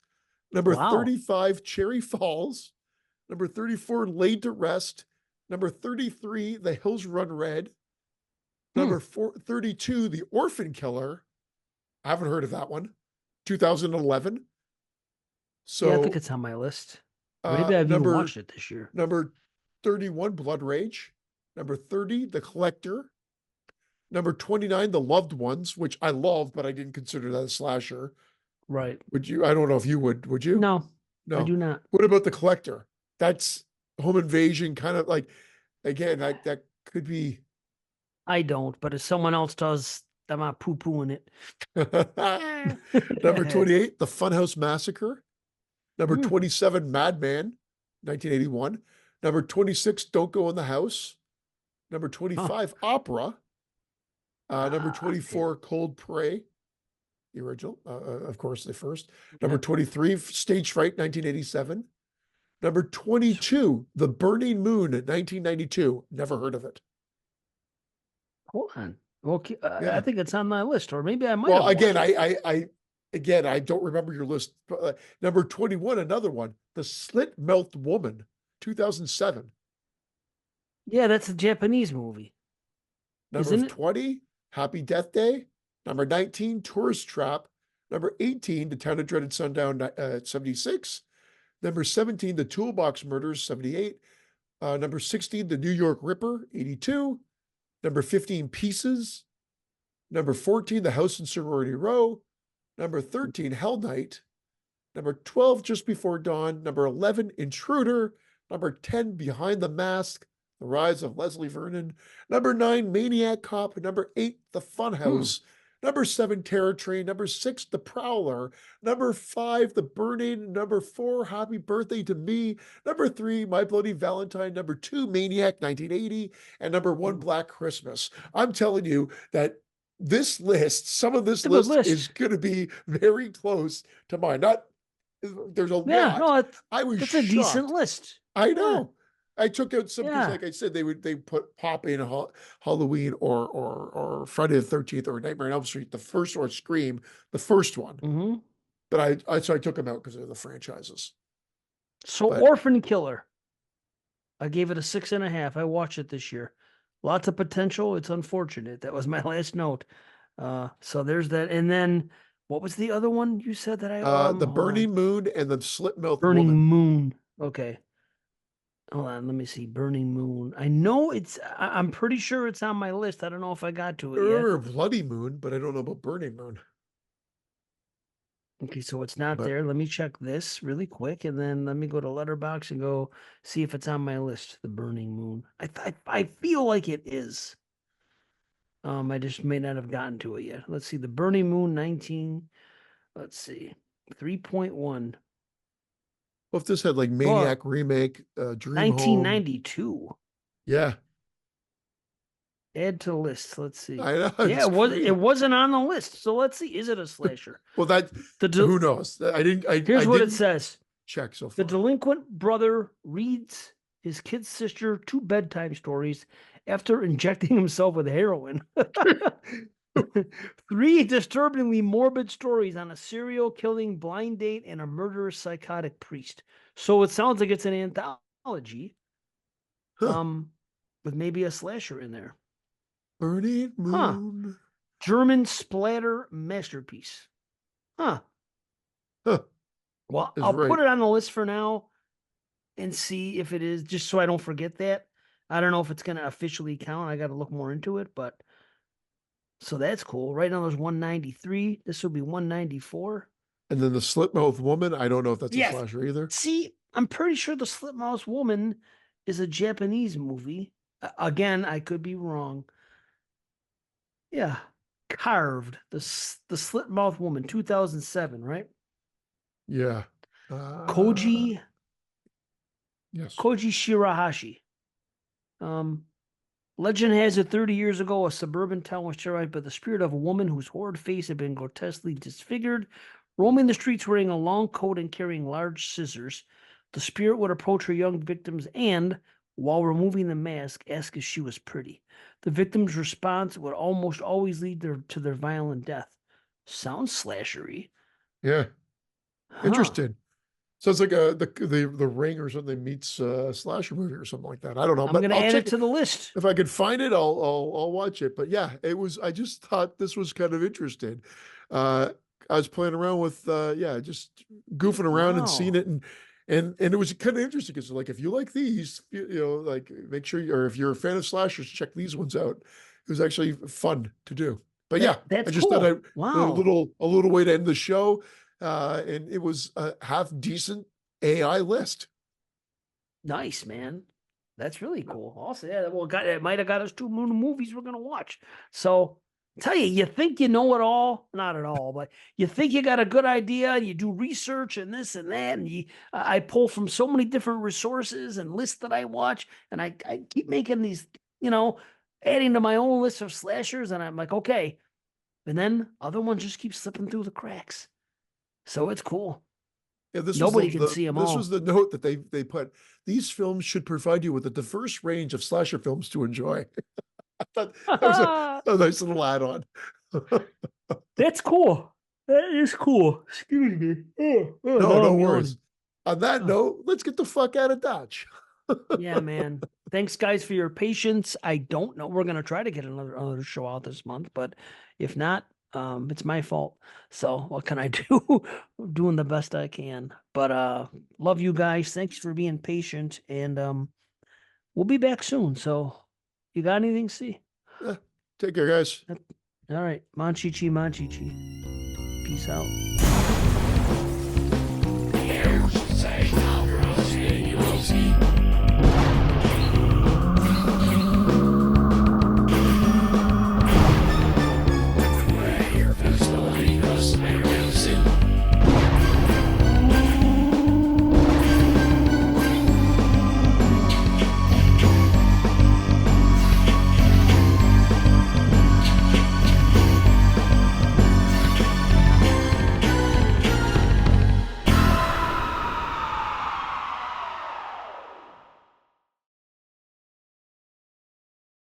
Number Wow. 35, Cherry Falls. Number 34, Laid to Rest. Number 33, The Hills Run Red. Hmm. Number 32, The Orphan Killer. I haven't heard of that one. 2011. Yeah, I think So it's on my list. Maybe I've even number watched it this year. number 31, Blood Rage. Number 30, The Collector. Number 29, The Loved Ones, which I love, but I didn't consider that a slasher. Right. Would you? I don't know if you would you? No, I No. do not. What about The Collector? That's home invasion, kind of like, again, that could be. I don't, but if someone else does, I'm not poo-pooing Number it. 28, The Funhouse Massacre. Number Hmm. 27, Madman, 1981. Number 26, Don't Go in the House. Number Huh. 25, Opera. Number Yeah. 24, Cold Prey, the original, of course, the first. Number Yeah. 23, Stage Fright, 1987. Number 22, The Burning Moon, 1992. Never heard of it. Hold on. Okay, I Yeah. think it's on my list, or maybe I might Well, have again, watched it. again, I don't remember your list. Number 21, another one, The Slit-Mouthed Woman, 2007. Yeah, that's a Japanese movie, Number isn't it? 20, Happy Death Day. Number 19, Tourist Trap. Number 18, The Town of Dreaded Sundown, 76. Number 17, The Toolbox Murders, 78. Number 16, The New York Ripper, 82. Number 15, Pieces. Number 14, The House in Sorority Row. Number 13, Hell Night. Number 12, Just Before Dawn. Number 11, Intruder. Number 10, Behind the Mask, The Rise of Leslie Vernon. Number 9, Maniac Cop. Number 8, The Hmm. Funhouse. Number 7, Terror Train. Number 6, The Prowler. Number 5, The Burning. Number 4, Happy Birthday to Me. Number 3, My Bloody Valentine. Number 2, Maniac 1980. And number 1, Hmm. Black Christmas. I'm telling you that this list, some of this It's a good list is list. going to be very close to mine. Not there's a Yeah, lot. no, I was it's a decent shocked. list. I Yeah, know. I took out some because, yeah. like I said, they put pop in Halloween or Friday the 13th or Nightmare on Elm Street, the first, or Scream, the first one. Hmm. But so I took them out because of the franchises. So But Orphan Killer, I gave it a 6.5. I watched it this year. Lots of potential. It's unfortunate. That was my last note. So there's that. And then what was the other one you said that I the hold on. Burning Moon and the Slit Mouthed Burning Woman. Moon. Okay. Hold on, let me see. Burning Moon. I know I'm pretty sure it's on my list. I don't know if I got to I it yet. remember Bloody Moon, but I don't know about Burning Moon. Okay, so it's not But there. Let me check this really quick, and then let me go to Letterbox and go see if it's on my list. The Burning Moon. I feel like it is. I just may not have gotten to it yet. Let's see. The Burning Moon 19. Let's see. 3.1. what if this had like Oh, Maniac remake, Dream Home? 1992. Yeah, Add to list. Let's see. I know. Yeah, It's it crazy. wasn't on the list. So let's see. Is it a slasher? Well, that The de- who knows? I Here's what it didn't says. check so The far. delinquent brother reads his kid sister two bedtime stories after injecting himself with heroin. Three disturbingly morbid stories on a serial killing blind date and a murderous psychotic priest. So it sounds like it's an anthology, Huh. um, with maybe a slasher in there. Burning Huh. Moon. German splatter masterpiece. Huh. Huh. Well, Is I'll right. put it on the list for now and see if it is, just so I don't forget that. I don't know if it's going to officially count. I got to look more into it, but so that's cool. Right now there's 193. This will be 194. And then the Slit Mouth Woman. I don't know if that's a Yes. slasher either. See, I'm pretty sure the Slit Mouse Woman is a Japanese movie. Again, I could be wrong. Yeah. Carved. The Slit Mouth Woman, 2007, right? Yeah. Koji Yes. Koji Shirahashi. Um, Legend has it 30 years ago, a suburban town was terrorized by the spirit of a woman whose horrid face had been grotesquely disfigured. Roaming the streets wearing a long coat and carrying large scissors, the spirit would approach her young victims and, while removing the mask, ask if she was pretty. The victim's response would almost always lead to their violent death. Sounds slashery. Yeah. Huh. Interesting. Sounds like the Ring or something meets a slasher movie or something like that. I don't know, I'm but going to I'll add check it it. to the list. If I can find it, I'll watch it. But yeah, it was. I just thought this was kind of interesting. Uh, I was playing around with yeah, just goofing around and seeing Wow. it, and it was kind of interesting because like if you like these, you know, like make sure or if you're a fan of slashers, check these ones out. It was actually fun to do. But yeah, I That's just thought cool. a Wow. little way to end the show, and it was a half decent AI list. Nice, man. That's really cool. Also, yeah, well, it might have got us two movies we're gonna watch. So Tell you, you think you know it all, not at all, but you think you got a good idea, and you do research and this and that, and I pull from so many different resources and lists that I watch, and I keep making these, adding to my own list of slashers, and I'm like, okay, and then other ones just keep slipping through the cracks, so it's cool. Yeah, this was Nobody can see them this all. was the note that they put. These films should provide you with a diverse range of slasher films to enjoy. I thought that was a nice little add-on. That's cool. That is cool. Excuse me. No, now no I'm worries. yawning. On that Oh. note, let's get the fuck out of Dodge. Yeah, man. Thanks, guys, for your patience. I don't know. We're gonna try to get another show out this month, but if not, it's my fault. So what can I do? I'm doing the best I can. But love you guys. Thanks for being patient, and we'll be back soon. So you got anything, see? Yeah, take care, guys. All right. Manchichi, Manchichi. Peace out. You say, now, Rosie.